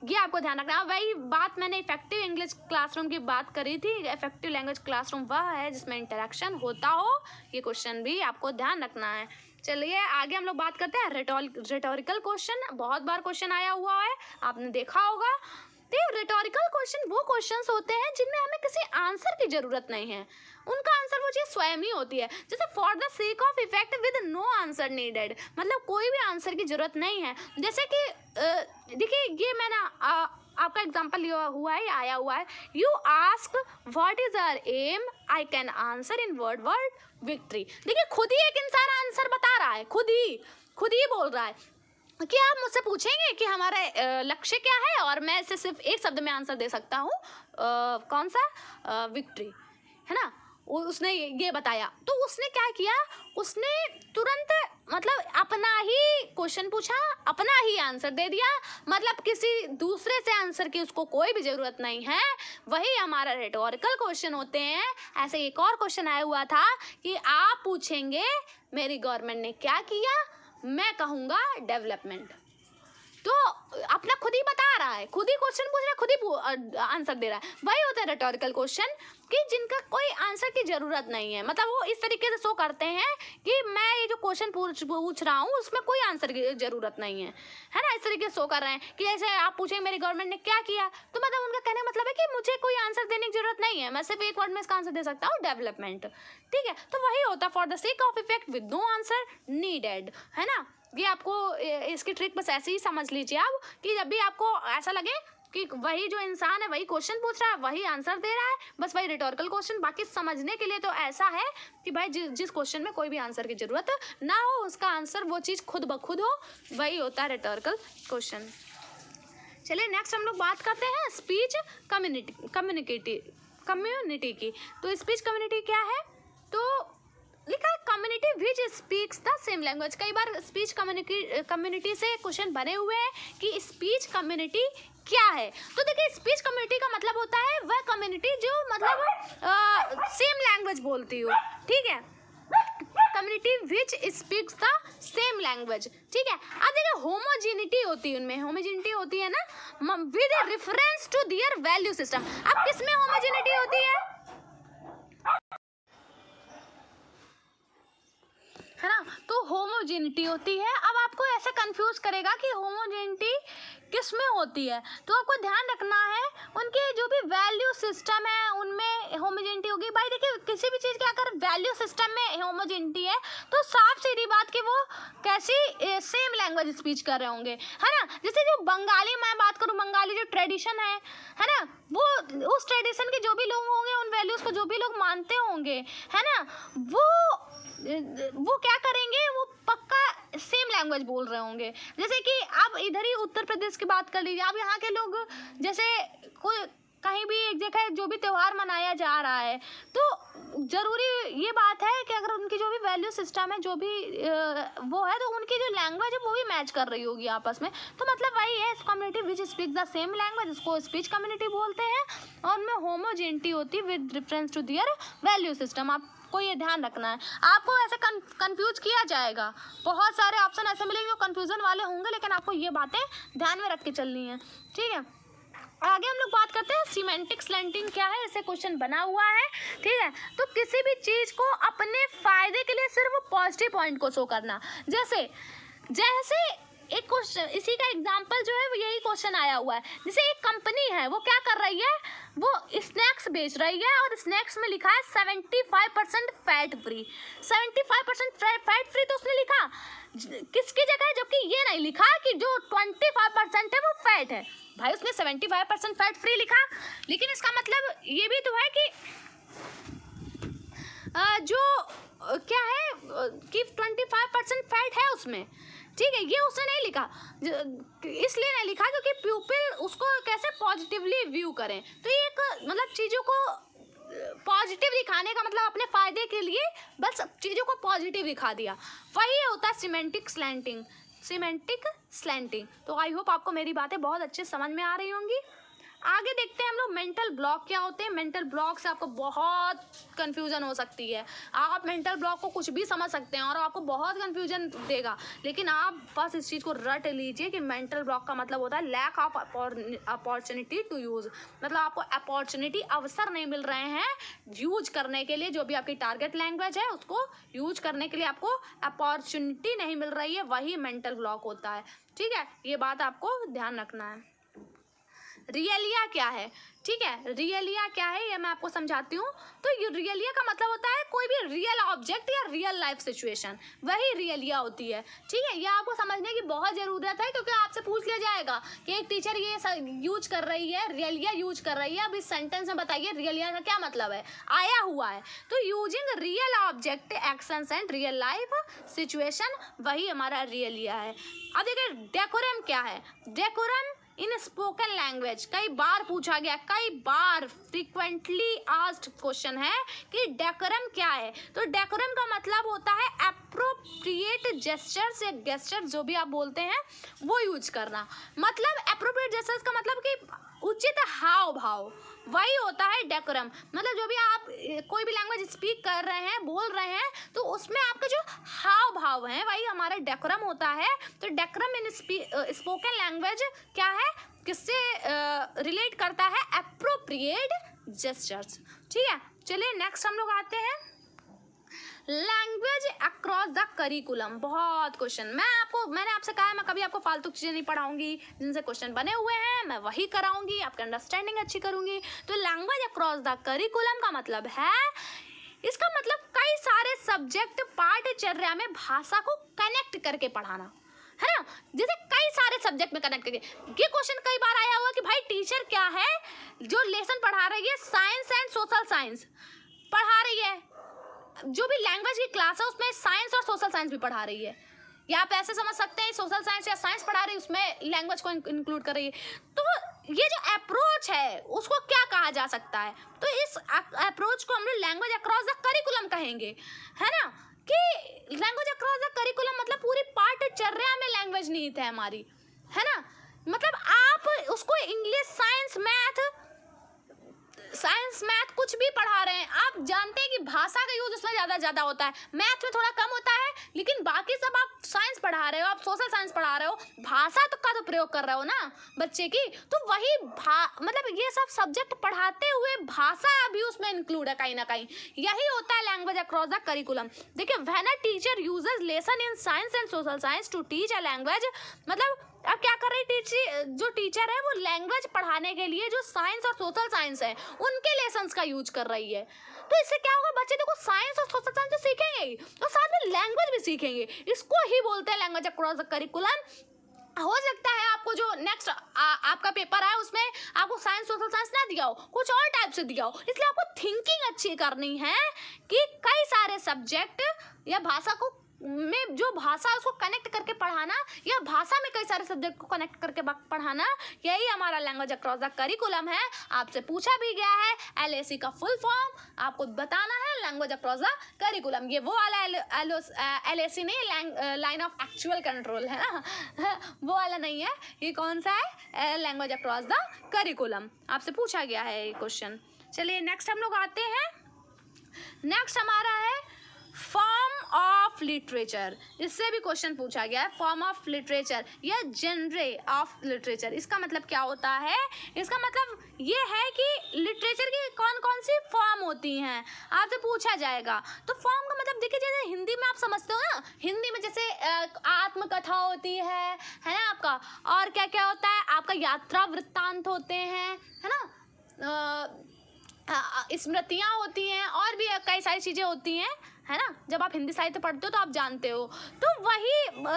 ये आपको ध्यान रखना है। वही बात मैंने इफेक्टिव इंग्लिश क्लासरूम की बात करी थी। इफेक्टिव लैंग्वेज क्लासरूम वह है जिसमें इंटरेक्शन होता हो, ये क्वेश्चन भी आपको ध्यान रखना है। चलिए आगे हम लोग बात करते हैं रिटोरिकल क्वेश्चन। बहुत बार क्वेश्चन आया हुआ है, आपने देखा होगा। तो रिटोरिकल क्वेश्चन वो क्वेश्चंस होते हैं जिनमें हमें किसी आंसर की जरूरत नहीं है, उनका आंसर वो चीज़ स्वयं ही होती है। जैसे for the sake of effect with no answer needed, मतलब कोई भी आंसर की जरूरत नहीं है। जैसे कि देखिए ये मैंने आपका एग्जाम्पल लिया हुआ है, आया हुआ है, you ask what is our aim, I can answer in word victory. देखिए खुद ही एक इंसान आंसर बता रहा है, खुद ही बोल रहा है कि आप मुझसे पूछेंगे कि हमारा लक्ष्य क्या है, और मैं इसे सिर्फ एक शब्द में आंसर दे सकता हूँ, कौन सा, विक्ट्री, है ना। उसने ये बताया, तो उसने क्या किया, उसने तुरंत मतलब अपना ही क्वेश्चन पूछा, अपना ही आंसर दे दिया, मतलब किसी दूसरे से आंसर की उसको कोई भी ज़रूरत नहीं है। वही हमारा रिटोरिकल क्वेश्चन होते हैं। ऐसे एक और क्वेश्चन आया हुआ था कि आप पूछेंगे मेरी गवर्नमेंट ने क्या किया, मैं कहूँगा डेवलपमेंट। तो अपना खुद ही बता रहा है, खुद ही क्वेश्चन पूछ रहा है, खुद ही आंसर दे रहा है। वही होता है रिटोरिकल क्वेश्चन कि जिनका कोई आंसर की ज़रूरत नहीं है, मतलब वो इस तरीके से शो करते हैं कि मैं ये जो क्वेश्चन पूछ रहा हूँ उसमें कोई आंसर की ज़रूरत नहीं है ना। इस तरीके से शो कर रहे हैं कि जैसे आप पूछें मेरी गवर्नमेंट ने क्या किया, तो मतलब उनका कहने का मतलब है कि मुझे कोई आंसर देने की ज़रूरत नहीं है, मैं सिर्फ एक वर्ड में इसका आंसर दे सकता हूँ, डेवलपमेंट, ठीक है। तो वही होता है for the sake of effect with no answer needed, है ना। ये आपको इसकी ट्रिक बस ऐसे ही समझ लीजिए आप कि जब भी आपको ऐसा लगे कि वही जो इंसान है वही क्वेश्चन पूछ रहा है, वही आंसर दे रहा है, बस वही रिटोरिकल क्वेश्चन। बाकी समझने के लिए तो ऐसा है कि भाई जिस क्वेश्चन में कोई भी आंसर की जरूरत ना हो, उसका आंसर वो चीज़ खुद ब खुद हो, वही होता है रिटोरिकल क्वेश्चन। चलिए नेक्स्ट हम लोग बात करते हैं स्पीच कम्युनिटी की। तो स्पीच कम्युनिटी क्या है, तो लिखा है community which speaks the same language. कई बार स्पीच कम्युनिटी से क्वेश्चन बने हुए हैं कि स्पीच कम्युनिटी क्या है। तो देखिए स्पीच कम्युनिटी का मतलब होता है वह कम्युनिटी जो मतलब सेम लैंग्वेज बोलती हो, ठीक है, community which speaks the same language, ठीक है। अब देखिए होमोजेनिटी होती है, उनमें होमोजेनिटी होती है ना with reference to their value system. अब किसमें होमोजेनिटी होती है ना, तो होमोजेनिटी होती है। अब आपको ऐसे कंफ्यूज करेगा कि होमोजेनिटी किस में होती है, तो आपको ध्यान रखना है उनके जो भी वैल्यू सिस्टम है उनमें होमोजेनिटी होगी। भाई देखिए किसी भी चीज़ के अगर वैल्यू सिस्टम में होमोजेनिटी है तो साफ सीधी बात कि वो कैसी सेम लैंग्वेज स्पीच कर रहे होंगे, है ना। जैसे जो बंगाली, मैं बात करूँ बंगाली जो ट्रेडिशन है ना, वो उस ट्रेडिशन के जो भी लोग होंगे, उन वैल्यूज़ को जो भी लोग मानते होंगे, है ना, वो क्या करेंगे, वो पक्का सेम लैंग्वेज बोल रहे होंगे। जैसे कि आप इधर ही उत्तर प्रदेश की बात कर लीजिए, आप यहाँ के लोग जैसे कोई कहीं भी एक जगह जो भी त्यौहार मनाया जा रहा है, तो ज़रूरी ये बात है कि अगर उनकी जो भी वैल्यू सिस्टम है, जो भी वो है, तो उनकी जो लैंग्वेज है वो भी मैच कर रही होगी आपस में। तो मतलब वही है community which speaks the same language, इसको स्पीच कम्युनिटी बोलते हैं, और उनमें होमोजेनिटी होती है with reference to their value system. आपको ये ध्यान रखना है, आपको ऐसे कंफ्यूज किया जाएगा, बहुत सारे ऑप्शन ऐसे मिलेंगे जो कंफ्यूजन वाले होंगे, लेकिन आपको ये बातें ध्यान में रख के चलनी है, ठीक है। आगे हम लोग बात करते हैं सिमेंटिक स्लैंटिंग क्या है, ऐसे क्वेश्चन बना हुआ है, ठीक है। तो किसी भी चीज को अपने फायदे के लिए सिर्फ पॉजिटिव पॉइंट को शो करना, जैसे जैसे एक क्वेश्चन, इसी का एग्जांपल जो है वो यही क्वेश्चन आया हुआ है। जैसे एक कंपनी है, वो क्या कर रही है, वो स्नैक्स बेच रही है और स्नैक्स में लिखा है 75% फैट फ्री। 75% फैट फ्री तो उसने लिखा किसकी जगह, जबकि ये नहीं लिखा कि जो 25% है वो फैट है। भाई उसने 75% फैट फ्री लिखा, लेकिन इसका मतलब ये भी तो है कि जो क्या है कि 25% फैट है उसमें, ठीक है। ये उसने नहीं लिखा, इसलिए नहीं लिखा क्योंकि प्यूपिल उसको कैसे पॉजिटिवली व्यू करें। तो ये एक मतलब चीज़ों को पॉजिटिव दिखाने का मतलब अपने फायदे के लिए बस चीज़ों को पॉजिटिव दिखा दिया, वही होता है सिमेंटिक स्लैंटिंग। Semantic slanting. तो आई होप आपको मेरी बातें बहुत अच्छे समझ में आ रही होंगी। आगे देखते हैं हम लोग मेंटल ब्लॉक क्या होते हैं। मेंटल ब्लॉक से आपको बहुत कंफ्यूजन हो सकती है। आप मेंटल ब्लॉक को कुछ भी समझ सकते हैं और आपको बहुत कंफ्यूजन देगा, लेकिन आप बस इस चीज़ को रट लीजिए कि मेंटल ब्लॉक का मतलब होता है lack of opportunity to use. मतलब आपको अपॉर्चुनिटी, अवसर नहीं मिल रहे हैं यूज करने के लिए, जो भी आपकी टारगेट लैंग्वेज है उसको यूज करने के लिए आपको अपॉर्चुनिटी नहीं मिल रही है, वही मेंटल ब्लॉक होता है, ठीक है। ये बात आपको ध्यान रखना है। रियलिया क्या है, ठीक है। रियलिया क्या है ये मैं आपको समझाती हूँ। तो ये रियलिया का मतलब होता है कोई भी रियल ऑब्जेक्ट या रियल लाइफ सिचुएशन, वही रियलिया होती है, ठीक है। ये आपको समझने की बहुत ज़रूरत है क्योंकि आपसे पूछ लिया जाएगा कि एक टीचर ये यूज कर रही है, रियलिया यूज कर रही है, अब इस सेंटेंस में बताइए रियलिया का क्या मतलब है, आया हुआ है। तो using real object actions and real life situation, वही हमारा रियलिया है। अब देखिए डेकोरम क्या है। डेकोरम इन स्पोकन लैंग्वेज कई बार पूछा गया, कई बार फ्रीक्वेंटली आस्क्ड क्वेश्चन है कि डेकोरम क्या है। तो डेकोरम का मतलब होता है एप्रोप्रिएट जेस्चर्स या गेस्चर्स, जो भी आप बोलते हैं वो यूज करना। मतलब एप्रोप्रिएट जेस्चर्स का मतलब कि उचित हाव भाव, वही होता है डेकोरम। मतलब जो भी आप कोई भी लैंग्वेज स्पीक कर रहे हैं, बोल रहे हैं, तो उसमें आपका जो हाव भाव है वही हमारा डेकोरम होता है। तो डेकोरम इन स्पोकन लैंग्वेज क्या है, किससे रिलेट करता है, एप्रोप्रिएट जेस्चर्स, ठीक है। चलिए नेक्स्ट हम लोग आते हैं लैंग्वेज अक्रॉस द करिकुलम। बहुत क्वेश्चन मैंने आपसे कहा है मैं कभी आपको फालतू चीज़ें नहीं पढ़ाऊंगी, जिनसे क्वेश्चन बने हुए हैं मैं वही कराऊंगी, आपकी अंडरस्टैंडिंग अच्छी करूंगी। तो लैंग्वेज अक्रॉस द करिकुलम का मतलब है, इसका मतलब कई सारे सब्जेक्ट पाठ्यचर्या में भाषा को कनेक्ट करके पढ़ाना, है ना। जैसे कई सारे सब्जेक्ट में कनेक्ट करके, ये क्वेश्चन कई बार आया हुआ कि भाई टीचर क्या है जो लेसन पढ़ा रही है, साइंस एंड सोशल साइंस पढ़ा रही है, जो भी लैंग्वेज की क्लास है उसमें साइंस और सोशल साइंस भी पढ़ा रही है, या आप ऐसे समझ सकते हैं सोशल साइंस या साइंस पढ़ा रही है उसमें लैंग्वेज को इंक्लूड कर रही है। तो ये जो अप्रोच है उसको क्या कहा जा सकता है, तो इस अप्रोच को हम लोग लैंग्वेज अक्रॉस द करिकुलम कहेंगे, है ना। कि लैंग्वेज अक्रॉस द करिकुलम मतलब पूरी पाठ्यचर्या में लैंग्वेज निहित है हमारी, है ना। मतलब आप उसको इंग्लिश, साइंस मैथ कुछ भी पढ़ा रहे हैं, आप जानते हैं कि भाषा का यूज उसमें ज़्यादा होता है, मैथ में थोड़ा कम होता है, लेकिन बाकी सब आप साइंस पढ़ा रहे हो, आप सोशल साइंस पढ़ा रहे हो, भाषा तो का तो प्रयोग कर रहे हो ना बच्चे की। तो वही मतलब ये सब सब्जेक्ट पढ़ाते हुए भाषा भी उसमें इंक्लूड है कहीं ना कहीं, यही होता है लैंग्वेज अक्रॉस द करिकुलम। देखिए when a teacher uses lesson in science and social science to teach a language, मतलब अब क्या कर रही जो टीचर है वो लैंग्वेज पढ़ाने के लिए जो साइंस और सोशल साइंस है उनके लेसन्स का यूज कर रही है। तो इससे क्या होगा, बच्चे देखो साइंस और सोशल साइंस तो सीखेंगे ही और साथ में लैंग्वेज भी सीखेंगे, इसको ही बोलते हैं लैंग्वेज अक्रॉस द करिकुलम। हो सकता है आपको जो नेक्स्ट आपका पेपर है उसमें आपको साइंस सोशल साइंस ना दिया हो, कुछ और टाइप से दिया हो, इसलिए आपको थिंकिंग अच्छी करनी है कि कई सारे सब्जेक्ट या भाषा को में जो भाषा है उसको कनेक्ट करके पढ़ाना, या भाषा में कई सारे सब्जेक्ट को कनेक्ट करके पढ़ाना, यही हमारा लैंग्वेज अक्रॉस द करिकुलम है। आपसे पूछा भी गया है LAC का फुल फॉर्म आपको बताना है, लैंग्वेज अक्रॉस द करिकुलम। ये वो वाला LAC नहीं, लाइन ऑफ एक्चुअल कंट्रोल है ना वो वाला नहीं है, ये कौन सा है, लैंग्वेज अक्रॉस द करिकुलम, आपसे पूछा गया है ये क्वेश्चन। चलिए नेक्स्ट हम लोग आते हैं, नेक्स्ट हमारा है फॉर्म ऑफ लिटरेचर, इससे भी क्वेश्चन पूछा गया है, फॉर्म ऑफ लिटरेचर या जेनरे ऑफ लिटरेचर। इसका मतलब क्या होता है? इसका मतलब ये है कि लिटरेचर की कौन कौन सी फॉर्म होती हैं, आपसे पूछा जाएगा। तो फॉर्म का मतलब देखिए, जैसे हिंदी में आप समझते हो ना, हिंदी में जैसे आत्मकथा होती है ना आपका, और क्या क्या होता है आपका, यात्रा वृत्तांत होते हैं, है ना, स्मृतियाँ होती हैं, और भी कई सारी चीज़ें होती हैं, है ना। जब आप हिंदी साहित्य पढ़ते हो तो आप जानते हो। तो वही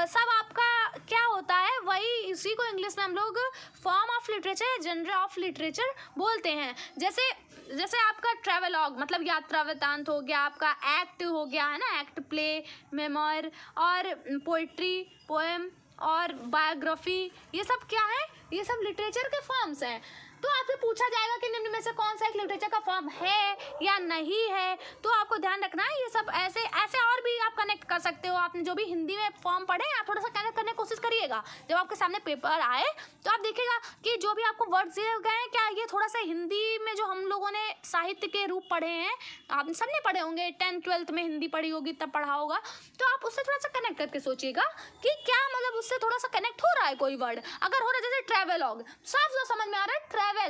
सब आपका क्या होता है, वही इसी को इंग्लिश में हम लोग form of literature, general of literature बोलते हैं। जैसे जैसे आपका ट्रेवलॉग मतलब यात्रा वृत्तांत हो गया, आपका एक्ट हो गया, है ना, एक्ट, प्ले, मेमोर, और पोइट्री, पोएम और बायोग्राफी, ये सब क्या है, ये सब लिटरेचर के फॉर्म्स हैं। तो आपसे पूछा जाएगा कि निम्न में से कौन सा एक लिटरेचर का फॉर्म है या नहीं है, तो आपको ध्यान रखना है। ये सब ऐसे ऐसे और भी आप कनेक्ट कर सकते हो। आपने जो भी हिंदी में फॉर्म पढ़े, आप थोड़ा सा कनेक्ट करने की कोशिश करिएगा। जब आपके सामने पेपर आए तो आप देखिएगा कि जो भी आपको वर्ड्स दिए गए हैं, क्या ये थोड़ा सा हिंदी में जो हम लोगों ने साहित्य के रूप पढ़े हैं, आप सबने पढ़े होंगे, 10th 12th में हिंदी पढ़ी होगी, तब पढ़ा होगा, तो आप उससे थोड़ा सा कनेक्ट करके सोचिएगा कि क्या मतलब उससे थोड़ा सा कनेक्ट हो रहा है कोई वर्ड। अगर हो रहा है जैसे ट्रेवलॉग, साफ साफ समझ में आ रहा है,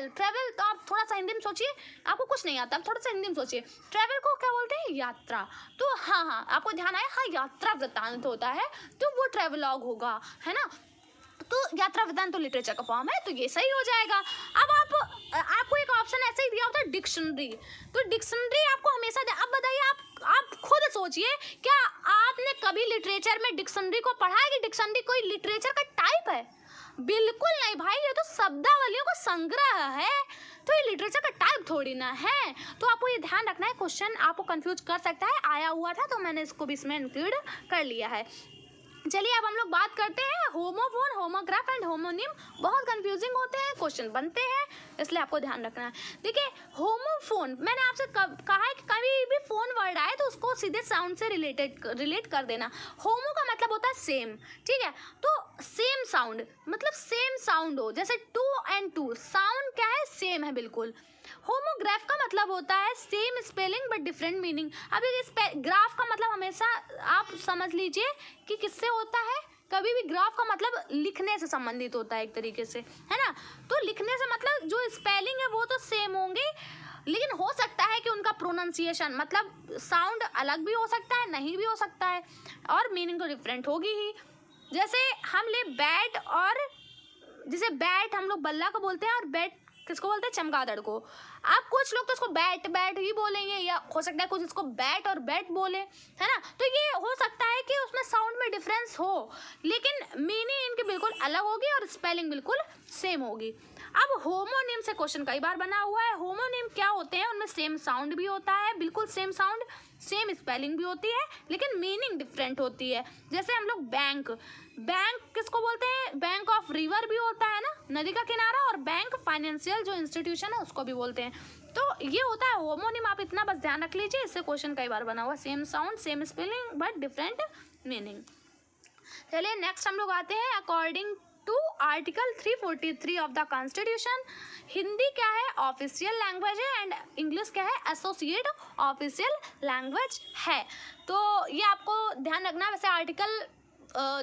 ट्रैवल, तो आप थोड़ा सा हिंदी में सोचिए, आपको कुछ नहीं आता, आप थोड़ा सा हिंदी में सोचिए। ट्रैवल को क्या बोलते हैं? यात्रा। तो हाँ, आपको ध्यान आया, हाँ, यात्रा वृत्तांत होता है, तो वो ट्रैवलॉग होगा, है ना। तो यात्रा वृत्तांत तो लिटरेचर का फॉर्म है, तो ये सही हो जाएगा। अब आपको एक ऑप्शन ऐसे ही दिया होता है, डिक्शनरी। तो डिक्शनरी आपको हमेशा अब बताइए, आप खुद सोचिए, क्या आपने कभी लिटरेचर में डिक्शनरी को पढ़ा है कि डिक्शनरी कोई लिटरेचर का टाइप है? बिल्कुल नहीं भाई, ये तो शब्दावलियों का संग्रह है, तो ये लिटरेचर का टाइप थोड़ी ना है। तो आपको ये ध्यान रखना है, क्वेश्चन आपको कंफ्यूज कर सकता है, आया हुआ था तो मैंने इसको भी इसमें इंक्लूड कर लिया है। चलिए अब हम लोग बात करते हैं होमोफोन, होमोग्राफ एंड होमोनिम। बहुत कंफ्यूजिंग होते हैं, क्वेश्चन बनते हैं, इसलिए आपको ध्यान रखना है। देखिए होमोफोन, मैंने आपसे कहा है कि कभी भी फोन वर्ड आए तो उसको सीधे साउंड से रिलेट कर देना। होमो का मतलब होता है सेम, ठीक है, तो सेम साउंड मतलब सेम साउंड हो, जैसे 2 and 2 साउंड क्या है, सेम है बिल्कुल। होमोग्राफ का मतलब होता है same spelling but different meaning. अब ग्राफ का मतलब हमेशा आप समझ लीजिए कि किससे होता है, कभी भी ग्राफ का मतलब लिखने से संबंधित होता है एक तरीके से, है ना। तो लिखने से मतलब जो स्पेलिंग है वो तो सेम होंगे, लेकिन हो सकता है कि उनका प्रोनाउंसिएशन मतलब साउंड अलग भी हो सकता है, नहीं भी हो सकता है, और मीनिंग तो डिफरेंट होगी ही। जैसे हम ले बैट, और जैसे बैट हम लोग बल्ला को बोलते हैं, और बैट किसको बोलते हैं, चमगादड़ को। अब कुछ लोग तो इसको बैट बैट ही बोलेंगे, या हो सकता है कुछ इसको बैट और बैट बोले, है ना। तो ये हो सकता है कि उसमें साउंड में डिफरेंस हो, लेकिन मीनिंग इनकी बिल्कुल अलग होगी और स्पेलिंग बिल्कुल सेम होगी। अब होमोनिम से क्वेश्चन कई बार बना हुआ है। होमोनिम क्या होते हैं? उनमें सेम साउंड भी होता है, बिल्कुल सेम साउंड, सेम स्पेलिंग भी होती है, लेकिन मीनिंग डिफरेंट होती है। जैसे हम लोग बैंक, बैंक किसको बोलते हैं? बैंक ऑफ रिवर भी होता है ना, नदी का किनारा, और बैंक फाइनेंशियल जो इंस्टीट्यूशन है उसको भी बोलते हैं। तो ये होता है होमोनिम, आप इतना बस ध्यान रख लीजिए, इससे क्वेश्चन कई बार बना हुआ, same sound same spelling but different meaning. चलिए नेक्स्ट हम लोग आते हैं, according to article 343 of the constitution, Hindi क्या है? ऑफिशियल लैंग्वेज है, एंड इंग्लिश क्या है? एसोसिएट ऑफिशियल लैंग्वेज है। तो ये आपको ध्यान रखना है। वैसे आर्टिकल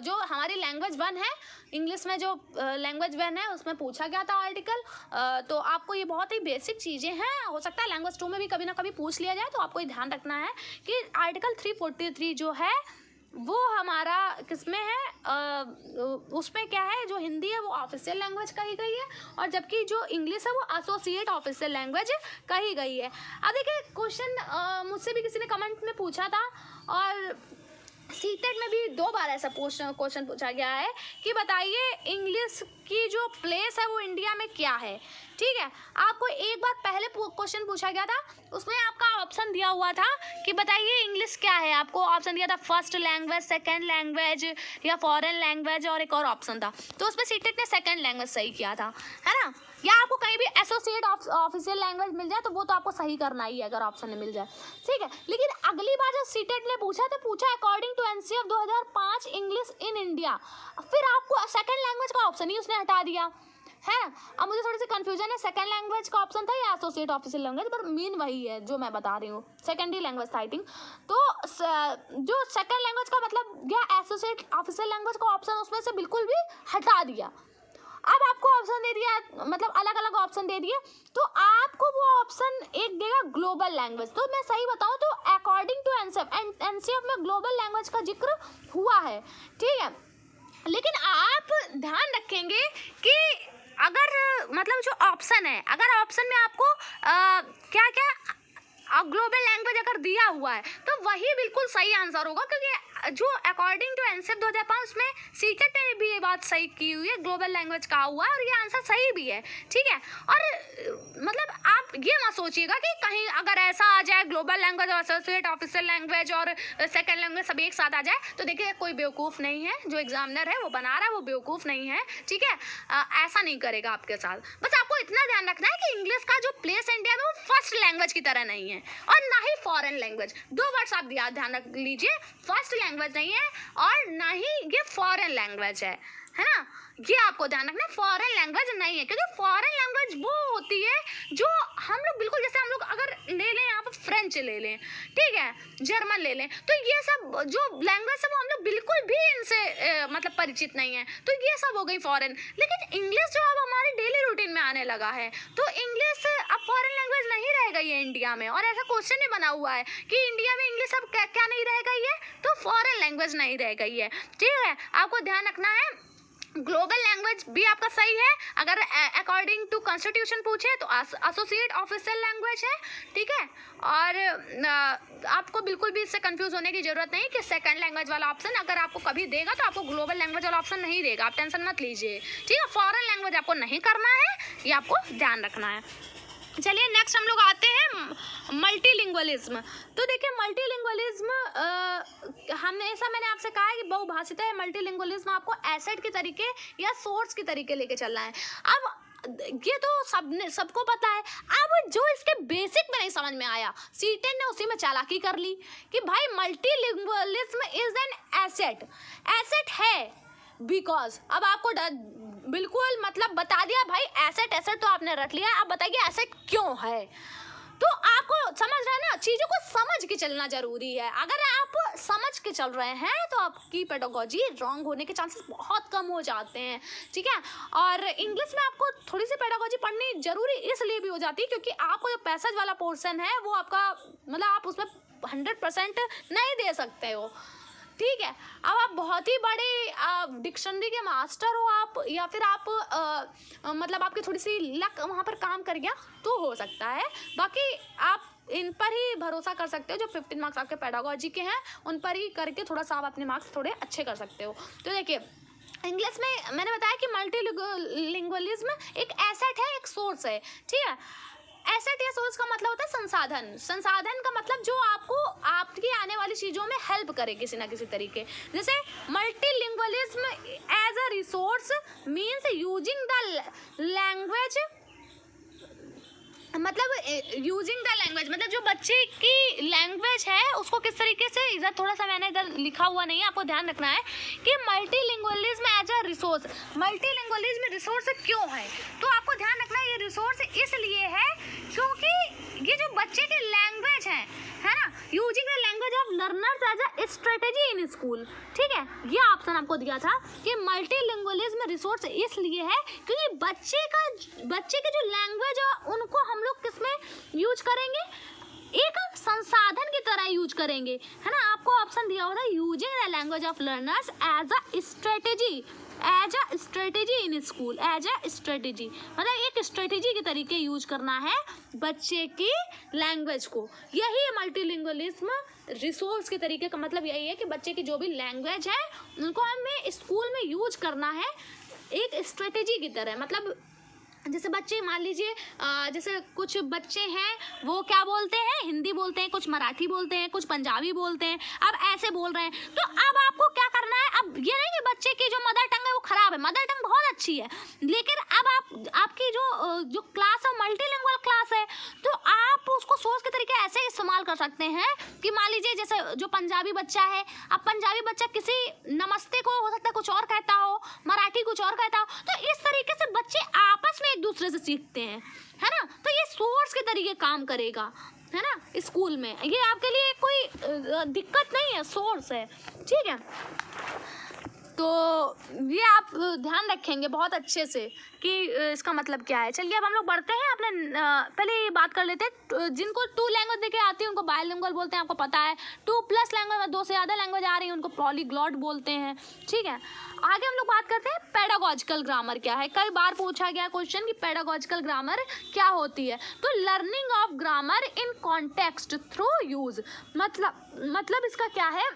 जो हमारी लैंग्वेज 1 है, इंग्लिश में जो लैंग्वेज 1 है उसमें पूछा गया था आर्टिकल, तो आपको ये बहुत ही बेसिक चीज़ें हैं, हो सकता है लैंग्वेज 2 में भी कभी ना कभी पूछ लिया जाए, तो आपको ये ध्यान रखना है कि आर्टिकल 343 जो है वो हमारा किसमें है, उसमें क्या है, जो हिंदी है वो ऑफिशियल लैंग्वेज कही गई है, और जबकि जो इंग्लिश है वो एसोसिएट ऑफिशियल लैंग्वेज कही गई है। अब देखिए क्वेश्चन मुझसे भी किसी ने कमेंट में पूछा था, और सीटेट में भी 2 बार ऐसा क्वेश्चन पूछा गया है कि बताइए इंग्लिश की जो प्लेस है वो इंडिया में क्या है। ठीक है, आपको एक बार पहले क्वेश्चन पूछा गया था, उसमें आपका ऑप्शन दिया हुआ था कि बताइए इंग्लिश क्या है। आपको ऑप्शन दिया था फर्स्ट लैंग्वेज, सेकंड लैंग्वेज, या फॉरेन लैंग्वेज, और एक और ऑप्शन था, तो उसमें सीटेट ने सेकंड लैंग्वेज सही किया था, है ना। या आपको कहीं भी एसोसिएट ऑफिशियल लैंग्वेज मिल जाए तो वो तो आपको सही करना ही है अगर ऑप्शन में मिल जाए, ठीक है। लेकिन अगली बार जब सीटेट ने पूछा तो पूछा according to NCF 2005 English in India, फिर आपको सेकंड लैंग्वेज का ऑप्शन ही उसने हटा दिया, है ना। अब मुझे थोड़ी सी कंफ्यूजन है, सेकंड लैंग्वेज का ऑप्शन था या एसोसिएट ऑफिशियल लैंग्वेज, पर मेन वही है जो मैं बता रही हूँ, सेकेंडरी लैंग्वेज था आई थिंक। तो जो सेकंड लैंग्वेज का मतलब या एसोसिएट ऑफिशियल लैंग्वेज का ऑप्शन उसमें से बिल्कुल भी हटा दिया। अब आपको ऑप्शन दे दिया, मतलब अलग अलग ऑप्शन दे दिए, तो आपको वो ऑप्शन एक देगा ग्लोबल लैंग्वेज। तो मैं सही बताऊं तो अकॉर्डिंग टू एनसीएफ में ग्लोबल लैंग्वेज का जिक्र हुआ है, ठीक है। लेकिन आप ध्यान रखेंगे कि अगर मतलब जो ऑप्शन है, अगर ऑप्शन में आपको क्या क्या ग्लोबल लैंग्वेज अगर दिया हुआ है तो वही बिल्कुल सही आंसर होगा, क्योंकि जो अकॉर्डिंग टू एनसीएफ 2005 में सीटेट ने भी ये बात सही की हुई है, ग्लोबल लैंग्वेज कहा हुआ है और ये आंसर सही भी है, ठीक है। और मतलब आप ये मत सोचिएगा कि कहीं अगर ऐसा आ जाए ग्लोबल लैंग्वेज और एसोसिएट ऑफिशियल लैंग्वेज और सेकेंड लैंग्वेज सब एक साथ आ जाए, तो देखिए कोई बेवकूफ़ नहीं है, जो एग्जामिनर है वो बना रहा है वो बेवकूफ़ नहीं है, ठीक है। ऐसा नहीं करेगा आपके साथ। बस आपको इतना ध्यान रखना है कि इंग्लिश का जो प्लेस इंडिया में वो फर्स्ट लैंग्वेज की तरह नहीं है और ना ही फॉरेन लैंग्वेज। दो वर्ड्स आप ध्यान रख लीजिए, फर्स्ट लैंग्वेज नहीं है और ना ही ये फॉरेन लैंग्वेज है ना। ये आपको ध्यान रखना, फॉरेन लैंग्वेज नहीं है, क्योंकि फॉरेन लैंग्वेज वो होती है जो हम लोग बिल्कुल, जैसे हम लोग अगर ले लें यहाँ पर फ्रेंच ले लें, ठीक है, जर्मन ले लें, तो ये सब जो लैंग्वेज है वो हम लोग बिल्कुल भी इनसे मतलब परिचित नहीं है, तो ये सब हो गई फॉरेन। लेकिन इंग्लिश जो अब हमारे डेली रूटीन में आने लगा है, तो इंग्लिश अब फॉरेन लैंग्वेज नहीं रह गई है इंडिया में। और ऐसा क्वेश्चन ही बना हुआ है कि इंडिया में इंग्लिश अब क्या नहीं रह गई है, तो फॉरेन लैंग्वेज नहीं रह गई है, ठीक है। आपको ध्यान रखना है ग्लोबल लैंग्वेज भी आपका सही है, अगर अकॉर्डिंग टू कॉन्स्टिट्यूशन पूछे तो एसोसिएट ऑफिशियल लैंग्वेज है, ठीक है। और आपको बिल्कुल भी इससे कंफ्यूज होने की जरूरत नहीं कि सेकंड लैंग्वेज वाला ऑप्शन अगर आपको कभी देगा तो आपको ग्लोबल लैंग्वेज वाला ऑप्शन नहीं देगा, आप टेंशन मत लीजिए, ठीक है। फॉरेन लैंग्वेज आपको नहीं करना है, ये आपको ध्यान रखना है। चलिए नेक्स्ट हम लोग आते हैं मल्टीलिंगुअलिज्म। तो देखिए मल्टीलिंगुअलिज्म हमेशा मैंने आपसे कहा है कि बहुभाषिता है। मल्टीलिंगुअलिज्म आपको एसेट के तरीके या सोर्स के तरीके लेके चलना है। अब ये तो सबको पता है, अब जो इसके बेसिक में नहीं समझ में आया, सीटेट ने उसी में चालाकी कर ली कि भाई multilingualism is an asset, asset है बिकॉज। अब आपको बिल्कुल मतलब बता दिया भाई, एसेट एसेट तो आपने रख लिया, अब बताइए एसेट क्यों है। तो आपको समझ रहे हैं ना, चीज़ों को समझ के चलना जरूरी है। अगर आप समझ के चल रहे हैं तो आपकी पेडागोजी रॉन्ग होने के चांसेस बहुत कम हो जाते हैं, ठीक है। और इंग्लिश में आपको थोड़ी सी पेडागोजी पढ़नी जरूरी इसलिए भी हो जाती है क्योंकि आपको जो पैसेज वाला पोर्शन है वो आपका मतलब आप उसमें 100% नहीं दे सकते हो, ठीक है। अब आप बहुत ही बड़े डिक्शनरी के मास्टर हो आप, या फिर आप मतलब आपकी थोड़ी सी लक वहाँ पर काम कर गया तो हो सकता है, बाकी आप इन पर ही भरोसा कर सकते हो। जो 15 मार्क्स आपके पेडागोजी के हैं उन पर ही करके थोड़ा सा आप अपने मार्क्स थोड़े अच्छे कर सकते हो। तो देखिए इंग्लिश में मैंने बताया कि मल्टीलिंगुअलिज्म एक एसेट है, एक सोर्स है, ठीक है। एसेट या सोर्स का मतलब होता है संसाधन। संसाधन का मतलब जो आपको आपकी आने वाली चीज़ों में हेल्प करे किसी ना किसी तरीके। जैसे multilingualism as a resource means using the language, मतलब यूजिंग द लैंग्वेज मतलब जो बच्चे की लैंग्वेज है उसको किस तरीके से, इधर थोड़ा सा मैंने इधर लिखा हुआ नहीं है, आपको ध्यान रखना है कि multilingualism as a resource. Multilingualism resource क्यों है, तो आपको ध्यान रखना है ये रिसोर्स इसलिए है क्योंकि ये जो बच्चे की लैंग्वेज है ना, using the language of learners as a strategy in school, ठीक है। ये ऑप्शन आपको दिया था कि मल्टीलिंगुअलिज्म रिसोर्स इसलिए है क्योंकि बच्चे की जो लैंग्वेज है उनको हम लोग किसमें यूज करेंगे, एक संसाधन की तरह यूज करेंगे, है ना। आपको ऑप्शन दिया हुआ था using the language of learners as a strategy, as a strategy in school, as a strategy मतलब एक स्ट्रेटेजी के तरीके यूज करना है बच्चे की लैंग्वेज को। यही मल्टीलिंगुअलिज्म रिसोर्स के तरीके का मतलब यही है कि बच्चे की जो भी लैंग्वेज है उनको हमें स्कूल में यूज करना है एक स्ट्रेटेजी की तरह। मतलब जैसे बच्चे मान लीजिए जैसे कुछ बच्चे हैं वो क्या बोलते हैं, हिंदी बोलते हैं, कुछ मराठी बोलते हैं, कुछ पंजाबी बोलते हैं, अब ऐसे बोल रहे हैं, तो अब आपको क्या करना है। अब ये नहीं कि बच्चे की जो मदर टंग है वो खराब है, मदर टंग बहुत अच्छी है, लेकिन अब आपकी जो क्लास है मल्टीलिंगुअल क्लास है, तो आप उसको सोच के तरीके ऐसे इस्तेमाल कर सकते हैं कि मान लीजिए जैसे जो पंजाबी बच्चा है, अब पंजाबी बच्चा किसी नमस्ते को हो सकता है कुछ और कहता हो, मराठी कुछ और कहता हो, तो इस तरीके से बच्चे आपस में एक दूसरे से सीखते हैं, है ना। तो ये सोर्स के तरीके काम करेगा, है ना, स्कूल में। ये आपके लिए कोई दिक्कत नहीं है, सोर्स है, ठीक है। तो ये आप ध्यान रखेंगे बहुत अच्छे से कि इसका मतलब क्या है। चलिए अब हम लोग बढ़ते हैं अपने पहले ये बात कर लेते हैं। जिनको 2 लैंग्वेज देखे आती है उनको बायलिंगुअल बोलते हैं, आपको पता है। 2+ लैंग्वेज में 2 से ज़्यादा लैंग्वेज आ रही है उनको पॉलीग्लॉट बोलते हैं, ठीक है। आगे हम लोग बात करते हैं पेडागॉजिकल ग्रामर क्या है। कई बार पूछा गया क्वेश्चन कि पेडागॉजिकल ग्रामर क्या होती है। तो learning of grammar in context through use, मतलब इसका क्या है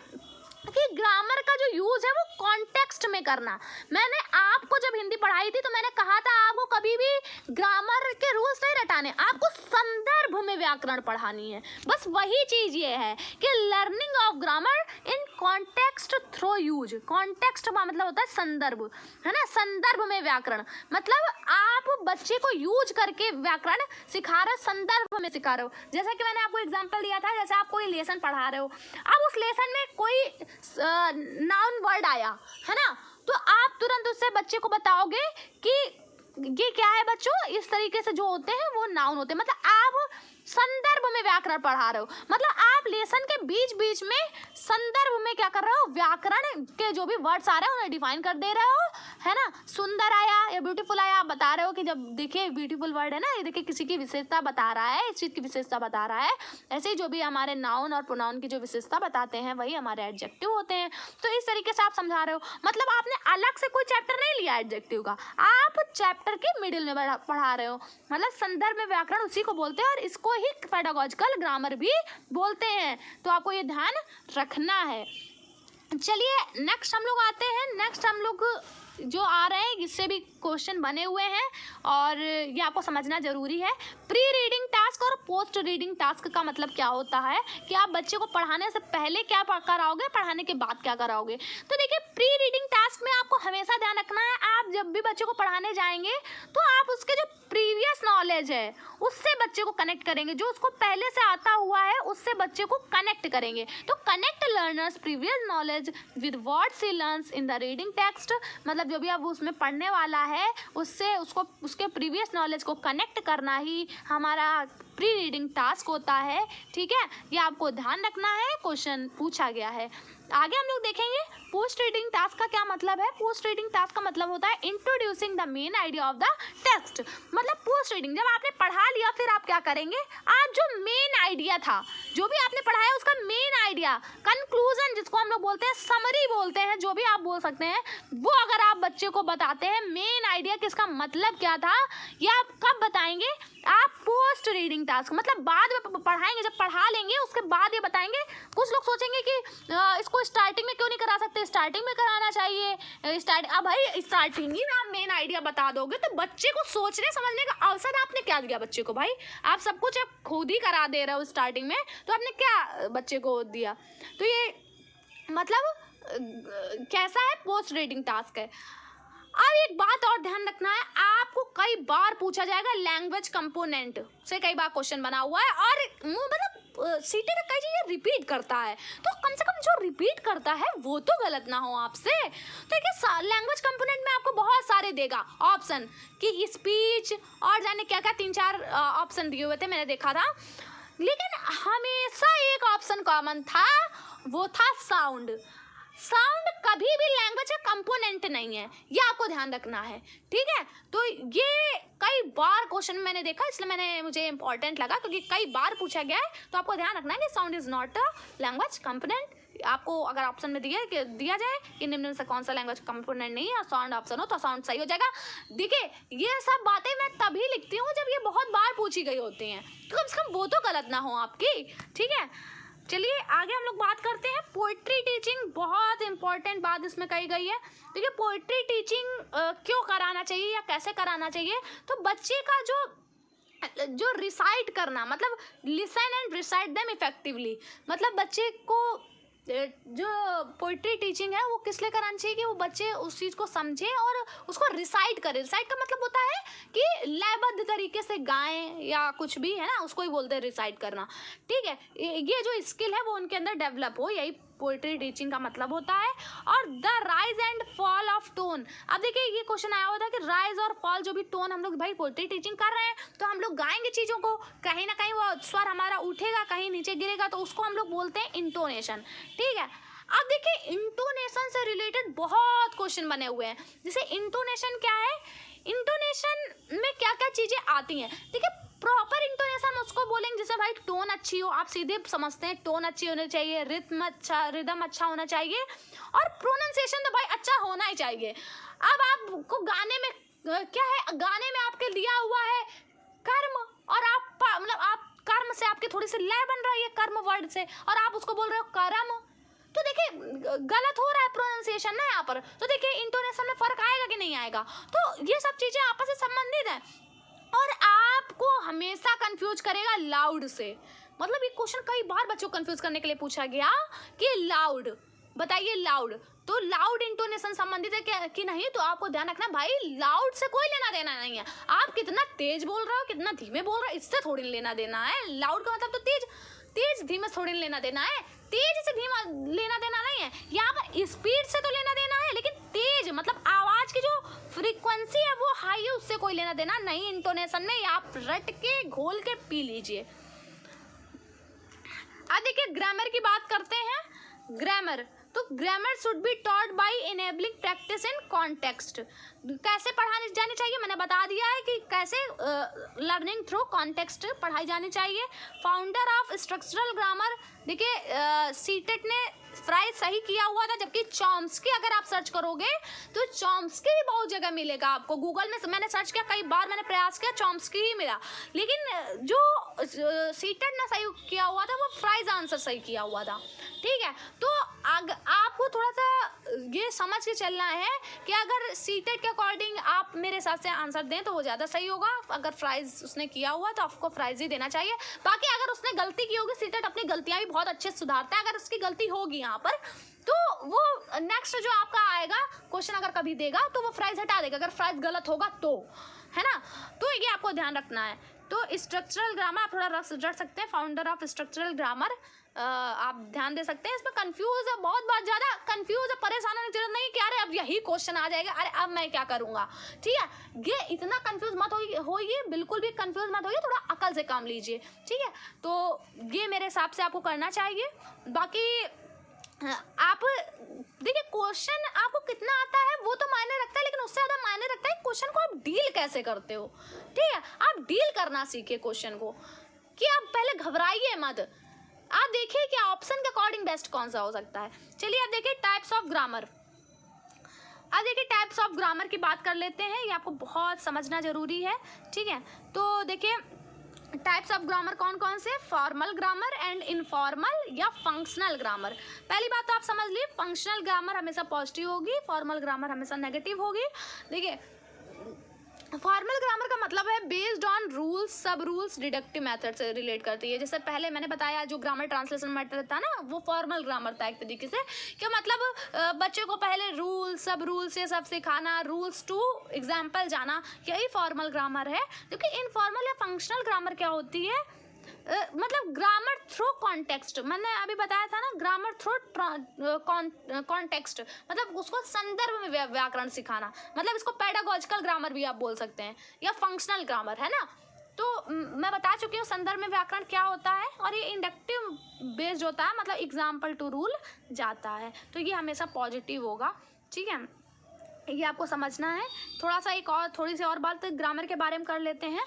कि ग्रामर का जो यूज है वो कॉन्टेक्स्ट में करना। मैंने आपको जब हिंदी पढ़ाई थी तो मैंने कहा था आपको कभी भी ग्रामर के रूल्स नहीं रटाने, आपको संदर्भ में व्याकरण पढ़ानी है। बस वही चीज ये है कि learning of grammar in context through use. Context का मतलब होता है संदर्भ, है ना, संदर्भ में व्याकरण। मतलब आप बच्चे को यूज करके व्याकरण सिखा रहे हो, संदर्भ में सिखा रहे हो। जैसा कि मैंने आपको एग्जाम्पल दिया था, जैसे आप कोई लेसन पढ़ा रहे हो, अब उस लेसन में कोई नाउन वर्ड आया, है ना, तो आप तुरंत उससे बच्चे को बताओगे कि ये क्या है बच्चों, इस तरीके से जो होते हैं वो नाउन होते हैं। मतलब आप संदर्भ में व्याकरण पढ़ा रहे हो, मतलब आप लेसन के बीच बीच में संदर्भ में क्या कर रहे हो, व्याकरण के जो भी वर्ड्स आ रहे हैं उन्हें डिफाइन कर दे रहे हो, है ना। सुंदर आया या ब्यूटीफुल आया, आप बता रहे हो कि जब देखिए ब्यूटीफुल वर्ड है ना, ये देखिए किसी की विशेषता बता रहा है, इस चीज़ की विशेषता बता रहा है। ऐसे ही जो भी हमारे नाउन और प्रोनाउन की जो विशेषता बताते हैं वही हमारे एडजेक्टिव होते हैं। तो इस तरीके से आप समझा रहे हो, मतलब आपने अलग से कोई चैप्टर नहीं लिया एडजेक्टिव का, आप चैप्टर के मिडिल में पढ़ा रहे हो। मतलब संदर्भ में व्याकरण उसी को बोलते हैं और इसको ही पेडागॉजिकल ग्रामर भी बोलते हैं। तो आपको ये ध्यान रखना है। चलिए नेक्स्ट हम लोग आते हैं। नेक्स्ट हम लोग जो आ रहे हैं इससे भी क्वेश्चन बने हुए हैं और ये आपको समझना जरूरी है। प्री रीडिंग टास्क और पोस्ट रीडिंग टास्क का मतलब क्या होता है कि आप बच्चे को पढ़ाने से पहले क्या कराओगे, पढ़ाने के बाद क्या कराओगे। तो देखिए प्री रीडिंग टास्क में आपको हमेशा ध्यान रखना है, आप जब भी बच्चे को पढ़ाने जाएंगे तो आप उसके जो प्रीवियस नॉलेज है उससे बच्चे को कनेक्ट करेंगे, जो उसको पहले से आता हुआ है उससे बच्चे को कनेक्ट करेंगे। तो connect learners previous knowledge with words he learns in the reading text, मतलब जो भी अब उसमें पढ़ने वाला है उससे उसको उसके प्रीवियस नॉलेज को कनेक्ट करना ही हमारा प्री रीडिंग टास्क होता है, ठीक है। ये आपको ध्यान रखना है, क्वेश्चन पूछा गया है। आगे हम लोग देखेंगे पोस्ट रीडिंग टास्क का क्या मतलब है। पोस्ट रीडिंग टास्क का मतलब होता है introducing the main idea of the text. मतलब पोस्ट रीडिंग जब आपने पढ़ा लिया फिर आप क्या करेंगे, आप जो मेन आइडिया था, जो भी आपने पढ़ाया उसका मेन आइडिया, कंक्लूजन जिसको हम लोग बोलते हैं, समरी बोलते हैं, जो भी आप बोल सकते हैं, वो अगर आप बच्चे को बताते हैं मेन आइडिया किसका मतलब क्या था, ये आप कब बताएंगे, आप पोस्ट रीडिंग टास्क मतलब बाद में पढ़ाएंगे, जब पढ़ा लेंगे उसके बाद ये बताएंगे। कुछ लोग सोचेंगे कि इसको स्टार्टिंग में क्यों नहीं करा सकते, स्टार्टिंग में कराना चाहिए। अब भाई स्टार्टिंग ही में आप मेन आइडिया बता दोगे तो बच्चे को सोचने समझने का अवसर आपने क्या दिया बच्चे को। भाई आप सब कुछ खुद ही करा दे रहे हो स्टार्टिंग में, तो आपने क्या बच्चे को दिया। तो ये मतलब कैसा है, पोस्ट रीडिंग टास्क है। अब एक बात और ध्यान रखना है, आपको कई बार पूछा जाएगा लैंग्वेज कंपोनेंट से, कई बार क्वेश्चन बना हुआ है और मतलब सीटी में कई चीजें रिपीट करता है, तो कम से कम जो रिपीट करता है वो तो गलत ना हो आपसे। तो देखिए लैंग्वेज कंपोनेंट में आपको बहुत सारे देगा ऑप्शन कि स्पीच और जाने क्या क्या 3-4 ऑप्शन दिए हुए थे, मैंने देखा था, लेकिन हमेशा एक ऑप्शन कॉमन था, वो था साउंड। साउंड कभी भी लैंग्वेज का कंपोनेंट नहीं है, ये आपको ध्यान रखना है, ठीक है। तो ये कई बार क्वेश्चन मैंने देखा, इसलिए मुझे इंपॉर्टेंट लगा क्योंकि कई बार पूछा गया है। तो आपको ध्यान रखना है कि sound is not a language component. आपको अगर ऑप्शन में दिया जाए कि निम्न में से कौन सा लैंग्वेज कंपोनेंट नहीं है और साउंड ऑप्शन हो तो साउंड सही हो जाएगा। देखिए ये सब बातें मैं तभी लिखती हूँ जब ये बहुत बार पूछी गई होती हैं, तो कम से कम वो तो गलत ना हो आपकी, ठीक है। चलिए आगे हम लोग बात करते हैं पोइट्री टीचिंग। बहुत इंपॉर्टेंट बात इसमें कही गई है। देखिए पोइट्री टीचिंग क्यों कराना चाहिए या कैसे कराना चाहिए, तो बच्चे का जो रिसाइट करना, मतलब listen and recite them effectively, मतलब बच्चे को जो पोइट्री टीचिंग है वो किस लिए करानी चाहिए कि वो बच्चे उस चीज़ को समझे और उसको रिसाइट करें। रिसाइट का मतलब होता है कि लयबद्ध तरीके से गाएं या कुछ भी, है ना, उसको ही बोलते हैं रिसाइट करना। ठीक है, ये जो स्किल है वो उनके अंदर डेवलप हो, यही पोइट्री टीचिंग का मतलब होता है। और the rise and fall of tone, अब देखिए ये क्वेश्चन आया हुआ था कि राइज और फॉल जो भी टोन, हम लोग भाई पोइट्री टीचिंग कर रहे हैं तो हम लोग गाएंगे चीज़ों को, कहीं ना कहीं वो स्वर हमारा उठेगा, कहीं नीचे गिरेगा, तो उसको हम लोग बोलते हैं इंटोनेशन। ठीक है, अब देखिए इंटोनेशन से रिलेटेड बहुत क्वेश्चन बने हुए हैं। जैसे इंटोनेशन क्या है, इंटोनेशन में क्या क्या चीज़ें आती हैं। देखिए प्रॉपर इंटोनेशन उसको बोलेंगे जैसे भाई टोन अच्छी हो, आप सीधे समझते हैं टोन अच्छी होनी चाहिए, रिदम अच्छा होना चाहिए, और प्रोनाउंसिएशन तो भाई अच्छा होना ही चाहिए। अब आपको गाने में क्या है, गाने में आपके दिया हुआ है कर्म, और आप मतलब आप कर्म से आपकी थोड़ी सी लय बन रही है कर्म वर्ड से, और आप उसको बोल रहे हो कर्म, तो देखिए गलत हो रहा है प्रोनाउंसिएशन ना यहाँ पर। तो देखिए इंटोनेशन में फर्क आएगा कि नहीं आएगा। तो ये सब चीज़ें आपस में संबंधित हैं, और आपको हमेशा कंफ्यूज करेगा लाउड से। मतलब ये क्वेश्चन कई बार बच्चों को कंफ्यूज करने के लिए पूछा गया कि लाउड, बताइए लाउड, तो लाउड इंटोनेशन संबंधित है कि नहीं, तो आपको ध्यान रखना भाई लाउड से कोई लेना देना नहीं है। आप कितना तेज बोल रहे हो, कितना धीमे बोल रहे हो, इससे थोड़ी लेना देना है। लाउड का मतलब तो तेज, तेज धीमे थोड़ी लेना देना है, तेज से धीमा लेना देना नहीं है। यहाँ पर स्पीड से तो लेना देना है, लेकिन तेज मतलब आवाज की जो फ्रीक्वेंसी है वो हाई है, उससे कोई लेना देना नहीं इंटोनेशन में। आप रट के घोल के पी लीजिए। अब देखिए ग्रामर की बात करते हैं। ग्रामर, तो grammar should be taught by enabling practice in context. कैसे पढ़ाने जानी चाहिए, मैंने बता दिया है कि कैसे लर्निंग थ्रू कॉन्टेक्स्ट पढ़ाई जानी चाहिए। फाउंडर ऑफ स्ट्रक्चरल ग्रामर, देखिए सीटेट ने फ्राइज सही किया हुआ था, जबकि चॉम्स्की अगर आप सर्च करोगे तो चॉम्स्की भी बहुत जगह मिलेगा आपको। गूगल में मैंने सर्च किया, कई बार मैंने प्रयास किया, चॉम्स्की ही मिला, लेकिन जो सीटेट ने सही किया हुआ था वो फ्राइज आंसर सही किया हुआ था। ठीक है, तो आपको थोड़ा सा ये समझ के चलना है कि अगर सीटेट के अकॉर्डिंग आप मेरे हिसाब से आंसर दें तो वो ज़्यादा सही होगा। अगर फ्राइज उसने किया हुआ तो आपको फ्राइज ही देना चाहिए। बाकी अगर उसने गलती की होगी, सीटेट अपनी गलतियां भी बहुत अच्छे से सुधारता है, अगर उसकी गलती होगी यहाँ पर तो वो नेक्स्ट जो आपका आएगा क्वेश्चन अगर कभी देगा तो वो फ्राइज हटा देगा, अगर फ्राइज गलत होगा तो, है ना। तो ये आपको ध्यान रखना है। तो स्ट्रक्चरल ग्रामर आप थोड़ा रट सकते हैं, फाउंडर ऑफ स्ट्रक्चरल ग्रामर आप ध्यान दे सकते हैं। इसमें कंफ्यूज है, बहुत बार ज़्यादा कंफ्यूज है, परेशान होने की जरूरत नहीं कि अरे अब यही क्वेश्चन आ जाएगा, अरे अब मैं क्या करूँगा। ठीक है, ये इतना कंफ्यूज मत होइए, बिल्कुल भी कंफ्यूज मत होइए, थोड़ा अकल से काम लीजिए। ठीक है, तो ये मेरे हिसाब से आपको करना चाहिए। बाकी आप देखिए क्वेश्चन आपको कितना आता है वो तो मायने रखता है, लेकिन उससे ज़्यादा मायने रखता है क्वेश्चन को आप डील कैसे करते हो। ठीक है, आप डील करना सीखिए क्वेश्चन को, कि आप पहले घबराइए मत। आप देखिए कि ऑप्शन के अकॉर्डिंग बेस्ट कौन सा हो सकता है। चलिए अब देखिए टाइप्स ऑफ ग्रामर। अब देखिए टाइप्स ऑफ ग्रामर की बात कर लेते हैं, ये आपको बहुत समझना जरूरी है। ठीक है, तो देखिए टाइप्स ऑफ ग्रामर कौन कौन से, फॉर्मल ग्रामर एंड इनफॉर्मल या फंक्शनल ग्रामर। पहली बात तो आप समझ लीजिए, फंक्शनल ग्रामर हमेशा पॉजिटिव होगी, फॉर्मल ग्रामर हमेशा नेगेटिव होगी। देखिए फॉर्मल ग्रामर का मतलब है बेस्ड ऑन रूल्स, सब रूल्स, डिडक्टिव मेथड से रिलेट करती है। जैसे पहले मैंने बताया जो ग्रामर ट्रांसलेशन मेथड था ना, वो फॉर्मल ग्रामर था एक तरीके से, क्या मतलब बच्चे को पहले रूल्स, सब रूल्स ये सब सिखाना, रूल्स टू एग्जाम्पल जाना, यही फॉर्मल ग्रामर है। क्योंकि इनफॉर्मल या फंक्शनल ग्रामर क्या होती है, मतलब ग्रामर थ्रू कॉन्टेक्स्ट, मैंने अभी बताया था ना, ग्रामर थ्रू कॉन्टेक्स्ट, मतलब उसको संदर्भ में व्याकरण सिखाना, मतलब इसको पेडागॉजिकल ग्रामर भी आप बोल सकते हैं, या फंक्शनल ग्रामर, है ना। तो मैं बता चुकी हूँ संदर्भ में व्याकरण क्या होता है, और ये इंडक्टिव बेस्ड होता है, मतलब एग्जाम्पल टू रूल जाता है, तो ये हमेशा पॉजिटिव होगा। ठीक है, ये आपको समझना है। थोड़ा सा एक और थोड़ी सी और बात ग्रामर के बारे में कर लेते हैं।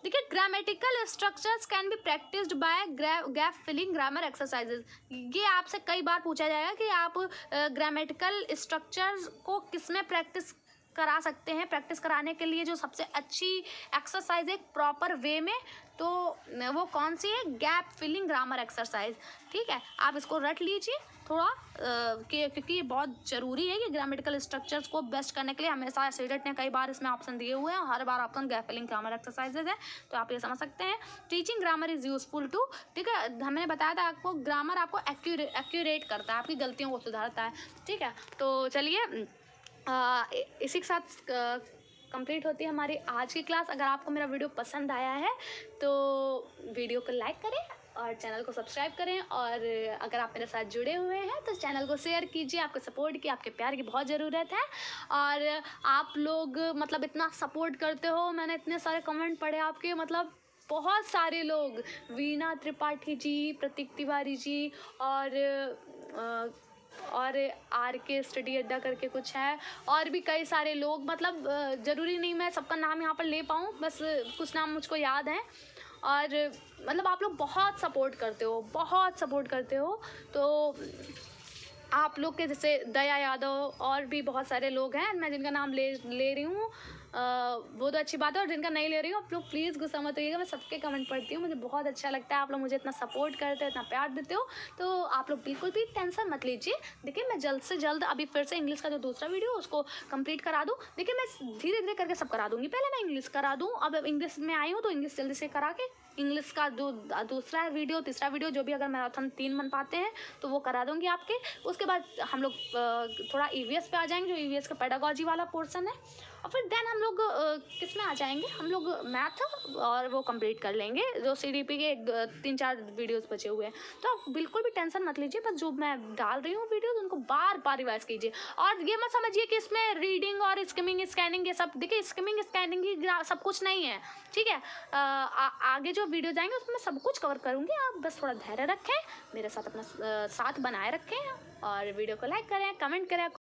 देखिए grammatical structures can be practised by gap filling grammar exercises. ये आपसे कई बार पूछा जाएगा कि आप ग्रामेटिकल स्ट्रक्चर्स को किस में प्रैक्टिस करा सकते हैं। प्रैक्टिस कराने के लिए जो सबसे अच्छी एक्सरसाइज है प्रॉपर वे में, तो वो कौन सी है? Gap filling grammar exercise. ठीक है, आप इसको रट लीजिए थोड़ा, क्योंकि ये बहुत ज़रूरी है कि ग्रामेटिकल स्ट्रक्चर्स को बेस्ट करने के लिए। हमेशा सीडेट ने कई बार इसमें ऑप्शन दिए हुए हैं, हर बार option gap filling grammar exercises है, तो आप ये समझ सकते हैं। Teaching grammar is useful to, ठीक है, हमने बताया था आपको ग्रामर आपको एक्यूरेट करता है, आपकी गलतियों को सुधारता है। ठीक है, तो चलिए इसी के साथ कंप्लीट होती है हमारी आज की क्लास। अगर आपको मेरा वीडियो पसंद आया है तो वीडियो को लाइक करें और चैनल को सब्सक्राइब करें, और अगर आप मेरे साथ जुड़े हुए हैं तो चैनल को शेयर कीजिए। आपको सपोर्ट की, आपके प्यार की बहुत ज़रूरत है, और आप लोग मतलब इतना सपोर्ट करते हो। मैंने इतने सारे कमेंट पढ़े आपके, मतलब बहुत सारे लोग, वीणा त्रिपाठी जी, प्रतीक तिवारी जी, और आर के स्टडी अड्डा करके कुछ है, और भी कई सारे लोग, मतलब ज़रूरी नहीं मैं सबका नाम यहाँ पर ले पाऊँ, बस कुछ नाम मुझको याद हैं। और मतलब आप लोग बहुत सपोर्ट करते हो, बहुत सपोर्ट करते हो। तो आप लोग के जैसे दया यादव और भी बहुत सारे लोग हैं, मैं जिनका नाम ले रही हूँ वो तो अच्छी बात है, और जिनका नहीं ले रही हूँ आप लोग प्लीज़ गुस्सा मत होइएगा। मैं सबके कमेंट पढ़ती हूँ, मुझे बहुत अच्छा लगता है, आप लोग मुझे इतना सपोर्ट करते हो, इतना प्यार देते हो, तो आप लोग बिल्कुल भी टेंशन मत लीजिए। देखिए मैं जल्द से जल्द अभी फिर से इंग्लिश का जो दूसरा वीडियो उसको कंप्लीट करा दूँ। देखिए मैं धीरे धीरे करके सब करा दूँगी, पहले मैं इंग्लिश करा दूँ, अब इंग्लिश में आई हूँ तो इंग्लिश जल्दी से करा के इंग्लिश का दूसरा वीडियो, तीसरा वीडियो, जो भी अगर मैराथन 3 बन पाते हैं तो वो करा दूँगी आपके। उसके बाद हम लोग थोड़ा ईवीएस पे आ जाएंगे, जो ईवीएस का पेडागॉजी वाला पोर्शन है, और फिर देन हम लोग किस में आ जाएंगे, हम लोग मैथ और वो कंप्लीट कर लेंगे, जो सीडीपी के 3-4 वीडियोस बचे हुए हैं। तो आप बिल्कुल भी टेंशन मत लीजिए, बस जो मैं डाल रही हूँ वीडियोस उनको बार बार रिवाइज कीजिए, और ये मत समझिए कि इसमें रीडिंग और स्किमिंग स्कैनिंग ये सब, देखिए स्किमिंग स्कैनिंग ही सब कुछ नहीं है। ठीक है, आगे जो वीडियो जाएंगे उसमें मैं सब कुछ कवर करूँगी, आप बस थोड़ा धैर्य रखें, मेरे साथ अपना साथ बनाए रखें, और वीडियो को लाइक करें, कमेंट करें।